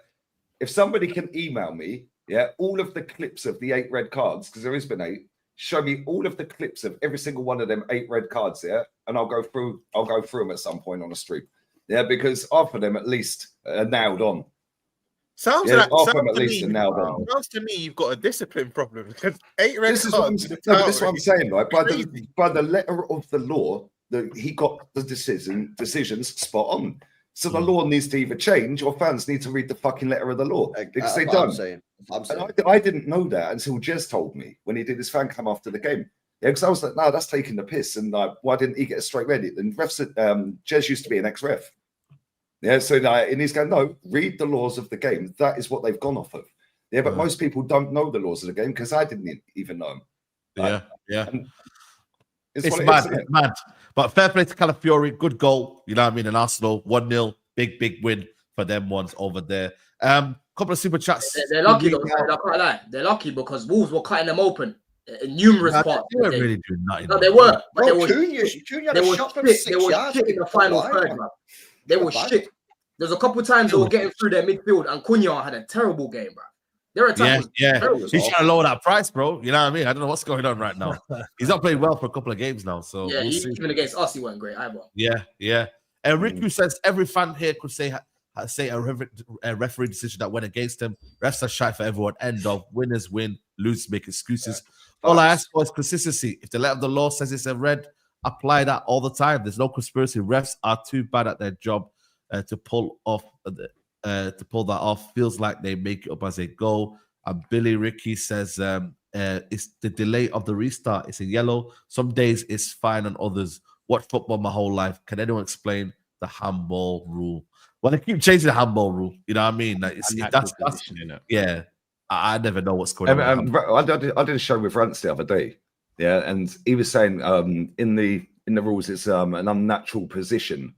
Speaker 5: if somebody can email me, all of the clips of the 8 red cards, because there has been 8. Show me all of the clips of every single one of them 8 red cards, and I'll go through them at some point on a stream, because half of them at least are nailed on.
Speaker 7: Sounds to me you've got a discipline problem because 8 red cards.
Speaker 5: This is what I'm saying, right? By the letter of the law, he got the decisions spot on. So the law needs to either change or fans need to read the fucking letter of the law because they don't. I didn't know that until Jez told me when he did his fan cam after the game. Yeah, because I was like, no, that's taking the piss. And why didn't he get a straight red? And Jez used to be an ex-ref. Yeah, so and he's going, no, read the laws of the game. That is what they've gone off of. Yeah, but most people don't know the laws of the game because I didn't even know them.
Speaker 1: It's mad. It's mad. But fair play to Calafiori. Good goal. You know what I mean? And Arsenal, 1-0. Big win for them ones over there. Couple of super chats.
Speaker 2: They're lucky, though. I can't lie. They're lucky because Wolves were cutting them open in numerous parts.
Speaker 1: They weren't really doing nothing.
Speaker 2: No, they were. But
Speaker 4: they were shit. They were
Speaker 2: shit in the final third, man. They were shit. There's a couple times they were getting through their midfield, and Cunha had a terrible game, bro. Their attack was terrible.
Speaker 1: He's trying to lower that price, bro. You know what I mean? I don't know what's going on right now. He's not playing well for a couple of games now. So
Speaker 2: even against us, he wasn't great either.
Speaker 1: Yeah. And Riku says every fan here could say a referee decision that went against him. Refs are shy for everyone. End of. Winners win. Losers make excuses. All I ask for is consistency. If the letter of the law says it's a red, apply that all the time. There's no conspiracy. Refs are too bad at their job to pull that off. Feels like they make it up as they go. And Billy Ricky says it's the delay of the restart. It's a yellow. Some days it's fine on others. Watch football my whole life. Can anyone explain the handball rule? Well, they keep changing the handball rule. You know what I mean? Like, that's yeah. I never know what's going on.
Speaker 5: I did a show with Rance the other day. Yeah, and he was saying in the rules it's an unnatural position.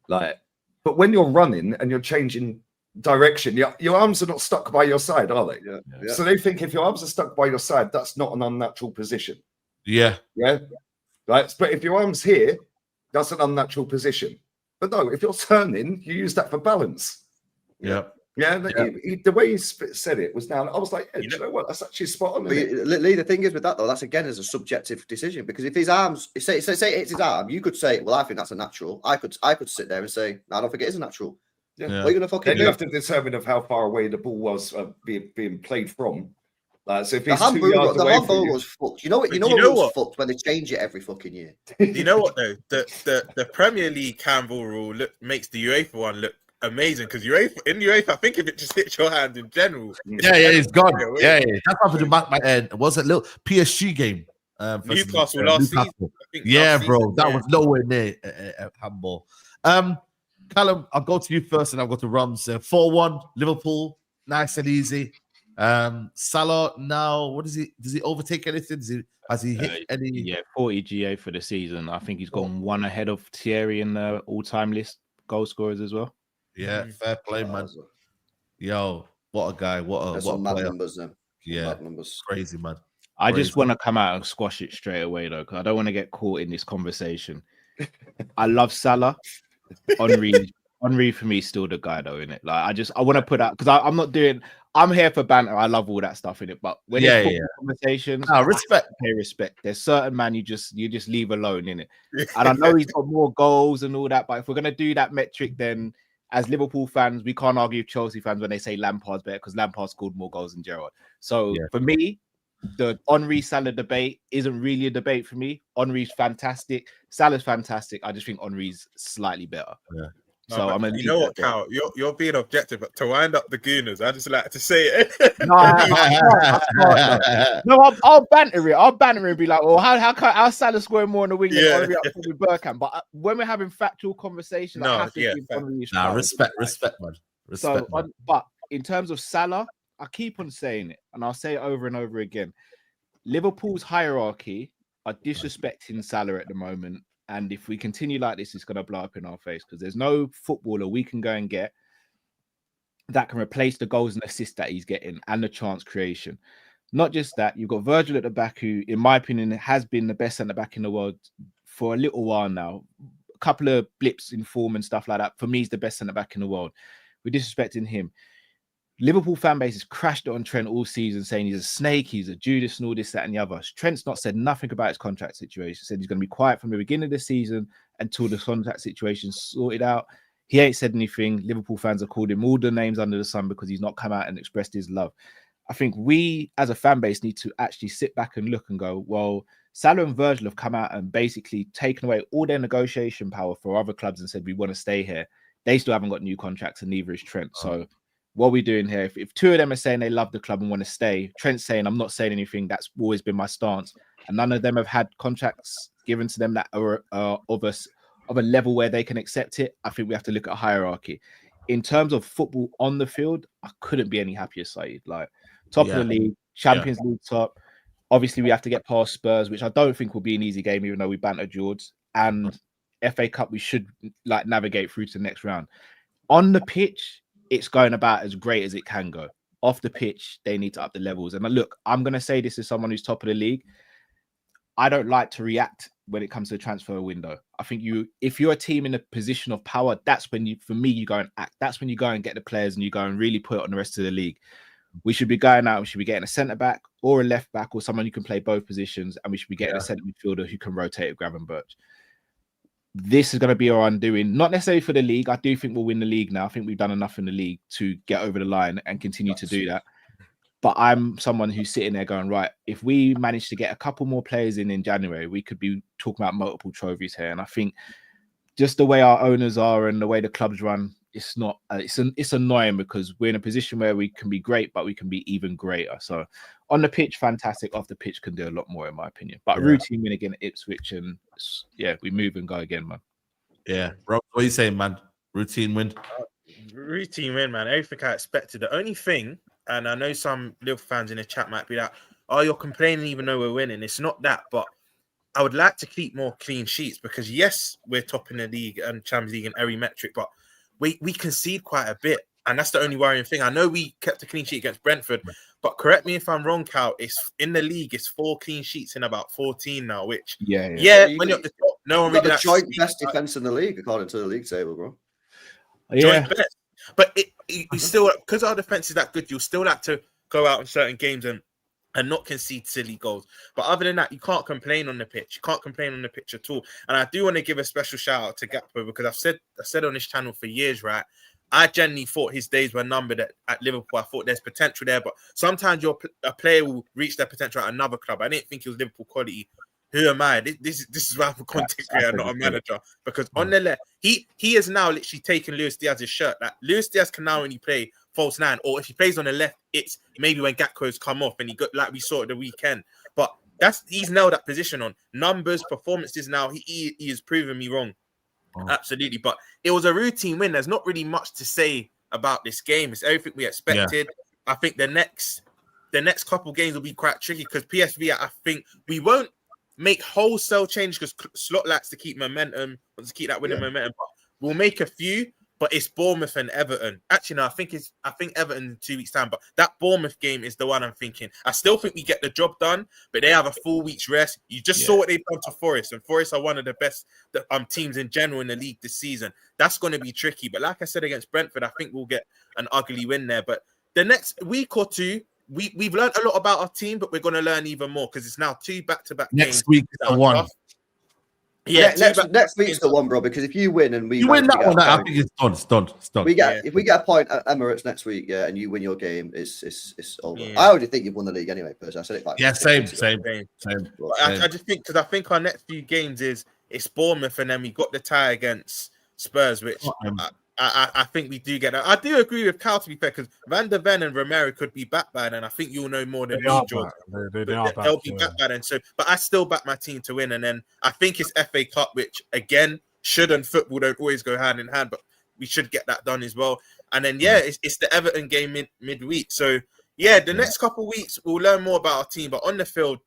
Speaker 5: Like, but when you're running and you're changing direction, your arms are not stuck by your side, are they? Yeah. So they think if your arms are stuck by your side, that's not an unnatural position.
Speaker 1: Yeah.
Speaker 5: Right. But if your arm's here, that's an unnatural position. But no, if you're turning, you use that for balance.
Speaker 1: Yeah.
Speaker 5: The way he said it was now. I was like, you know what? That's actually spot on.
Speaker 4: Lee, the thing is with that though, that's again is a subjective decision because if his arms, say it's his arm, you could say, well, I think that's a natural. I could sit there and say, no, I don't think it is a natural. Yeah. What are you gonna fucking do?
Speaker 5: You have to determine of how far away the ball was being played from. So if
Speaker 4: the handball was fucked. You know what was fucked when they change it every fucking year.
Speaker 7: You know what though? The Premier League handball rule makes the UEFA one look amazing because in UEFA, I think if it just hits your hand in general,
Speaker 1: it's gone. Yeah. That's happened to my end. Was it a little PSG game?
Speaker 7: Newcastle last season.
Speaker 1: Bro, that was nowhere near handball. Callum, I'll go to you first, and I'll go to Rums. 4-1 Liverpool, nice and easy. Salah now, what is he? Does he overtake anything? Has he hit any?
Speaker 3: Yeah, 40 GA for the season. I think he's gone one ahead of Thierry in the all-time list goal scorers as well.
Speaker 1: Yeah, fair play, man. Yo, what a guy! What a
Speaker 4: mad numbers then.
Speaker 1: Yeah, numbers. Crazy, man.
Speaker 3: I just want to come out and squash it straight away though, because I don't want to get caught in this conversation. I love Salah. Henry for me is still the guy though, innit? Like I want to put out because I'm not doing. I'm here for banter. I love all that stuff in it, but when it's conversations,
Speaker 1: respect.
Speaker 3: Pay respect. There's certain man you just leave alone in it. And I know he's got more goals and all that, but if we're gonna do that metric, then as Liverpool fans, we can't argue with Chelsea fans when they say Lampard's better because Lampard scored more goals than Gerrard. So for me, the Henry Salah debate isn't really a debate for me. Henry's fantastic. Salah's fantastic. I just think Henry's slightly better.
Speaker 1: Yeah.
Speaker 3: So I'm
Speaker 7: you know what, Cal? You're being objective, but to wind up the Gooners, I just like to say it.
Speaker 3: I'll banter it. I'll banter it and be like, "Well, how Salah scoring more on the wing than Henry up with Bergkamp?" But when we're having factual conversations, I have to give Henry his
Speaker 1: respect, man. Respect.
Speaker 3: So, but in terms of Salah, I keep on saying it, and I'll say it over and over again. Liverpool's hierarchy are disrespecting Salah at the moment. And if we continue like this, it's going to blow up in our face because there's no footballer we can go and get that can replace the goals and assists that he's getting and the chance creation. Not just that, you've got Virgil at the back who, in my opinion, has been the best centre-back in the world for a little while now. A couple of blips in form and stuff like that. For me, he's the best centre-back in the world. We're disrespecting him. Liverpool fan base has crashed it on Trent all season, saying he's a snake, he's a Judas, and all this, that, and the other. Trent's not said nothing about his contract situation. He said he's going to be quiet from the beginning of the season until the contract situation's sorted out. He ain't said anything. Liverpool fans have called him all the names under the sun because he's not come out and expressed his love. I think we, as a fan base, need to actually sit back and look and go, well, Salah and Virgil have come out and basically taken away all their negotiation power for other clubs and said, we want to stay here. They still haven't got new contracts and neither is Trent. So what are we doing here? If two of them are saying they love the club and want to stay, Trent's saying, I'm not saying anything. That's always been my stance. And none of them have had contracts given to them that are of a level where they can accept it. I think we have to look at hierarchy. In terms of football on the field, I couldn't be any happier, Saeed. Like, top of the league, Champions League top. Obviously, we have to get past Spurs, which I don't think will be an easy game, even though we banter Jords. And FA Cup, we should like navigate through to the next round. On the pitch, it's going about as great as it can go. Off the pitch, they need to up the levels. And look, I'm going to say this as someone who's top of the league. I don't like to react when it comes to the transfer window. I think if you're a team in a position of power, that's when you go and act. That's when you go and get the players and you go and really put it on the rest of the league. We should be going out. We should be getting a centre back or a left back or someone who can play both positions, and we should be getting a centre midfielder who can rotate with Gravenberch. This is going to be our undoing, not necessarily for the league. I do think we'll win the league now. I think we've done enough in the league to get over the line and continue to do that. But I'm someone who's sitting there going, right, if we manage to get a couple more players in January, we could be talking about multiple trophies here. And I think just the way our owners are and the way the clubs run, it's annoying because we're in a position where we can be great, but we can be even greater. So on the pitch, fantastic. Off the pitch, can do a lot more, in my opinion. But routine win again at Ipswich, and we move and go again, man.
Speaker 1: Yeah, Rob, what are you saying, man? Routine win.
Speaker 7: Routine win, man. Everything I expected. The only thing, and I know some Liverpool fans in the chat might be like, "Oh, you're complaining even though we're winning." It's not that, but I would like to keep more clean sheets because yes, we're top in the league and Champions League in every metric, but we concede quite a bit, and that's the only worrying thing. I know we kept a clean sheet against Brentford, but correct me if I'm wrong, Cal. It's in the league. It's 4 clean sheets in about 14 now. Which when you're at the top, no one really.
Speaker 4: The joint best defense in the league according to the league table, bro.
Speaker 7: Joint best, but you still, because our defense is that good, you'll still like to go out in certain games and not concede silly goals. But other than that, you can't complain on the pitch. You can't complain on the pitch at all. And I do want to give a special shout out to Gakpo because I've said on this channel for years, right? I genuinely thought his days were numbered at Liverpool. I thought there's potential there, but sometimes a player will reach their potential at another club. I didn't think he was Liverpool quality. Who am I? This is why I'm a content creator, not a manager. Because on the left, he has now literally taken Luis Diaz's shirt. Like Luis Diaz can now only play false 9, or if he plays on the left, it's maybe when Gakpo's come off and he got like we saw at the weekend. But he's nailed that position on numbers, performances. Now he has proven me wrong, absolutely. But it was a routine win. There's not really much to say about this game. It's everything we expected. I think the next couple games will be quite tricky because PSV, I think we won't make wholesale change because Slot likes to keep momentum, wants to keep that winning momentum. But we'll make a few. But it's Bournemouth and Everton. Actually, no, I think Everton in 2 weeks' time. But that Bournemouth game is the one I'm thinking. I still think we get the job done, but they have a full week's rest. You just saw what they've done to Forest, and Forest are one of the best teams in general in the league this season. That's going to be tricky. But like I said against Brentford, I think we'll get an ugly win there. But the next week or two, we've learned a lot about our team, but we're going to learn even more because it's now 2 back-to-back games.
Speaker 1: Next week is the one.
Speaker 7: Yeah,
Speaker 4: next week's the one, bro. Because if you win and we
Speaker 1: win that one, I think it's done. It's done.
Speaker 4: If we get a point at Emirates next week, and you win your game, it's over.
Speaker 7: Yeah.
Speaker 4: I already think you've won the league anyway. Personally, I said it like
Speaker 1: same.
Speaker 7: I just think because I think our next few games it's Bournemouth, and then we got the tie against Spurs, which I think we do get. I do agree with Cal, to be fair, because Van der Ven and Romero could be back by then. I think you'll know more than me, Jords. They'll be back by then. So, but I still back my team to win, and then I think it's FA Cup, which again, football don't always go hand in hand, but we should get that done as well. And then it's the Everton game midweek. So the next couple of weeks we'll learn more about our team, but on the field.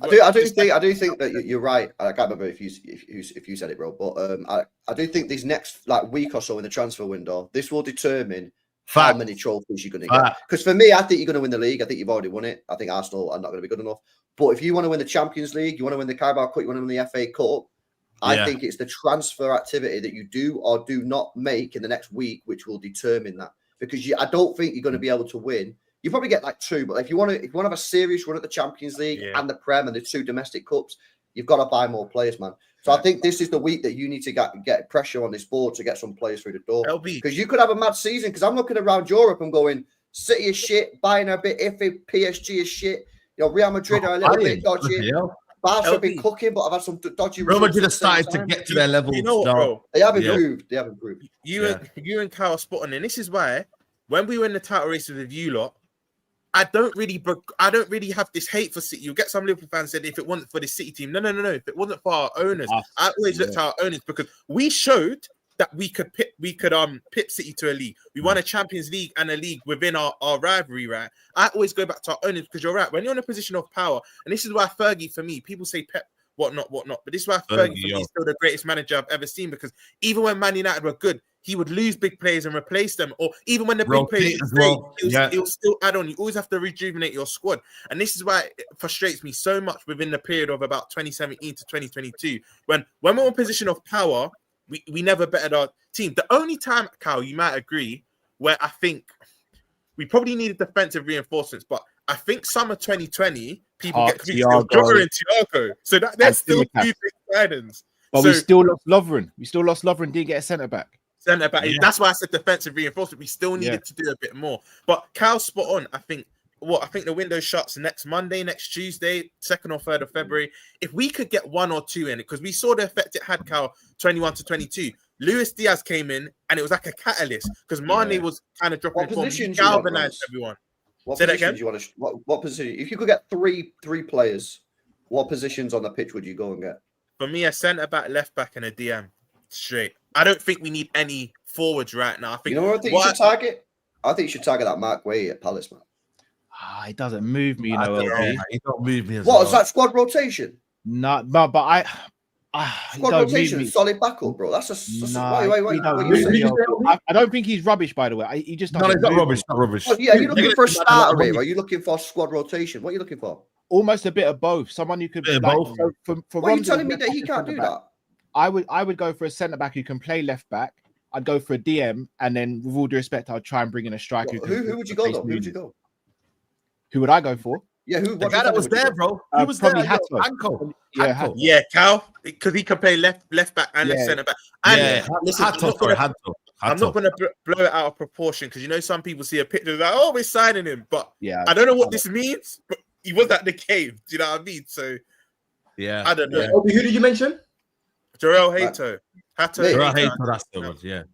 Speaker 7: I do think that you're right. I can't remember if you said it, bro. But I do think these next week or so in the transfer window, this will determine how many trophies you're going to get. Because for me, I think you're going to win the league. I think you've already won it. I think Arsenal are not going to be good enough. But if you want to win the Champions League, you want to win the Carabao Cup, you want to win the FA Cup, I think it's the transfer activity that you do or do not make in the next week which will determine that. Because I don't think you're going to be able to win. You probably get 2, but if you want to have a serious run at the Champions League and the Prem and the 2 domestic cups, you've got to buy more players, man. So I think this is the week that you need to get pressure on this board to get some players through the door. Because you could have a mad season. Because I'm looking around Europe and going, City is shit, Bayern are a bit iffy, PSG is shit. Real Madrid are a little bit dodgy. Barca have been cooking, but I've had some dodgy.
Speaker 1: Real Madrid have started to get to their level.
Speaker 7: You know what, bro?
Speaker 4: They have improved. They have improved.
Speaker 7: You and Kyle are spot on, and this is why when we were in the title race with you lot, I don't really have this hate for City. You'll get some Liverpool fans said if it wasn't for the City team. No. If it wasn't for our owners, I always looked at our owners because we showed that we could pip City to a league. We won a Champions League and a league within our rivalry, right? I always go back to our owners because you're right. When you're in a position of power, and this is why Fergie, for me, people say Pep, whatnot, but this is why Fergie for me is still the greatest manager I've ever seen because even when Man United were good, he would lose big players and replace them. Or even when the big players he'll still add on. You always have to rejuvenate your squad. And this is why it frustrates me so much within the period of about 2017 to 2022. When we're in a position of power, we never bettered our team. The only time, Cal, you might agree, where I think we probably needed defensive reinforcements, but I think summer 2020, people get Jota and Thiago. So that's still 2 big signings.
Speaker 3: But we still lost Lovren. Didn't get a centre-back.
Speaker 7: That's why I said defensive reinforcement. We still needed to do a bit more. But Cal's spot on. I think the window shuts next Monday, next Tuesday, 2nd or 3rd of February. If we could get 1 or 2 in it, because we saw the effect it had, Cal, 21 to 22. Luis Diaz came in and it was like a catalyst because Mane was kind of dropping form. He galvanized everyone. Say that again.
Speaker 4: What position? If you could get three players, what positions on the pitch would you go and get?
Speaker 7: For me, a centre back, left back, and a DM straight. I don't think we need any forwards right now. I think
Speaker 4: you think you should target. I think you should target that Mark Way at Palace, man.
Speaker 3: It doesn't move me, LB.
Speaker 1: It don't move me.
Speaker 4: What is that squad rotation?
Speaker 3: No, but I
Speaker 4: squad rotation, solid backup, bro. That's wait.
Speaker 3: I don't think he's rubbish, by the way. He just
Speaker 1: he's not rubbish. Not rubbish.
Speaker 4: Are you looking for a starter here? Or are you looking for squad rotation? What are you looking for?
Speaker 3: Almost a bit of both. Someone who could
Speaker 1: both.
Speaker 3: For
Speaker 4: are you telling me that he can't do that?
Speaker 3: I would go for a centre back who can play left back. I'd go for a DM, and then with all due respect, I'd try and bring in a striker.
Speaker 4: Who would you go though? Who would you go?
Speaker 3: Who would I go for?
Speaker 4: Yeah,
Speaker 1: the guy that was there, bro. Who was
Speaker 3: probably
Speaker 1: there?
Speaker 3: Hatto.
Speaker 7: Yeah, Cal, because he can play left back and left centre back. And listen, I'm not going to blow it out of proportion because some people see a picture like, oh, we're signing him, but I don't know what this means. But he was at the cave. Do you know what I mean? So I don't know.
Speaker 2: Who did you mention?
Speaker 7: Jarrell Hato.
Speaker 1: That's the one, yeah.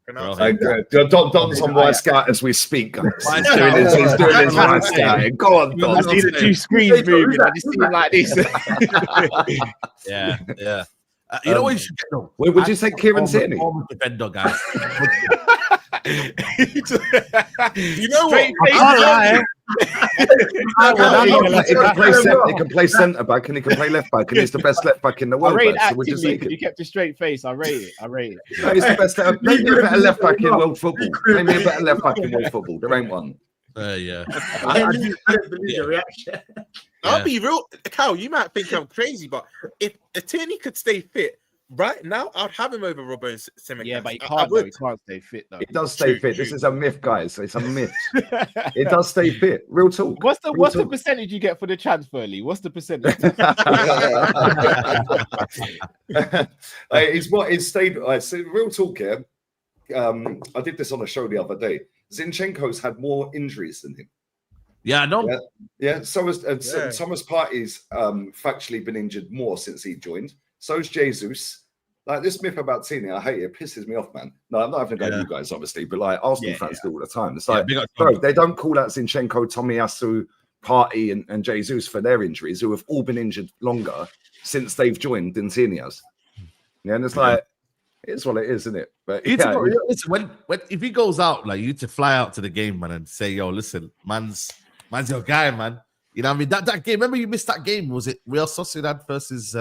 Speaker 5: Don's on White Scout as we speak. He's doing his White Scout. Go on, Don.
Speaker 3: I see the 2 screens moving. I just see him like this.
Speaker 1: Yeah. You know what you should get though?
Speaker 5: Would you say Kieran Tierney?
Speaker 1: Defender, guys.
Speaker 7: You know what?
Speaker 5: He can play centre back and he can play left back, and he's the best left back in the world.
Speaker 3: You kept a straight face. I rate it.
Speaker 5: No, he's the best. Name me a better left back in world football. Name me a better left back in world football. There ain't one.
Speaker 2: I don't believe your reaction.
Speaker 7: I'll be real, Cal. You might think I'm crazy, but if Tierney could stay fit, right now, I'd have him over Robbo and Tsimikas.
Speaker 3: Yeah, but he
Speaker 7: I
Speaker 3: can't.
Speaker 7: would.
Speaker 3: He can't stay fit though.
Speaker 5: It does stay
Speaker 7: True,
Speaker 5: fit. This
Speaker 7: true.
Speaker 5: is a myth, guys. It's a myth. It does stay fit. Real talk.
Speaker 3: What's the
Speaker 5: Real talk.
Speaker 3: percentage you get for the transfer, Lee? What's the percentage?
Speaker 5: It's stayed. So real talk here. I did this on a show the other day. Zinchenko's had more injuries than him.
Speaker 1: Yeah, I know.
Speaker 5: Yeah. So has Thomas Partey's factually been injured more since he joined. So's Jesus. Like this myth about Tini, I hate it. It pisses me off, man. No, I'm not having to go you guys, obviously, but like Arsenal fans do all the time. It's like, bro, they don't call out Zinchenko, Tomiyasu, Partey, and Jesus for their injuries, who have all been injured longer since they've joined than Tini has. Yeah, and it's like, it's what it is, isn't it? But
Speaker 1: when if he goes out, like you need to fly out to the game, man, and say, yo, listen, man's your guy, man. You know what I mean? That game, remember you missed that game? Was it Real Sociedad versus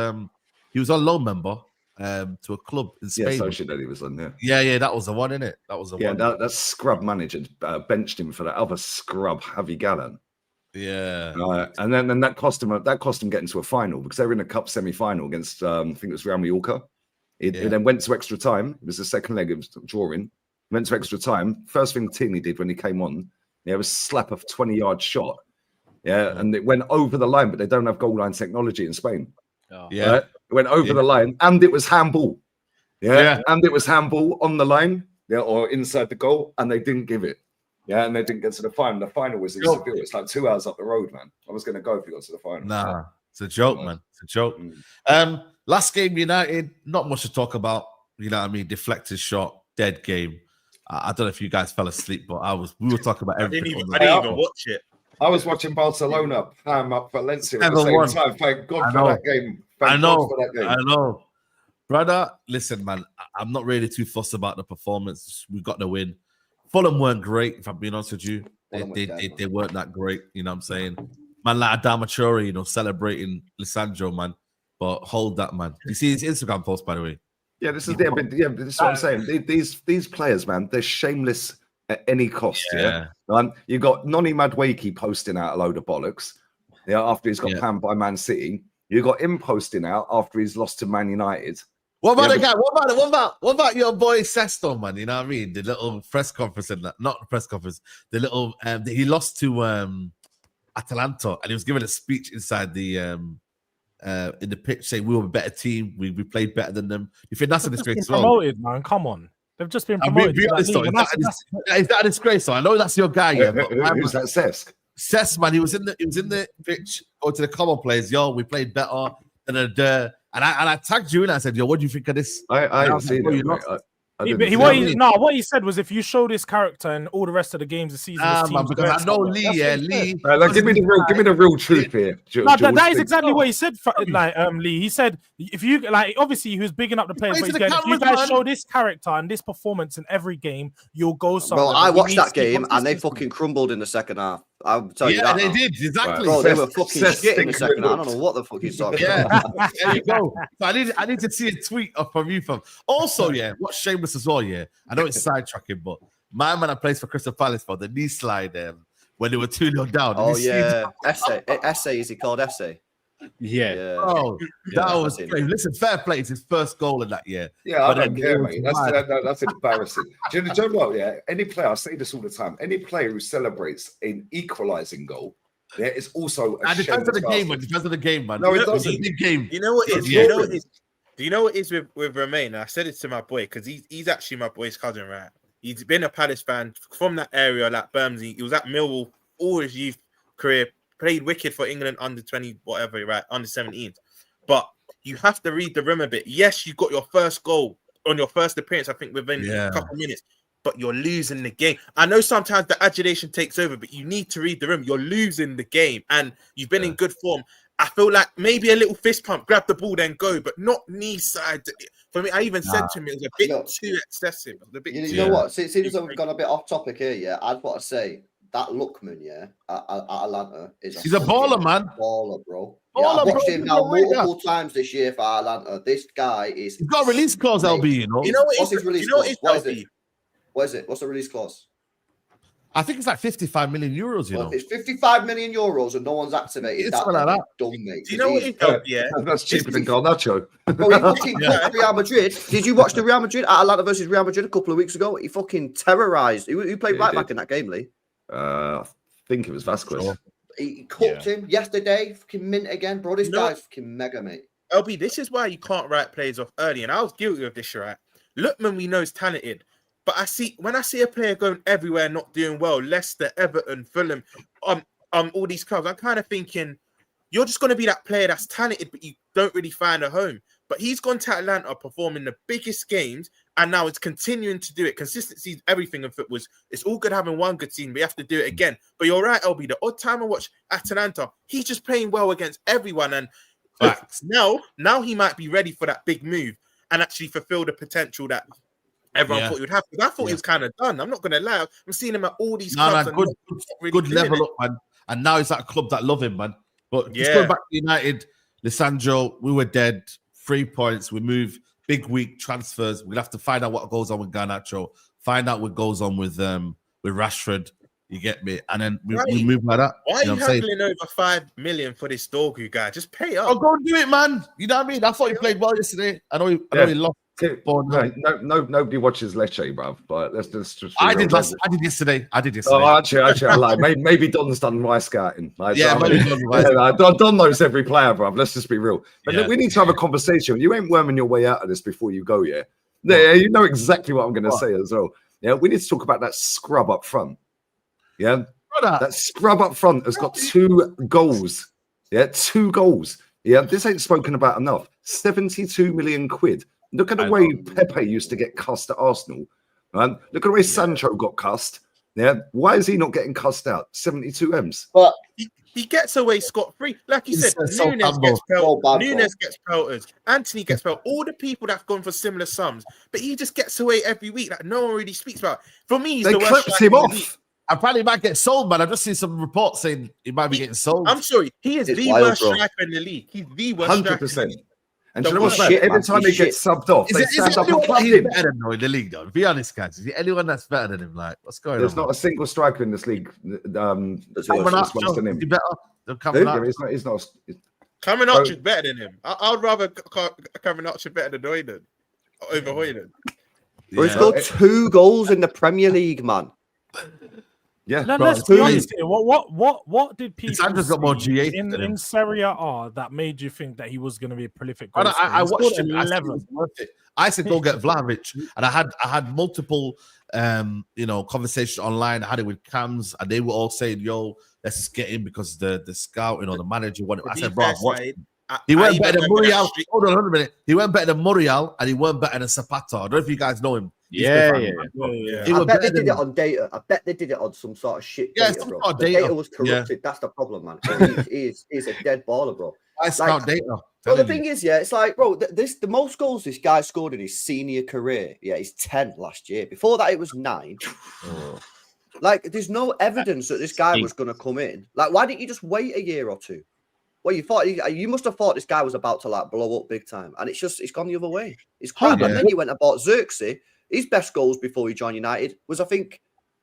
Speaker 1: he was on loan, member to a club in Spain.
Speaker 5: Yeah, Sociedad he was on,
Speaker 1: Yeah, that was the one, innit? That was the one.
Speaker 5: Yeah, that scrub manager benched him for that other scrub, Javi Gallan.
Speaker 1: Yeah.
Speaker 5: And then that cost him getting to a final because they were in a cup semi-final against I think it was Real Mallorca. It then went to extra time. It was the second leg of drawing. Went to extra time. First thing Tini did when he came on, was slap a 20-yard shot. Yeah, and it went over the line, but they don't have goal line technology in Spain.
Speaker 1: Oh. Yeah,
Speaker 5: right? It went over the line, and it was handball. Yeah, and it was handball on the line, or inside the goal, and they didn't give it. Yeah, and they didn't get to the final. The final was in Seville. It's like 2 hours up the road, man. I was going to go if we got to the final.
Speaker 1: Nah, it's a joke, man. It's a joke. Last game, United, not much to talk about. You know what I mean? Deflected shot, dead game. I don't know if you guys fell asleep, but we were talking about everything.
Speaker 7: I didn't even watch it.
Speaker 5: I was watching Barcelona climb up Valencia at the same time. Thank God for that game.
Speaker 1: I know. Brother, listen, man, I'm not really too fussed about the performance. We got the win. Fulham weren't great, if I'm being honest with you. They weren't that great, you know what I'm saying? Man, like Adama Traore, celebrating Lisandro, man. But hold that, man. You see his Instagram post, by the way?
Speaker 5: Yeah, this is this is what I'm saying. These players, man, they're shameless at any cost. Yeah. You got Noni Madueke posting out a load of bollocks. Yeah, after he's got panned by Man City. You got him posting out after he's lost to Man United.
Speaker 1: What about the guy? What about your boy Sesto, man? You know what I mean? The little press conference and that, not the press conference. The little he lost to Atalanta, and he was giving a speech inside the in the pitch saying we were a better team. We played better than them. You think that's a disgrace as well?
Speaker 6: Promoted, man. Come on. They've just been promoted.
Speaker 1: Is that a disgrace? I know that's your guy, yeah. But
Speaker 5: who's that, Cesc?
Speaker 1: Cesc, man, he was in the pitch. Go to the common players, yo. We played better. And I tagged you and I said, yo, what do you think of this?
Speaker 5: I haven't seen it.
Speaker 6: What he said was if you show this character and all the rest of the games the season,
Speaker 1: because I know Lee.
Speaker 5: Give me the real truth here.
Speaker 6: That is exactly what he said. Lee, he said if you obviously he was bigging up the players, but if you guys show this character and this performance in every game, you'll go somewhere.
Speaker 4: Well, I watched that game and they fucking crumbled in the second half. I'll tell you that.
Speaker 1: Yeah, they did exactly.
Speaker 4: Bro, they were fucking shit in the second half. I don't know what the fuck he's talking about.
Speaker 1: There you go. So I need to see a tweet from you. Also, what's shameless as well. I know it's sidetracking, but my man I plays for Crystal Palace for the knee slide when they were 2-0 down.
Speaker 4: Oh yeah, Essay is he called Essay?
Speaker 1: Yeah. Oh, that was great. Listen, fair play. It's his first goal in that year.
Speaker 5: Yeah, I don't care, mate. That's embarrassing. Do you know what? Yeah, any player, I say this all the time. Any player who celebrates an equalising goal, is also a
Speaker 1: defense of the game, man. Defense of the game, man.
Speaker 5: No, it doesn't.
Speaker 1: It's a big game.
Speaker 7: You know what it is? You know what it is? Do you know what it is with Romain? I said it to my boy because he's actually my boy's cousin, right? He's been a Palace fan from that area, like Bermondsey. He was at Millwall all his youth career. Played wicked for England under 20, whatever, right? Under 17. But you have to read the room a bit. Yes, you got your first goal on your first appearance, I think, within a couple of minutes. But you're losing the game. I know sometimes the adulation takes over, but you need to read the room. You're losing the game. And you've been in good form. I feel like maybe a little fist pump, grab the ball, then go, but not knee side. For me, I even said to him, it was a bit too excessive.
Speaker 4: You know what? Since we've gone a bit off topic here, I'd want to say that Lookman, at Atlanta he's
Speaker 1: a baller, man.
Speaker 4: Baller, bro. I've watched him now multiple times this year for Atlanta. This guy is.
Speaker 1: He's got a release clause, LB.
Speaker 4: You know what? What's his release clause? What is it? What's the release clause?
Speaker 1: I think it's like 55 million euros, you
Speaker 4: Well,
Speaker 1: know.
Speaker 4: if it's 55 million euros and no one's activated,
Speaker 1: It's
Speaker 4: that's
Speaker 1: like that.
Speaker 4: dumb, mate.
Speaker 7: Do you know what it is? Yeah.
Speaker 5: That's cheaper than Garnacho.
Speaker 4: Bro, he fucking cooked Real Madrid. Did you watch the Real Madrid Atalanta versus Real Madrid a couple of weeks ago? He fucking terrorized. Who played right back in that game, Lee?
Speaker 5: I think it was Vasquez.
Speaker 1: Sure.
Speaker 4: He cooked him yesterday. Fucking mint again, bro. This guy's fucking mega, mate.
Speaker 7: LB, this is why you can't write players off early, and I was guilty of this, right? Lookman, we know is talented, but when I see a player going everywhere, not doing well, Leicester, Everton, Fulham, all these clubs, I'm kind of thinking you're just going to be that player that's talented, but you don't really find a home. But he's gone to Atlanta, performing the biggest games, and now it's continuing to do it. Consistency is everything in football. It's all good having one good team, but you have to do it again. But you're right, LB. The odd time I watch Atalanta, he's just playing well against everyone, and now he might be ready for that big move and actually fulfill the potential that everyone thought he would have. Because I thought he was kind of done. I'm not going to lie. I'm seeing him at all these clubs.
Speaker 1: Good level up, man. And now he's at a club that love him, man. But just going back to United, Lisandro, we were dead. 3 points. We move. Big week transfers. We'll have to find out what goes on with Garnacho. Find out what goes on with Rashford. You get me? And then we move like that.
Speaker 7: Why are you handling over 5 million for this Dorgu guy? Just pay up.
Speaker 1: Oh, go and do it, man. You know what I mean? I thought he played well yesterday. I know he lost.
Speaker 5: Nobody watches Lecce, bruv. But let's just.
Speaker 1: I did yesterday.
Speaker 5: Oh, actually, I lied. Maybe Don's done my scouting. Like,
Speaker 1: Don
Speaker 5: knows every player, bruv. Let's just be real. But look, we need to have a conversation. You ain't worming your way out of this before you go, yeah? Yeah, you know exactly what I'm going to say as well. Yeah, we need to talk about that scrub up front. Yeah, that scrub up front has got 2 goals. Yeah, 2 goals. Yeah, this ain't spoken about enough. 72 million quid. Look at the way Pepe used to get cussed at Arsenal. Right? Look at the way Sancho got cussed. Yeah, why is he not getting cussed out? 72 M's.
Speaker 2: But
Speaker 7: he gets away scot-free. Like you said, Nunes gets pelted. Anthony gets pelted. All the people that've gone for similar sums, but he just gets away every week. Like no one really speaks about. For me, he's
Speaker 5: they
Speaker 7: the worst.
Speaker 5: clipped him off.
Speaker 1: Apparently, he might get sold, man. I've just seen some reports saying he might be getting sold.
Speaker 7: I'm sorry, he is the worst striker in the league. He's the worst
Speaker 5: 100%. And you know what's every time he gets subbed off, they stand up and clap him.
Speaker 1: Better than him in the league, though. Be honest, guys. Is there anyone that's better than him? Like, what's going on?
Speaker 5: There's not a single striker in this league that's worse than him.
Speaker 1: He's better.
Speaker 5: He's not.
Speaker 7: Cameron is better than him. I'd rather Cameron Archer better than Hoyland over Hoyland.
Speaker 4: Bro, he's got 2 goals in the Premier League, man.
Speaker 5: Yeah,
Speaker 6: let's be honest here. What did people
Speaker 1: got more G8
Speaker 6: in Serie A that made you think that he was going to be a prolific?
Speaker 1: I watched him. I said go get Vlahovic, and I had multiple conversations online. I had it with Cams, and they were all saying, "Yo, let's just get him because the scouting or the manager wanted." I said, "Bro, he went better than Muriel." Hold on a minute. He went better than Muriel, and he went better than Zapata. I don't know if you guys know him.
Speaker 3: Yeah.
Speaker 4: I bet they did it on data. I bet they did it on some sort of shit data, bro. The data was corrupted. Yeah. That's the problem, man. He's a dead baller, bro.
Speaker 1: I scout data.
Speaker 4: Well, the thing is, it's like, bro, the most goals this guy scored in his senior career, he's 10 last year. Before that, it was 9. Like, there's no evidence that this guy was going to come in. Like, why didn't you just wait a year or 2? Well, you must have thought this guy was about to like blow up big time, and it's gone the other way. It's crap. And then he went and bought Xerxes. His best goals before he joined United was, I think,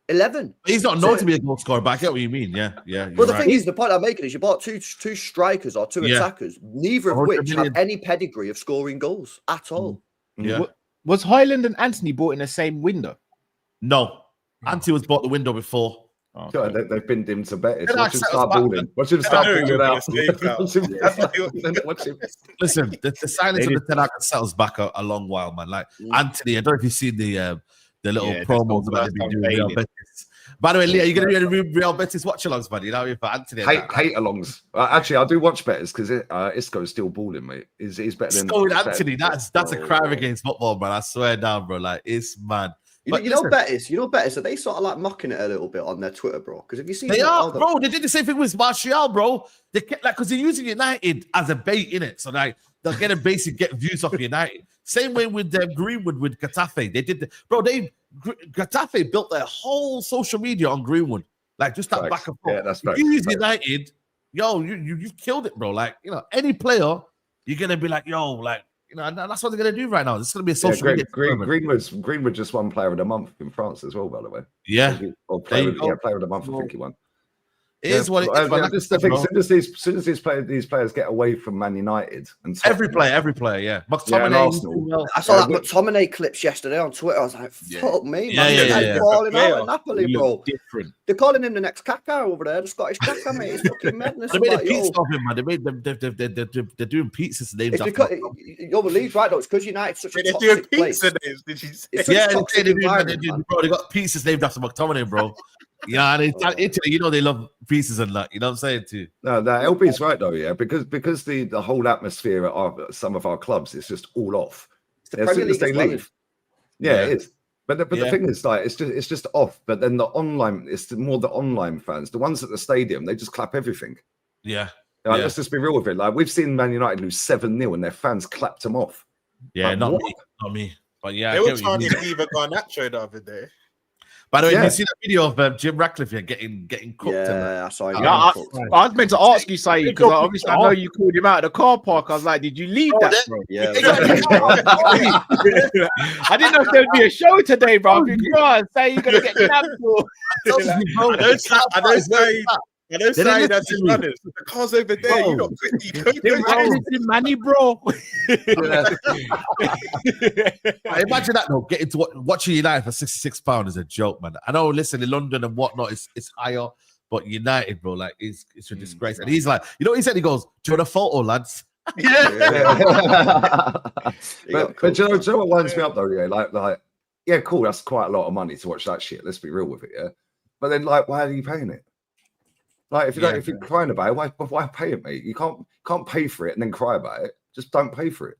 Speaker 4: 11.
Speaker 1: He's not known to be a goal scorer, but I get what you mean. Yeah.
Speaker 4: Well, the thing is, the point I'm making is you bought two strikers or 2 attackers, neither of which have any pedigree of scoring goals at all.
Speaker 1: Yeah.
Speaker 3: Was Hoyland and Anthony bought in the same window?
Speaker 1: No. Anthony was bought the window before.
Speaker 5: Oh, okay. They've been dim to Betis. Watch him start balling. Watch him start balling out.
Speaker 1: Listen, the silence of the Ten Hag settles back a long while, man. Like Anthony, I don't know if you've seen the little promos about him doing Real Betis. By the way, Leah, are you going to be in Real Betis watch-alongs, buddy? You know, for Anthony.
Speaker 5: Hate-alongs. Actually, I do watch Betis because Isco's still balling, mate. He's better than
Speaker 1: Anthony. That's a crime against football, man. I swear down, bro. Like, it's mad.
Speaker 4: You know Betis, are they sort of like mocking it a little bit on their Twitter, bro? Because if you see,
Speaker 1: bro. They did the same thing with Micheal, bro. They kept because they're using United as a bait in it, so like they're gonna basically get views off United. Same way with Greenwood with Getafe. They did, Getafe built their whole social media on Greenwood, like just that back and forth.
Speaker 5: Yeah, that's right.
Speaker 1: You use United, you've killed it, bro. Like any player, you're gonna be like, and that's what they're going to do right now. It's going to be a social media.
Speaker 5: Greenwood just won Player of the Month in France as well, by the way.
Speaker 1: Yeah.
Speaker 5: Or Player of the Month, I think he won.
Speaker 1: It is what it is.
Speaker 5: Just the thing, as soon as these players get away from Man United and
Speaker 1: every player, yeah.
Speaker 5: And Arsenal.
Speaker 4: I saw that McTominay clips yesterday on Twitter. I was like, fuck me, man. Falling out at Napoli, bro.
Speaker 3: Different.
Speaker 4: They're calling him the next Kaká over there, the Scottish Kaká, mate. It's fucking madness.
Speaker 1: They made a pizza of him, man. They're doing pizzas named after
Speaker 4: because you'll believe, right? Though it's because United's such a
Speaker 7: They're
Speaker 4: toxic
Speaker 7: doing
Speaker 4: place.
Speaker 7: pizza names. Did you say?
Speaker 1: They got pizzas named after McTominay, bro. Yeah, and Italy, they love pieces and that. You know what I'm saying too?
Speaker 5: No, LB's right though, yeah, because the whole atmosphere at some of our clubs is just all off. As soon as they leave, it is. But the thing is, like, it's just off. But then it's more the online fans, the ones at the stadium, they just clap everything.
Speaker 1: Yeah.
Speaker 5: Let's just be real with it. Like, we've seen Man United lose 7-0 and their fans clapped them off.
Speaker 1: Yeah,
Speaker 5: like,
Speaker 1: not me. But yeah,
Speaker 7: they were trying to Viva Garnacho the other day.
Speaker 1: By the way, did you see that video of Jim Ratcliffe getting cooked?
Speaker 4: Yeah, I saw him.
Speaker 3: I was meant to ask you, Saeed, because obviously I know you called him out of the car park. I was like, did you leave that, bro?
Speaker 4: Yeah.
Speaker 3: I didn't know if there'd be a show today, bro. I think, say you're going to get cancelled.
Speaker 7: I don't say that's his runners. The car's over there. You don't
Speaker 3: quickly. Money, bro.
Speaker 1: Imagine that though. Getting to watching United for £66 is a joke, man. I know. Listen, in London and whatnot, it's higher, but United, bro, like it's a disgrace. And he's like, you know what he said? He goes, "Do you want a photo, lads?"
Speaker 5: Yeah. but do you know what winds me up though? Yeah, like, yeah, cool. That's quite a lot of money to watch that shit. Let's be real with it, yeah. But then, like, why are you paying it? Like, if you're crying about it, why pay it, mate? You can't pay for it and then cry about it. Just don't pay for it.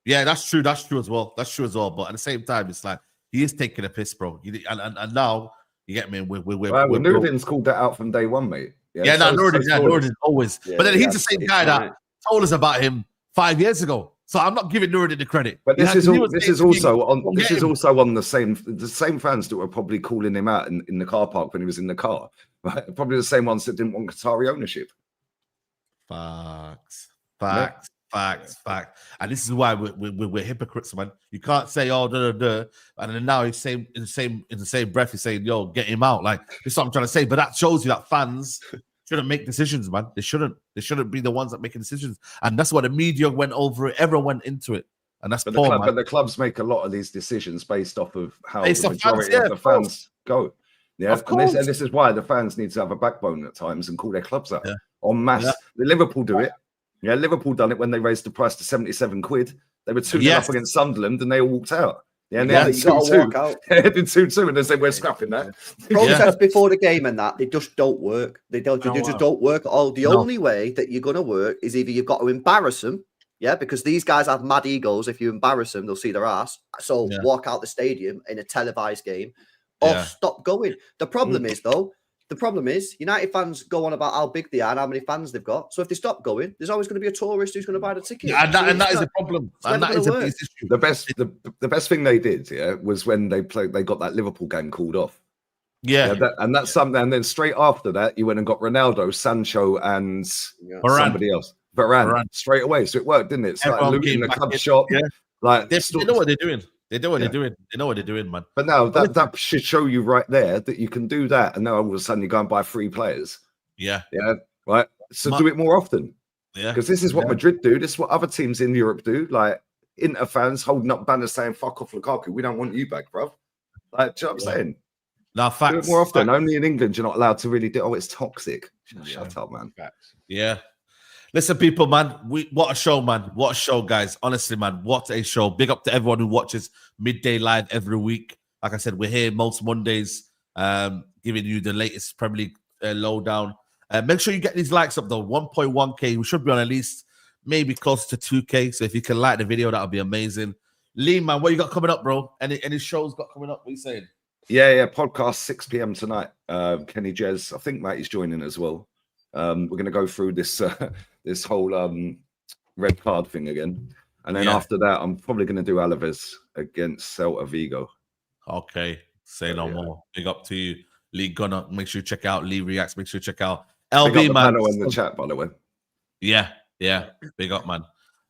Speaker 1: Yeah, that's true. That's true as well. But at the same time, it's like he is taking a piss, bro. And now you get me. We're
Speaker 5: Nuruddin's called that out from day one, mate.
Speaker 1: Nuruddin always.
Speaker 4: Yeah,
Speaker 1: but then he's the same guy that told us about him 5 years ago. So I'm not giving Nuruddin the credit.
Speaker 5: But this is also on the same fans that were probably calling him out in the car park when he was in the car. Right? Probably the same ones that didn't want Qatari ownership.
Speaker 1: Facts. And this is why we're hypocrites, man. You can't say, "Oh, and then now he's saying in the same breath, he's saying, "Yo, get him out." Like, this is what I'm trying to say. But that shows you that fans shouldn't make decisions, man. They shouldn't be the ones that make decisions. And that's what the media went over it. Everyone went into it. And that's poor, man.
Speaker 5: But the clubs make a lot of these decisions based off of how the majority of the fans go. Yeah, and this is why the fans need to have a backbone at times and call their clubs out en masse. The Liverpool do it. Yeah, Liverpool done it when they raised the price to 77 quid. They were 2-0 up against Sunderland and they all walked out. Yeah, and they had 2-2. They did 2-2 and they said, "We're scrapping that."
Speaker 4: Protests before the game and that, they just don't work. They just don't work at all. The only way that you're going to work is either you've got to embarrass them, because these guys have mad egos. If you embarrass them, they'll see their ass. So walk out the stadium in a televised game or stop going. The problem is, United fans go on about how big they are and how many fans they've got. So if they stop going, there's always going to be a tourist who's going to buy the ticket.
Speaker 1: Yeah, and that is a problem. And that is a big issue.
Speaker 5: The best thing they did, was when they got that Liverpool game called off. That's something. And then straight after that, you went and got Ronaldo, Sancho, and somebody else. Varane straight away. So it worked, didn't it? It's like looting the club shop.
Speaker 1: Yeah. Like they know what they're doing. They know what they're doing. They know what they're doing, man.
Speaker 5: But now that should show you right there that you can do that. And now all of a sudden you go and buy 3 players.
Speaker 1: Yeah.
Speaker 5: Right. So do it more often.
Speaker 1: Yeah.
Speaker 5: Because this is what Madrid do. This is what other teams in Europe do. Like Inter fans holding up banners saying, "Fuck off, Lukaku. We don't want you back, bro." Like, do you know what I'm saying?
Speaker 1: Now, facts.
Speaker 5: Do it more often. Only in England you're not allowed to really do. Oh, it's toxic. Shut up, man.
Speaker 1: Facts. Yeah. Listen, people, man, what a show, man. What a show, guys. Honestly, man, what a show. Big up to everyone who watches Midday Live every week. Like I said, we're here most Mondays, giving you the latest Premier League lowdown. Make sure you get these likes up, though. 1.1K. We should be on at least maybe close to 2K. So if you can like the video, that would be amazing. Lee, man, what you got coming up, bro? Any shows got coming up? What are you saying?
Speaker 5: Yeah. Podcast 6 p.m. tonight. Kenny Jez, I think Matty's joining as well. We're going to go through this this whole red card thing again. And then after that, I'm probably going to do Alaves against Celta Vigo.
Speaker 1: Okay. Say no more. Big up to you, Lee Gunner. Make sure you check out Lee Reacts. Make sure you check out LB, man.
Speaker 5: In the chat, by the way.
Speaker 1: Yeah. Big up, man.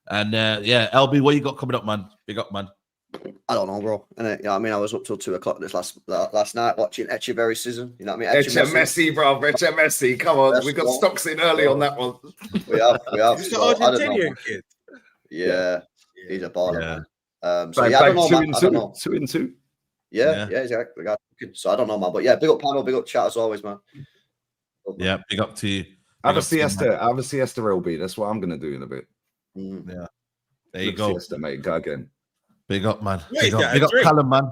Speaker 1: And yeah, LB, what you got coming up, man? Big up, man.
Speaker 4: I don't know, bro. And you know what I mean, I was up till 2 o'clock this last night watching Echeverry season. You know what I mean?
Speaker 5: Messi, bro. Messi. Come on, we got stocks in early on that one.
Speaker 4: We have.
Speaker 7: He's the Argentinian kid.
Speaker 4: Yeah, he's a baller.
Speaker 5: Yeah.
Speaker 4: So yeah, I don't know, man. I don't know.
Speaker 5: 2 and 2.
Speaker 4: Yeah, exactly. So I don't know, man. But yeah, big up panel, big up chat as always, man.
Speaker 1: Yeah, big up to you.
Speaker 5: Have a siesta, LB. That's what I'm gonna do in a bit.
Speaker 1: Yeah, there you go,
Speaker 5: siesta, mate. Go again.
Speaker 1: Big up, man. Big up Callum, man.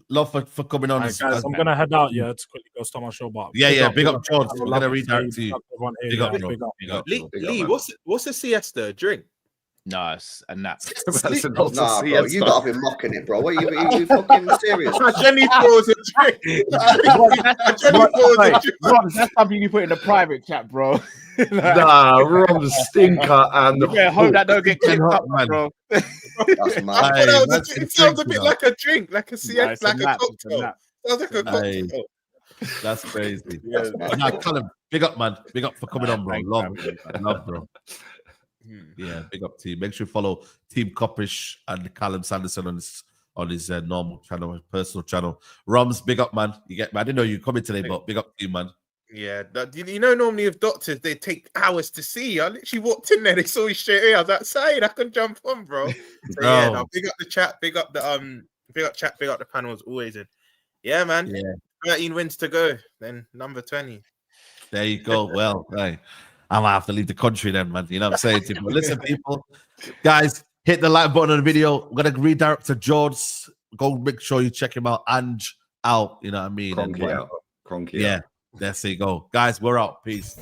Speaker 1: Love for coming on.
Speaker 6: Right, guys, I'm gonna head out. Yeah, to quickly go start my show. But
Speaker 1: big up, Jords. I'm gonna redirect to you.
Speaker 6: Big up, big up.
Speaker 7: Lee, what's a siesta? A drink?
Speaker 3: No, it's a nap.
Speaker 4: Nah, bro, you gotta be mocking it, bro. What are you fucking serious?
Speaker 7: Jenny throws a drink.
Speaker 3: That's something you put in the private chat, bro.
Speaker 5: Nah, Rob stinker and
Speaker 3: hope that don't get clipped up, man. Bro.
Speaker 4: That's mad.
Speaker 7: It sounds a bit like a drink, like a siesta, like a cocktail. Sounds like a cocktail.
Speaker 1: That's crazy. Nah, Callum, big up, man. Big up for coming on, bro. Love, bro. Yeah, big up to you. Make sure you follow Team Coppish and Callum Sanderson on his normal channel, his personal channel. Roms, big up, man. I didn't know you coming today, but big up to you, man.
Speaker 7: Yeah, you know, normally with doctors, they take hours to see. I literally walked in there, they saw you straight away. I was like, Saeed, I can jump on, bro. So yeah, no, big up the chat, big up the chat, big up the panels, always in. Yeah, man. Yeah. 13 wins to go, then number 20.
Speaker 1: There you go. Well, hey, I might have to leave the country then, man. You know what I'm saying? But listen, people, guys, hit the like button on the video. I'm gonna redirect to Jords. Go make sure you check him out. Ange out. You know what I mean?
Speaker 5: Cronky out.
Speaker 1: Yeah, there you go, guys. We're out. Peace.